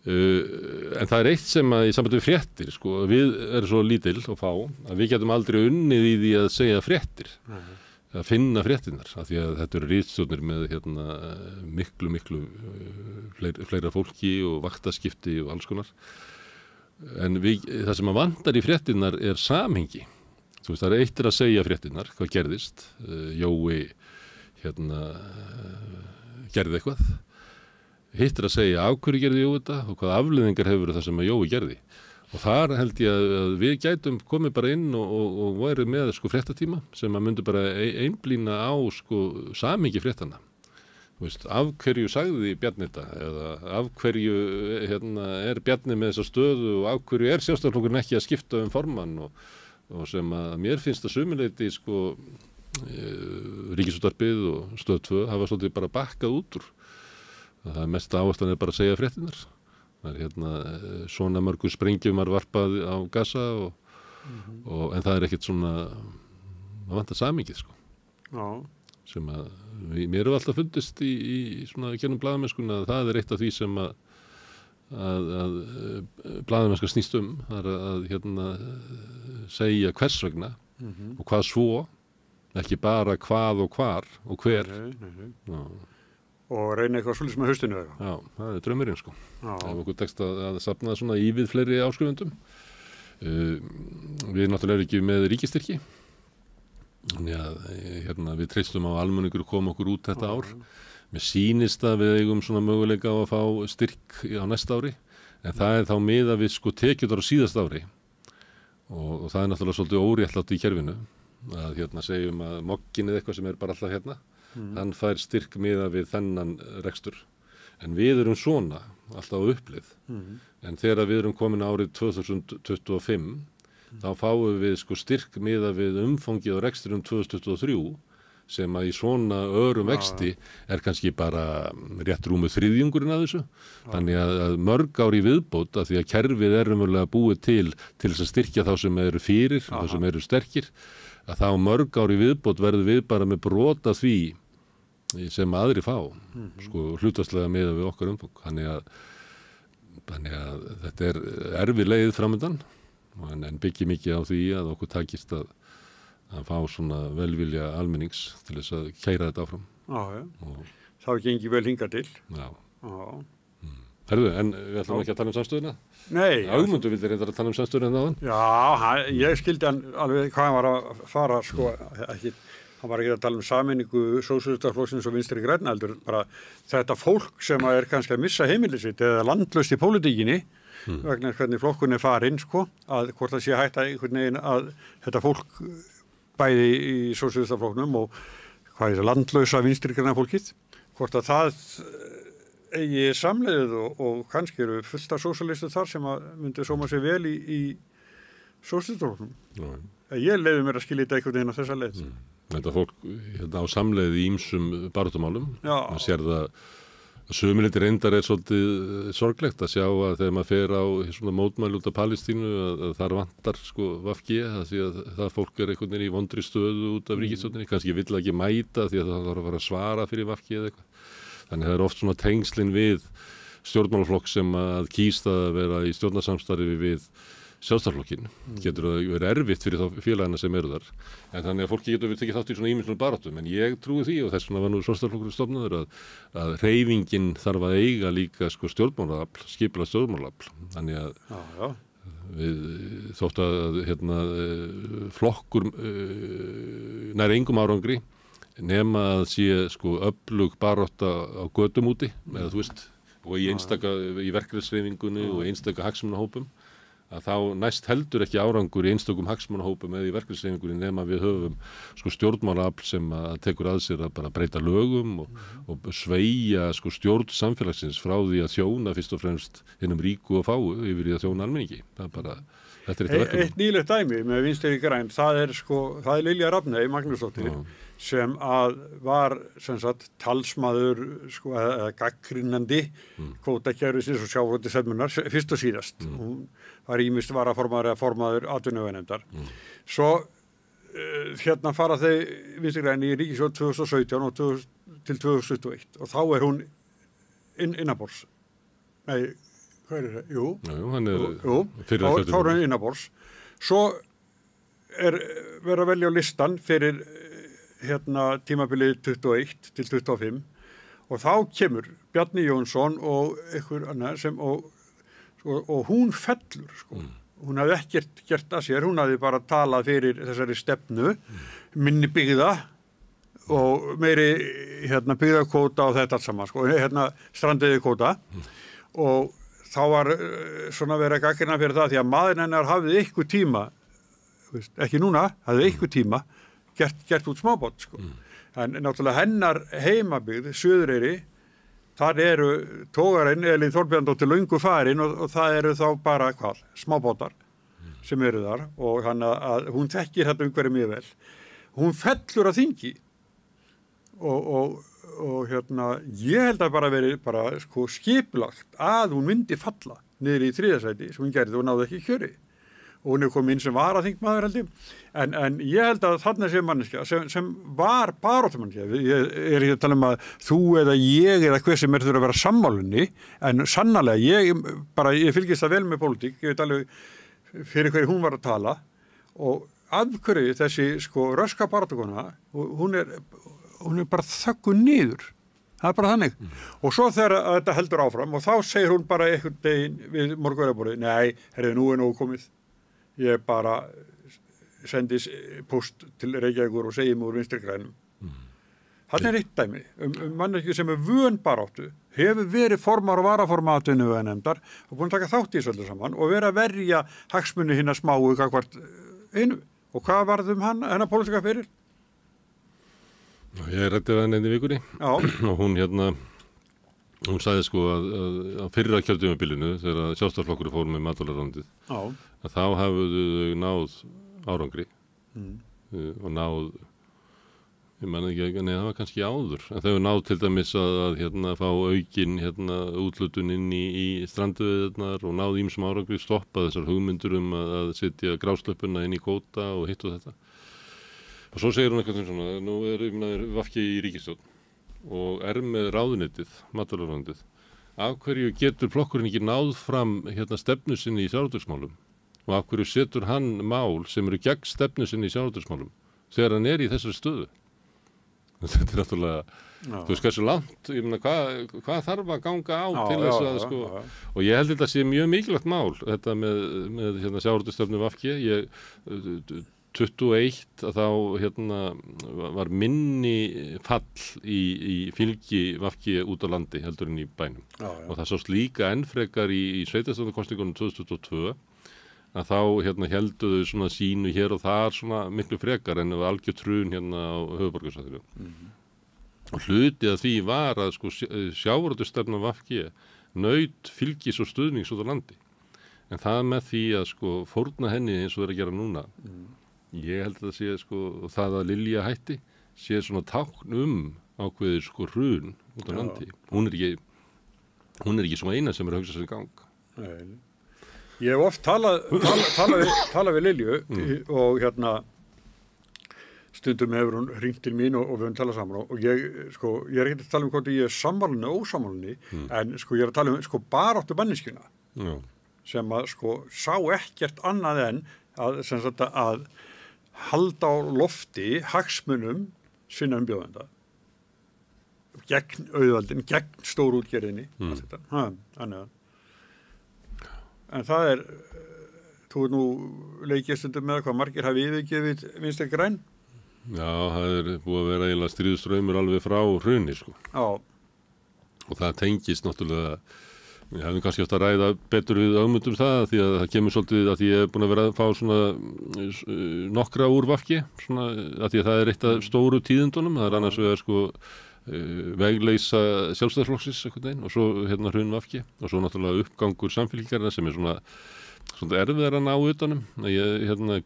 En það er eitt sem að í sambandi við fréttir, sko, við erum svo lítil og fá að við getum aldrei unnið í því að segja fréttir, að finna fréttinnar, af því að þetta eru ritstjórnir með hérna, miklu fleira fólki og vaktaskipti og alls konar. En það sem að vantar í fréttinnar er samhengi. Þú veist, það er eitt að segja fréttinnar, hvað gerðist, Jói hérna, gerði eitthvað. Hitt að segja af hverju gerði Jói þetta og hvaða afleiðingar hefur það sem að Jói gerði. Og þar held ég að við gætum komið bara inn og væri með sko fréttatíma sem að myndi bara einblína á sko samhengi fréttana. Þú veist, af hverju sagði Bjarni þetta eða af hverju hérna, er Bjarni með þessa stöðu og af hverju er Sjálfstæðisflokkurinn ekki að skipta formann og sem að mér finnst að sumileyti sko Ríkisútvarpið og Stöð 2 hafa svolítið bara bakkað út úr. Það er mest áherslan bara að segja fréttinnar. Það er hérna svona mörgu sprengjum varpað á Gaza en það er ekkert svona það vantar samhengið sko. Já. Sem að mér hefur alltaf fundist í svona gennum blaðamennskuna að það er eitt af því sem að blaðamennska snýst það er að hérna segja hvers vegna og hvað svo, ekki bara hvað og hvar og hver. Nei. Og reyna eitthvað svolítið sem að haustinu eða? Já, það er draumurinn sko. Ef okkur tekst að safna svona í við fleiri áskrifendum. Við náttúrulega erum ekki með ríkistyrki. Þannig að hérna, við treystum á almenningur að koma okkur út þetta ár. Mér sýnist að við eigum svona möguleika á að fá styrk á næsta ári. En það er þá miðað við sko tekjurnar á síðasta ári. Og það er náttúrulega svolítið óréttlátt í kerfinu. Að hérna segjum að moggin eða eitthvað sem er bara alltaf hérna. Hann fær styrk miða við þennan rekstur. En við erum svona, alltaf á upplið. En þegar við erum komin árið 2025, þá fáum við sko styrk miða við umfangið á reksturum 2023, sem að í svona örum vexti er kannski bara rétt rúmið þriðjungurinn að þessu. Þannig að mörg ár í viðbót, að því að kerfið er umverulega búið til þess að styrkja þá sem eru fyrir, þá sem eru sterkir, að þá mörg ár í viðbót verður við bara með brota því sem aðri fá, sko hlutastlega með við okkar umfang. Þannig að þetta er erfið leið framundan en byggir mikið á því að okkur takist að fá svona velvilja almennings til þess að keyra þetta áfram. Þá gengi vel hingað til. Já. Herðu, en við ætlum ekki að tala um samstöðuna? Nei. Ágmundur vildi reyndar að tala um samstöðuna en áðan? Já, ég skildi hann alveg hvað hann var að fara, sko, ekki Hann var ekki að tala sameiningu sósíalistaflokksins og Vinstri grænna, heldur bara þetta fólk sem er kannski að missa heimilið sitt eða landlaust í pólitíkinni vegna hvernig flokkun er farinn, sko, að hvort það sé hægt að einhvern veginn að þetta fólk bæði í sósíalistaflokknum og hvað er það, landlausa Vinstri græna fólkið, hvort að það eigi samleiðið og kannski eru fullt af sósíalistar þar sem að myndi sóma sér vel í sósíalistaflokknum. Ég leiði mér að skilja þetta einhvern veginn á þessa leið. Þetta fólk á samleið í ýmsum baráttumálum. Man sér það að sömuleitir reyndar er svolítið sorglegt að sjá að þegar maður fer á svona mótmæli út af Palestínu að þar vantar sko VG, því að það fólk er einhvern veginn í vondri stöðu út af ríkisstjórninni, kannski vill ekki mæta því að það þarf að fara að svara fyrir VG eða eitthvað. Þannig það er oft svona tengslin við stjórnmálaflokk sem að kýsta að vera í stjórnarsamstarfi við Sjálfstæðisflokkinn. Getur það verið erfitt fyrir þá félagana sem eru þar. En þannig að fólki getur tekið þátt í svona ýmislegu baráttum. En ég trúi því, og þess vegna var nú Sjálfstæðisflokkurinn stofnaður, að hreyfingin þarf að eiga líka sko stjórnmálaafl, skipulega stjórnmálaafl. Þannig að við þótt að flokkur nær engum árangri nema að sé sko öflug barátta á götum úti, eða þú veist, og í verkefnishreyfingunni og einstaka hagsmunahópum, að þá næst heldur ekki árangur í einstökum hagsmunahópum eða í verkefnishreyfingunni nema við höfum sko stjórnmálaafl sem að tekur að sér að bara breyta lögum og sveigja sko stjórn samfélagsins frá því að þjóna fyrst og fremst hinum ríku og fáu yfir í að þjóna almenningi. Það er bara, þetta er verkefni. Eitt nýlegt dæmi með Vinstri græn, það er Lilja Rafney Magnúsdóttir sem að var sem sagt talsmaður sko eða gagnrýnandi kvótakerfisins og sjávarútvegsstefnunnar fyrst og síðast. Hún var ýmist varaformaður eða formaður atvinnuveganefndar. Svo hérna fara þau Vinstri græn í ríkisstjórn 2017 og til 2021 og þá er hún innanborðs. Nei, hvað er það? Jú, hann er þá er hún innanborðs. Svo er verið að velja á listan fyrir tímabilið 21 til 25 og þá kemur Bjarni Jónsson og einhver annar sem og hún fellur sko. Hún hafði ekkert gert að sér, hún hafði bara talað fyrir þessari stefnu, minni byggða og meiri byggðakvóta og þetta allt saman sko, strandiði kvóta og þá var svona verið að gagnrýna fyrir það því að maðurinn hennar hafði einhver tíma, ekki núna, hafði einhver tíma gert út smábát sko. En náttúrulega hennar heimabyggð, Suðureyri, þar eru togarinn Elín Þorbjarnardóttir löngu farin og það eru þá bara smábátar sem eru þar og hann að hún þekkir þetta umhverfið mjög vel. Hún fellur að þingi og ég held að bara verið sko skipulagt að hún myndi falla niður í 3. sæti sem hún gerði og náði ekki kjöri. Og hún er komið inn sem varaþingmaður held ég. En ég held að þarna sé manneskja sem var baráttumanneskja. Ég er ekki að tala að þú eða ég eða hver sem þurfa að vera sammálunni, en sannarlega, ég fylgist það vel með pólitík, ég veit alveg fyrir hverju hún var að tala og af hverju þessi sko röska baráttukona, hún er bara þöggun niður. Það er bara þannig. Og svo þegar þetta heldur áfram og þá segir hún bara einhvern daginn við morgunverðarborðið, nei, nú er nógu komið. Ég bara sendi post til Reykjavíkur og segi mig úr Vinstri grænum. Þarna er eitt dæmi manneskju sem er vön baráttu, hefur verið formar og varaformaður atvinnuveganefndar og búin að taka þátt í þessu öllu saman og verið að verja hagsmuni hinna smáu gagnvart hinu. Og hvað varð hennar pólitíka fyrir? Ég ræddi við henni í vikunni og hún sagði sko að fyrra kjörtímabilinu þegar Sjálfstæðisflokkurinn fór með matvælaráðuneytið að þá hafðu þau náð árangri og náð, ég man ekki, nei það var kannski áður, en þau náð til dæmis að fá aukin úthlutun inn í strandveiðarnar og náð ýmsum árangri, stoppa þessar hugmyndur að setja gráslöppuna inn í kvóta og hitt og þetta. Og svo segir hún eitthvað svona, nú er VG í ríkisstjórn og er með ráðuneytið, matvælaráðuneytið. Af hverju getur flokkurinn ekki náð fram stefnu sinni í sjávarútvegsmálum og af hverju setur hann mál sem eru gegn stefnu sinni í sjávarútvegsmálum þegar hann er í þessari stöðu? Þetta er náttúrulega, þú veist hversu langt, ég meina hvað þarf að ganga á til þess að sko, og ég held þetta sé mjög mikilvægt mál, þetta með sjávarútvegsstefnu VG, 21 að þá var minni fall í fylgi VG út á landi heldur en í bænum. Og það sást líka enn frekar í sveitarstjórnarkosningunum 2022 að þá helduðu svona sínu hér og þar svona miklu frekar en algjör trun á höfuðborgarsvæðinu. Og hluti að því var að sko sjávarútvegsstefna VG naut fylgis og stuðnings út á landi. En það með því að sko fórna henni eins og þeir að gera núna. Ég held að það sé sko það að Lilja hætti sé svona tákn ákveðið sko hrun út á landi. Hún er ekki svona eina sem er að hugsa sér í gang. Nei. Ég hef oft talað við Lilju og stundum hefur hún hringt til mín og við höfum talað saman og ég er ekki að tala hvort ég er sammálinni og ósammálinni en sko ég er að tala sko baráttu manneskjuna sem að sko sá ekkert annað en að halda á lofti hagsmunum sinna umbjóðenda gegn auðvaldin, gegn stórútgerðinni en það er þú nú leikið stundum með hvað margir hafi yfirgefið Vinstri græn. Já, það er búið að vera eiginlega stríðstraumur alveg frá hruni sko. Já. Og það tengist náttúrulega, við hefum kannski átt að ræða betur við Ögmund það því að það kemur svolítið að ég er búin að vera að fá svona nokkra úr VG, svona að því að það er eitt af stóru tíðindunum, það er annars vegar sko vegleysa sjálfstæðisflokksins einhvern veginn og svo hrun VG og svo náttúrulega uppgangur samfylkingarinnar sem er svona erfiðar að ná utanum.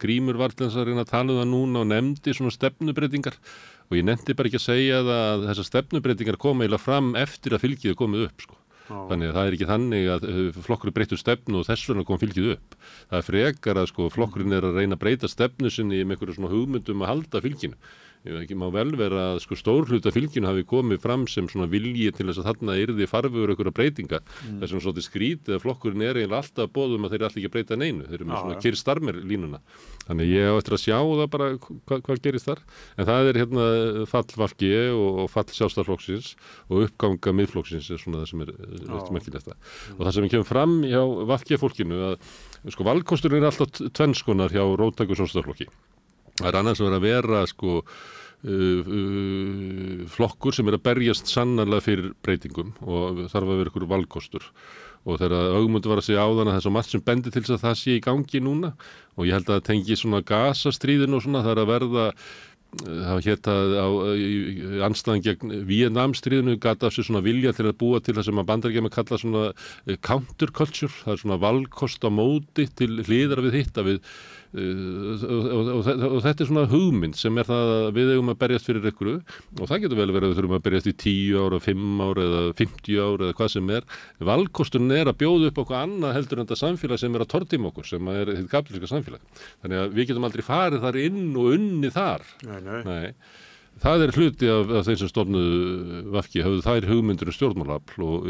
Grímur Vartens að reyna að tala það núna og nefndi svona stefnubreitingar og ég nefndi bara ekki að segja að þessar stefnubreitingar koma eiginlega fram eftir að fylgið er komið upp sko. Þannig að það er ekki þannig að flokkurinn breyttur stefnu og þess vegna kom fylgið upp. Það er frekar að sko flokkurinn er að reyna að breyta stefnu sinni með einhverju svona hugmyndum að halda fylginu. Ég má vel vera að sko stór hluta fylginu hafi komið fram sem svona vilji til þess að þarna yrði farvegur einhverja breytinga. Þess vegna svolítið skrítið að flokkurinn er eiginlega alltaf að boða að þeir allir ekki að breyta neinu. Þeir eru með svona kyrstarmer línuna. Þannig ég á eftir að sjá það bara hvað gerist þar. En það er fall VG og fall Sjálfstæðisflokksins og uppganga Miðflokksins er svona það sem er merkilegt það. Og það sem kemur fram hjá VG fólkinu að sko valkosturinn er alltaf tvenns konar hjá róttæku Sjálfstæðisflokki. Það er annars að vera sko flokkur sem er að berjast sannarlega fyrir breytingum og þarf að vera ykkur valkostur og þegar Ögmund var að segja áðan að það er svo margt sem bendir til þess að það sé í gangi núna og ég held að það tengi svona gasastríðin og svona það er að verða það hétað á andstæðan gegn Víetnamstríðinu gata af sér svona vilja til að búa til það sem að Bandaríkjamenn kalla svona counterculture, það er svona valkost á móti til hliðar við hitt að við og þetta er svona hugmynd sem er það að við eigum að berjast fyrir ykkur og það getur vel verið að við þurfum að berjast í 10 ára, 5 ára eða 50 ára eða hvað sem er. Valkosturinn er að bjóða upp okkur annað heldur en þetta samfélag sem er að tortíma okkur sem er þetta kapítalíska samfélag. Þannig að við getum aldrei farið þar inn og unni þar. Nei. Það er hluti af þeim sem stofnuðu VG höfðu þær hugmyndir stjórnmálafl og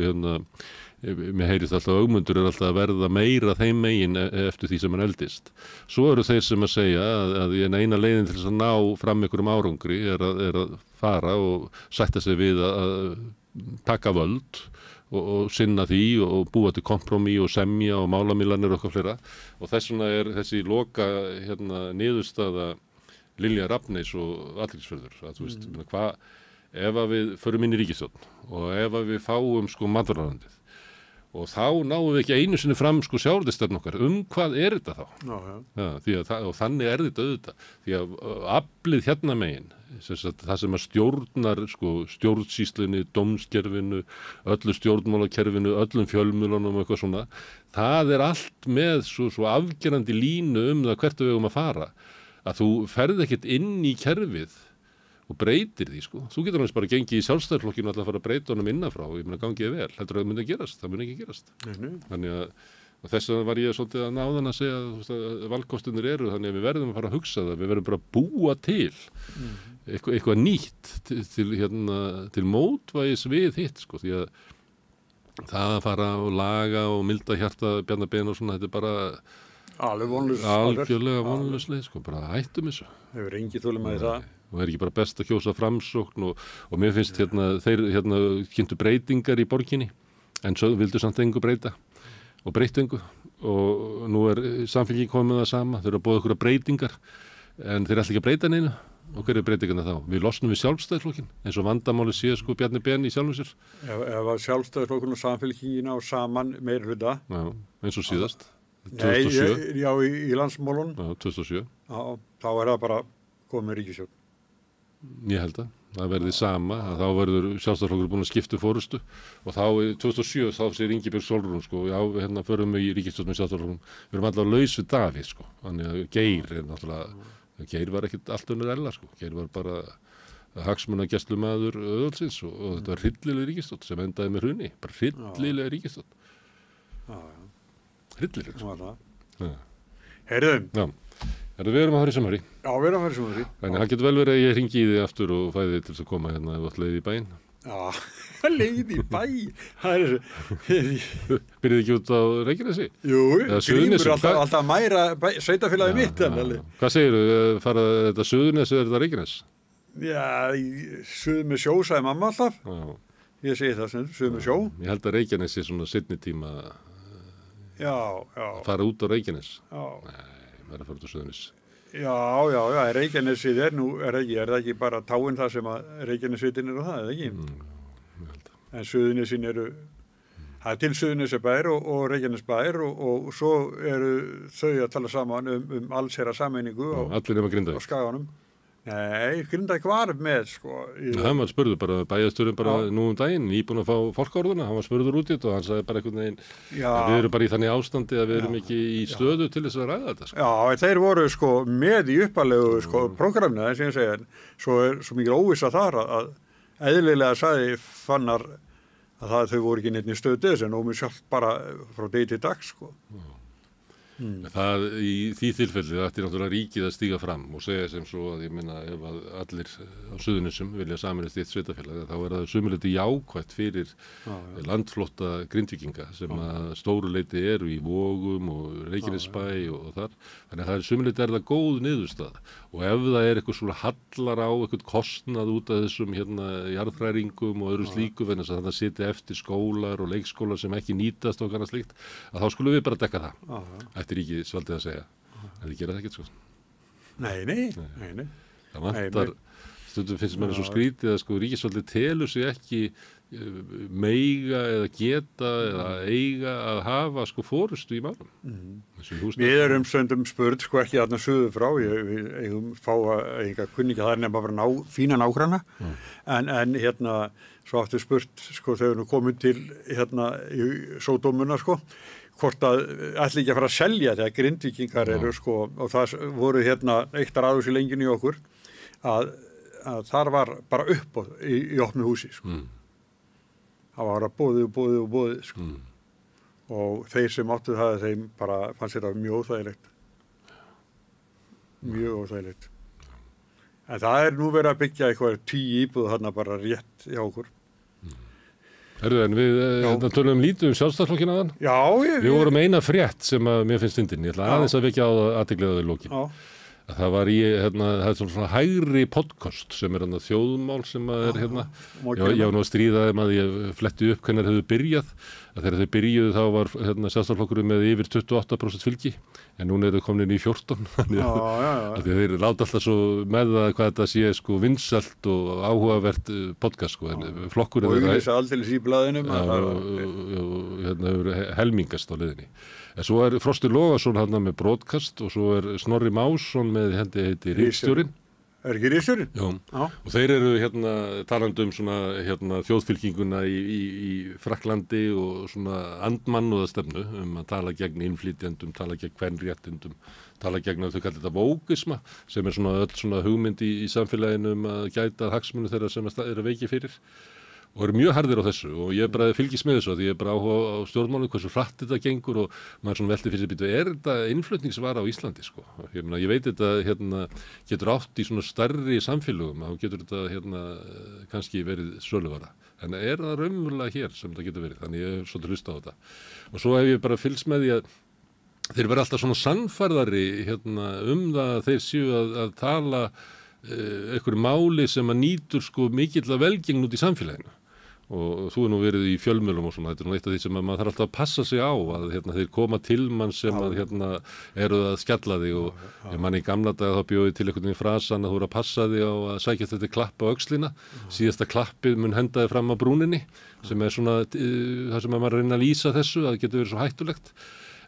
mér heyrist alltaf að Ögmundur er alltaf að verða meira þeim megin eftir því sem hann eldist. Svo eru þeir sem að segja að eina leiðin til þess að ná fram einhverjum árangri er að fara og sætta sig við að taka völd og sinna því og búa til kompromi og semja og málamiðlanir og eitthvað fleira. Og þess vegna er þessi loka niðurstaða Lilja Rafneys og Athyglisverður að þú veist, ef að við förum inn í ríkisstjórn og ef að við fáum sko matvælaráðuneytið og þá náum við ekki einu sinni fram sko sjávarútvegsstefnu okkar hvað er þetta þá? Og þannig er þetta auðvitað því að aflið hérna megin það sem að stjórnar sko stjórnsýslunni, dómskerfinu öllu stjórnmálakerfinu, öllum fjölmiðlunum og eitthvað svona, það er allt með svo afgerandi línu það hvert við eigum að fara að þú ferð ekkert inn í kerfið og breytir því sko. Þú getur alveg bara gengið í Sjálfstæðisflokkinu alltaf að fara að breyta honum innanfrá og ég meina gangið vel. Heldur að það myndi að gerast, það myndi ekki gerast. Þannig að þess vegna var ég svolítið að náðan að segja að valkostunir eru þannig að við verðum að fara að hugsa það, við verðum bara að búa til eitthvað nýtt til mótvægis við hitt sko því að það að fara og laga og milda hjarta Bjarna Ben og svona þetta er bara algjörlega vonlauslega sko, bara hættum þessu. Það er engin þolinmæði það. Og það er ekki bara best að kjósa Framsókn og mér finnst þeir kynntu breytingar í borginni en svo vildu samt engu breyta og breyttu engu og nú er Samfylking komið það sama, þeir eru að boða ykkur breytingar en þeir ætla ekki að breyta neinu og hver breytinguna þá? Við losnum við Sjálfstæðisflokkin eins og vandamáli sé sko Bjarni Ben í sjálfum sér. Ef að Sjálfstæðisflokkurinn og Samfylkingin á saman meiri hluta. Já, eins og síðast. 2007. Nei, já, í landsmálun. Já, 2007. Já, þá það bara komið ríkisstjórn. Ég held að. Það verði sama, að þá verður Sjálfstæðisflokkur búin að skipta fórustu og þá í 2007 þá segir Ingibjörg Sólrún sko, já, hérna förum við í ríkisstjórn með Sjálfstæðisflokkum. Við erum allavega laus við Davíð sko, þannig að Geir náttúrulega, Geir var ekkert allt önnur ella sko, Geir var bara hagsmunagæslumaður öðulsins og þetta var hryllileg ríkisstjórn sem endaði með hruni, bara hryllileg ríkisstjórn. Hryllileg sko. Heyrðum. Já. Við erum að fara í sumari. Já, við erum að fara í sumari. Þannig það getur vel verið að ég hringi í þig aftur og fæði þig til að koma hérna ef þú ætti leið í bæinn. Já, leið í bæinn. Byrjuðu ekki út á Reykjanesi? Jú, Grímur alltaf að mæra sveitafélagi mitt. Hvað segirðu? Fara þetta Suðurnes eða þetta Reykjanes? Já, Suður með sjó, sagði mamma alltaf. Já. Ég segi það sem Suður með sjó. Ég held að Reykjanes er svona seinni tíma að fara út á Reykjanes. Já. Það að fara út á Suðurnes. Já, Reykjanesið er það ekki bara táin það sem að Reykjanesvitin og það, eða ekki? En Suðurnesin það er til Suðurnesbær og Reykjanesbær og svo eru þau að tala saman allsherra sameiningu á Skaganum. Nei, Grindavík var með, sko. Hann var spurður bara, bæjarstjórinn bara nú daginn, nýbúinn að fá fálkaorðuna, hann var spurður út í þetta og hann sagði bara einhvern veginn að við erum bara í þannig ástandi að við erum ekki í stöðu til þess að ræða þetta, sko. Já, þeir voru, sko, með í uppalegu, sko, prógramna, þess að ég segja, svo svo mikil óvissa þar að eðlilega sagði Fannar að þau voru ekki neitt í stöðu þess en ómið sjálf bara frá degi til dag, sko. Það í því tilfelli það ætti náttúrulega ríkið að stíga fram og segja sem svo að ég minna ef að allir á Suðurnesjum vilja sameinast í eitt sveitafélag þá það sumuleyti jákvætt fyrir landflotta Grindvíkinga sem að stóru leyti eru í Vogum og Reykjanesbæ og þar þannig að það sumuleyti það góð niðurstaða og ef það eitthvað svona hallar á eitthvað kostnað út af þessum jarðhræringum og öðru slíku vegna þess að það sitja eftir skólar og leikskólar sem ekki nýtast og annað slíkt að þá skulum við bara dekka það. Ætti ríkið svolítið að segja en þið gera það ekkert sko. Nei. Það vantar stundum finnst mér svo skrítið að sko ríkið svolítið telur sig ekki meiga eða geta eða eiga að hafa sko fórustu í málum. Við erum stundum spurð sko ekki þarna suður frá við eigum fá að kunninga það nema bara fína nágranna en svo aftur spurt sko þegar við komum til í sódómuna sko hvort að ætli ekki að fara að selja þegar Grindvíkingar eru sko og það voru eitt að ráðs í lenginu í okkur að þar var bara uppboð í opnu húsi sko. Það var að boðið sko. Og þeir sem áttu það þeim bara fannst þetta mjög óþægilegt. En það nú verið að byggja eitthvað 10 íbúð þarna bara rétt hjá okkur. En við tölum lítið Sjálfstæðisflokkinn áðan. Já. Við vorum eina frétt sem að mér finnst fyndin. Ég ætla aðeins að vekja á athygli í lokin. Það var það er svona hægri podcast sem er þjóðmál sem er ég var nú að stríða þeim að ég fletti upp hvernig þau byrjað. Þegar þau byrjuðu þá var Sjálfstæðisflokkurinn með yfir 28% fylgi en núna eru þau komin inn í 14. Þeir láta alltaf svo með það hvað þetta sé sko vinsælt og áhugavert podcast sko. Flokkurinn og auglýsa aldeilis í blaðinu hefur helmingast á leiðinni. En svo er Frosti Logason með broadcast og svo er Snorri Másson með heiti ritstjórinn. Er ekki ritstjórinn? Já. Og þeir eru talandi svona þjóðfylkinguna í Frakklandi og svona andmannúðastefnu að tala gegn innflytjendum, tala gegn kvenréttindum, tala gegn þau kallar þetta vókisma sem er svona öll svona hugmynd í samfélaginu að gæta hagsmunu þeirra sem eru veiki fyrir. Og eru mjög harðir á þessu og ég bara fylgist með þessu því ég bara áhuga á stjórnmálum hversu hratt þetta gengur og maður svona velti fyrir sig er þetta innflutningsvara á Íslandi sko ég veit þetta getur átt í svona stærri samfélögum þá getur þetta kannski verið söluvara en það raunverulega hér sem þetta getur verið þannig ég hef svolítið hlusta á þetta og svo hef ég bara fylgst með því að þeir verða alltaf svona sannfærðari það að þeir séu að tala einhverju máli sem að nýtur sko mikill að velgengn út í samfélaginu og þú nú verið í fjölmiðlum og svona, þetta nú eitt af því sem maður þarf alltaf að passa sig á að þeir koma til mann sem að eru að skella þig og ég man í gamla daga þá bjóði til einhvern veginn frasan að þú eru að passa þig á að sækja þetta klapp á öxlina, síðasta klappið mun henda þig fram á brúninni sem svona það sem maður reyna að lýsa þessu, að það getur verið svo hættulegt.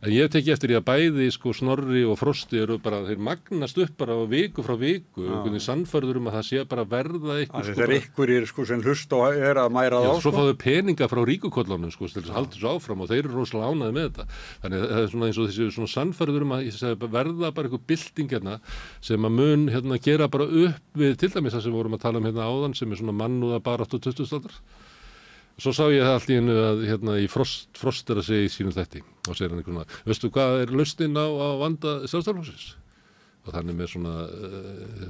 En ég hef tekið eftir því að bæði Snorri og Frosti eru bara, þeir magnast upp bara viku frá viku, einhvern veginn sannfærður að það sé bara verða eitthvað. Þetta einhverjir sem hlusta og er að mæra þá. Svo fá þau peninga frá ríkukollunum til þess að halda þessu áfram og þeir eru rosalega ánægðir með þetta. Þannig að það er svona eins og þessi svona sannfærður að verða bara eitthvað bylting sem að mun gera bara upp við til dæmis það sem við vorum að tala um áðan sem er svona mannúða baráttu 20. aldar. Svo sá ég það allt í einu að í Frost er að segja í sínum þætti og segir hann einhvern veginn, veistu hvað er lausnin á vanda Sjálfstæðisflokksins? Og þannig með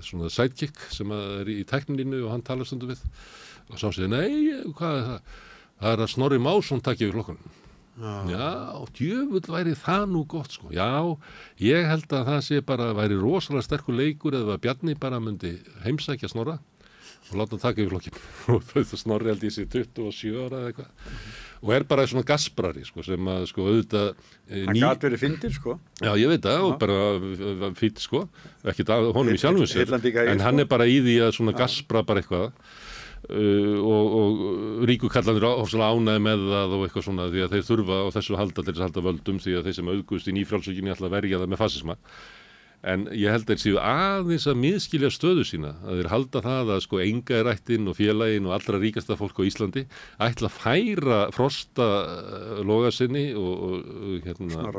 svona sidekick sem er í tæknilínu og hann talar stundum við og sá segir, nei, hvað er það? Það er að Snorri Másson taki yfir flokkunum. Já, djöfull væri það nú gott sko. Já, ég held að það sé bara væri rosalega sterkur leikur eða Bjarni bara myndi heimsækja Snorra og láta hann taka yfir flokkinn og þetta Snorri held ég sé 27 ára eða eitthvað og er bara svona gasprari sko, sem að sko auðvitað hann gat verið fyndir sko. Já, ég veit það og bara fýtt sko, ekkert af honum í sjálfum sér en hann er bara í því að svona gaspra bara eitthvað og ríkukallanir ofsalega ánægði með það og eitthvað svona því að þeir þurfa á þessu halda til þess að halda völdum því að þeir sem auðgust í nýfrjálsvíkinni ætla að verja það með fasisma. En ég held að þeir séu aðeins að miðskilja stöðu sína, að þeir halda það að sko engarættin og félagin og allra ríkasta fólk á Íslandi ætla að færa Frosta Logasinni og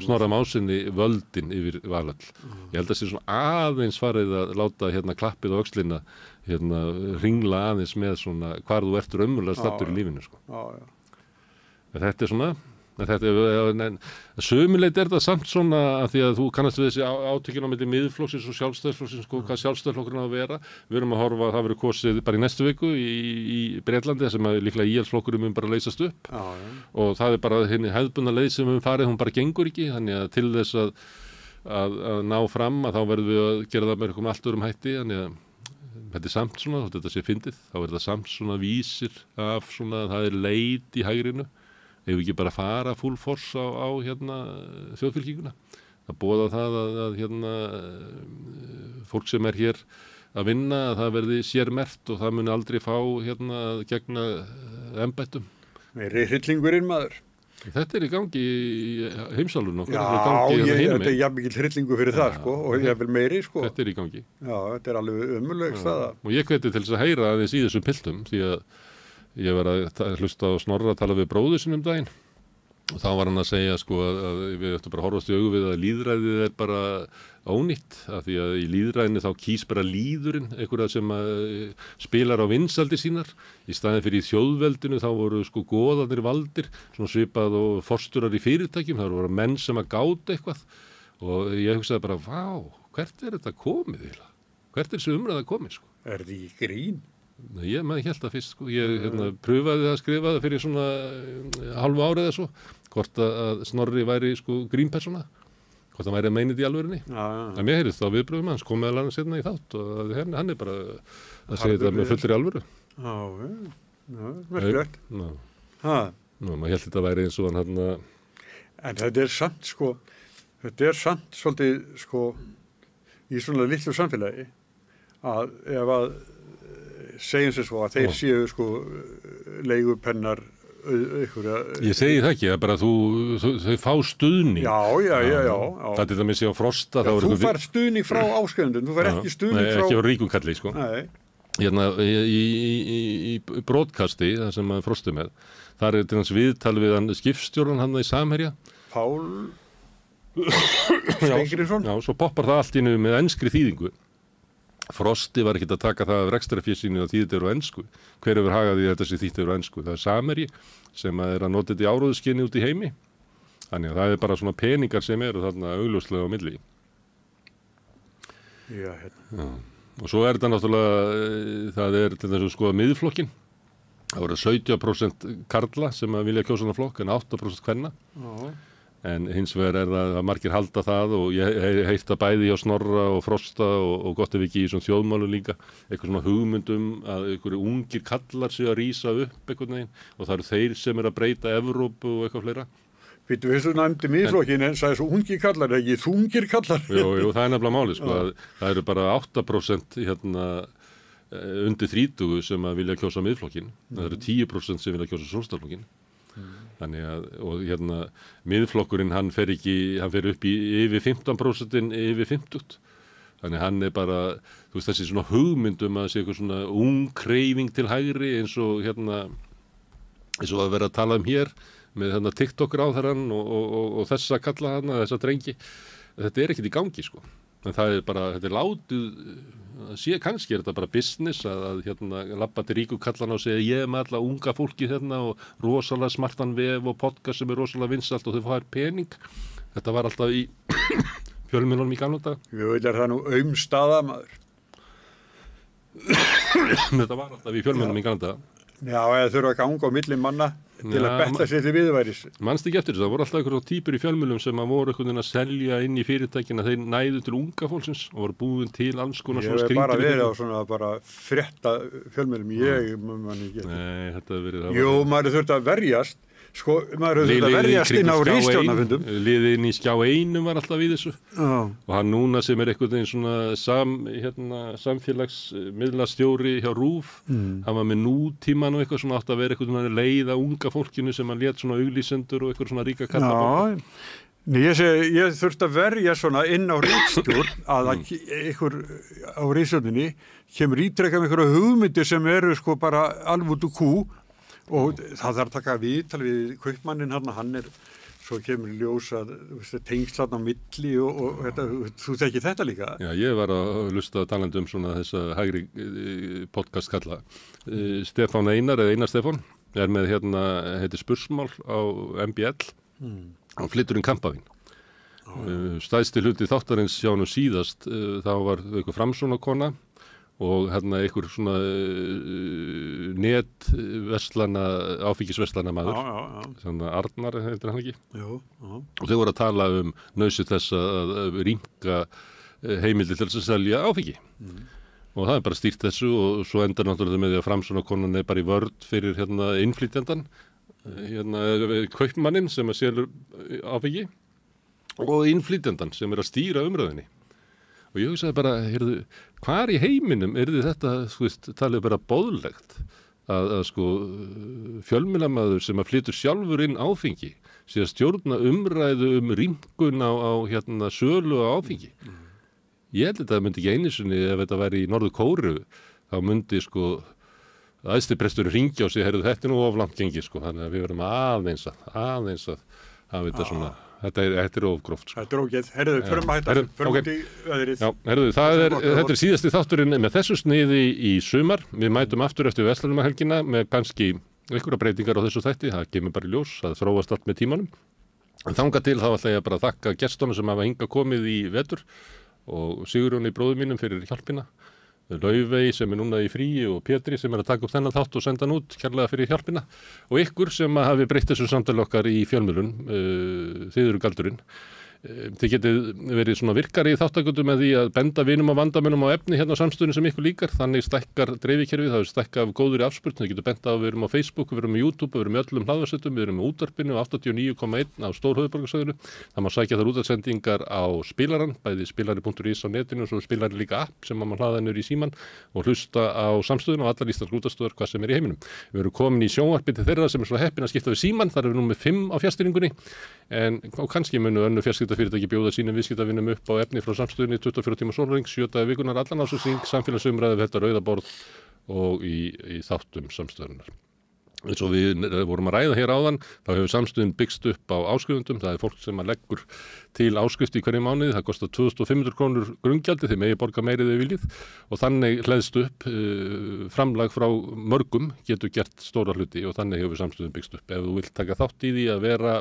Snorra Másinni völdin yfir Valhöll. Ég held að séu svona aðeins farið að láta klappið á öxlina hringla aðeins með svona hvar þú ert raunverulega staddur í lífinu sko. Þetta er svona sömuleit er það samt svona að því að þú kannast við þessi átökin á milli miðflokksins og sjálfstæðisflokksins hvað sjálfstæðisflokkurinn á að vera við erum að horfa að það verður kosið bara í næstu viku í Bretlandi sem að líklega íhaldsflokkurinn mun bara leysast upp og það er bara henni hefðbundna leið sem við farið hún bara gengur ekki þannig að til þess að ná fram að þá verðum við að gera það með einhverjum allt öðrum hætti þannig að þetta er samt svona, þótt þetta sé fyndið þá er það samt svona vísir af svona það er leit í hægrinu ef við ekki bara fara full force á þjóðfylkinguna að boða það að fólk sem er hér að vinna að það verði sérmerkt og það muni aldrei fá að gegna embættum. Meiri hryllingurinn maður. Þetta er í gangi í heimsálfun okkar. Já, þetta er jafn mikil hryllingu fyrir það sko og jafnvel meiri sko. Þetta er í gangi. Já, þetta er alveg ömurleg staða. Og ég hveti til þess að heyra aðeins í þessum piltum því að ég var að hlusta á Snorra að tala við bróður sinn daginn og þá var hann að segja sko að við ættum bara að horfast í augu við að lýðræðið er bara ónýtt af því að í lýðræðinu þá kýs bara lýðurinn einhverja sem spilar á vinsaldi sínar í staðin fyrir í þjóðveldinu þá voru sko goðarnir valdir svona svipað og forsturar í fyrirtækjum það voru menn sem að gáta eitthvað og ég hugsaði bara vá, hvert er þetta komið eiginlega? Hvert er þessi umræða komið sko? Er þetta ekki grín? Nei, maður held það fyrst sko. Ég pröfaði að skrifa það fyrir svona hálfu árið eða svo hvort að Snorri væri sko grínpersóna hvort hann væri að meina þetta í alvörinni en mér heyrðist þá viðbröðum hans kom meðal annars hérna í þátt og hann er bara að segja þetta með fullri alvöru merkilegt maður held þetta væri eins og hann en þetta er samt sko svolítið sko í svona litlu samfélagi að ef að segjum sér svo að þeir séu sko leigupennar Ég segi það ekki, bara þau fá stuðning Já Það er þetta með sig á Frosta Þú fær stuðning frá áskrifendum þú fær ekki stuðning frá ekki á ríkukalli sko. Í broadcasti það sem Frosti með þar er til hans viðtal við hann skipstjóran hann í Samherja Pál Steingrímsson Já, svo poppar það allt innu með enskri þýðingu Frosti var ekkert að taka það af rekstrarfésinu og þýðir á ensku. Hver hefur hagað því að þetta sé þýttir á ensku? Það er Samherji sem er að nota þetta í áróðuskinni út í heimi. Þannig að það er bara svona peningar sem eru þarna augljóslega á milli. Já. Og svo er þetta náttúrulega, það er til þess að skoða miðflokkin. Það voru 17% karla sem að vilja kjósa hana flokk en 8% kvenna. En hins vegar það að margir halda það og ég heilt það bæði hjá Snorra og Frosta og gott ef ekki í svona þjóðmálum líka, eitthvað svona hugmyndum að einhverju ungir kallar sig að rísa upp einhvern veginn og það eru þeir sem að breyta Evrópu og eitthvað fleira. Býttu, þú nefndi miðflokkinn en sagði svo ungir kallar, ekki þungir kallar. Jú, það nefnilega máli, sko, að það eru bara 8% undir 30 sem að vilja kjósa miðflokkinn, það eru 10% sem vilja kjósa Sjálfstæðisflokkinn. Þannig að miðflokkurinn hann fer upp í yfir 15% yfir 50. Þannig hann bara, þú veist, þessi svona hugmyndum að sé eitthvað svona ungreifing til hægri eins og að vera að tala hér með TikTok ráðherrann og þessa kalla þessa drengi. Þetta ekkert í gangi, sko. En það bara, þetta látið, kannski þetta bara business að labba til ríku kallan og segja ég með alla unga fólki og rosalega smartan vef og podcast sem rosalega vinsælt og þau fær pening. Þetta var alltaf í fjölmiðlunum í gamla daga. Jú, þetta það nú staða, maður. Þetta var alltaf í fjölmiðlunum í gamla daga. Já, eða þurfa að ganga á milli manna til að betta sér til viðværis. Manst ekki eftir þess, það voru alltaf einhverjum týpur í fjölmiðlum sem að voru einhvern veginn að selja inn í fyrirtækin að þeir næðu til unga fólksins og voru búin til alls konar svona skrýndir. Ég hef bara verið á svona bara frétta fjölmiðlum, Nei, þetta hefur verið. Jú, maður þurfti að verjast. Sko, maður þurfti að verjast inn á ríkisstjórnarfundum. Liðið inn í Skjá 1 var alltaf í þessu. Og hann núna sem einhvern veginn svona samfélagsmiðlastjóri hjá RÚV, hann var með nútíman og eitthvað svona átt að vera einhvern veginn að leiða unga fólkinu sem hann lét svona auglýsendur og eitthvað svona ríka kallabók. Ég þurfti að verja svona inn á ríkisstjórn að einhver á ríkisstjórninni kemur ítrekka með einhverja hugmyndir sem eru sko bara alveg út úr kú. Og það þarf að taka viðtal við kaupmanninn hann svo kemur ljós að tengslan á milli og þú þekkir þetta líka? Já, ég var að hlusta talandi svona þessa hægri podcast kalla. Stefán Einar Stefán með heitir Spursmál á MBL og flyttur Kampavín. Stæðsti hluti þáttarins hjá nú síðast, þá var eitthvað framsóknarkona og einhver svona áfengisverslana maður, svona Arnar heitir hann ekki. Og þau voru að tala nauðsyn þess að rýmka heimildir til þess að selja áfengi. Og það bara stýrt þessu og svo endar náttúrulega með því að framsóknarkonan bara í vörn fyrir innflytjandan, kaupmanninn sem að selur áfengi og innflytjandan sem að stýra umræðinni. Og ég hugsaði bara, hvar í heiminum þetta, talið bara boðlegt að fjölmiðlamaður sem að flytur sjálfur inn áfengi sé að stjórna umræðu rýmkun á sölu á áfengi. Ég held að það myndi ekki einu sinni ef þetta væri í Norður Kóreu, þá myndi æðstipresturinn hringja og segja, þetta nú of langt gengi, þannig að við verðum aðeins að hafa þetta svona. Þetta ofgróft. Þetta ógeð. Herðu, förum að hætta. Förum út í öðrið. Já, herðu, þetta síðasti þátturinn með þessu sniði í sumar. Við mætum aftur eftir verslunarhelgina með kannski einhverja breytingar á þessu þætti. Það kemur bara í ljós, það þróast allt með tímanum. En þangað til þá ætla ég bara að þakka gestunum sem hafa hingað komið í vetur og Sigurjóni bróður mínum fyrir hjálpina. Laufey sem núna í fríi og Pétri sem að taka upp þennan þátt og senda hann út kærlega fyrir hjálpina og ykkur sem hafi breytt þessu samtali okkar í fjölmiðlun, þið eru galdurinn. Þið getið verið svona virkari í þáttakundu með því að benda vinum og vandamönnum á efni á samstöðunum sem ykkur líkar, þannig stækkar dreifikerfið, það er stækkað af góður í afspurn, þið getur benda á við erum á Facebook, við erum á YouTube, við erum í öllum hlaðvarpsveitum, við erum í útvarpinu 89,1 á Stórhöfuðborgarsvæðinu, það má sækja þar útvarpssendingar á spilarann, bæði spilari.is á netinu og svo spilari líka app sem maður hlaða niður í síman og hlusta á samstöðuna og allar íslenskar útvarpsstöðvar hvað sem í heiminum. Við erum komin í sjónvarpið til þeirra sem svo heppin að skipta við síman, þar erum við nú með 5 á fjarstýringunni en kannski munu önnur fjarskiptafyrirtæki bjóða sínum viðskiptavinum upp á efni frá samstöðunni 24 tíma sólarhring, 7 daga vikunar allan ársins, samfélagsumræðu þetta rauða borð og í þáttum samstöðunar. Eins og við vorum að ræða hér áðan, þá hefur samstöðun byggst upp á áskrifendum, það er fólk sem að leggur til áskrift í hverju mánuði, það kostar 2.500 krónur grunngjaldi, þið megi borga meirið við viljið og þannig hleðst upp framlag frá mörgum getur gert stóra hluti og þannig hefur samstöðun byggst upp. Ef þú vilt taka þátt í því að vera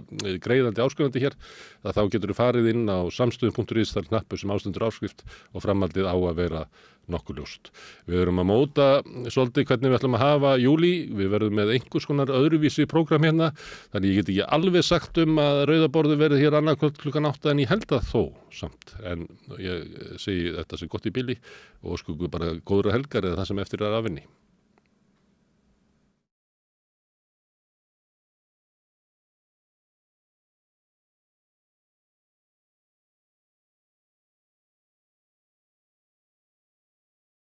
greiðandi áskrifandi hér, þá getur þú farið inn á samstöðun.is, þar knappur sem ástendur áskrift og framhaldið á að vera nokkuð ljóst. Við verum að móta svolítið hvernig við ætlum að hafa júlí, við verðum með einhvers konar öðruvísi prógram hérna, þannig ég get ekki alveg sagt að rauðaborðu verði hér annarkvöld klukkan 8 en ég held að þó samt, en ég segi þetta sem gott í bili og óskuðu bara góðra helgar eða það sem eftir er að vinni.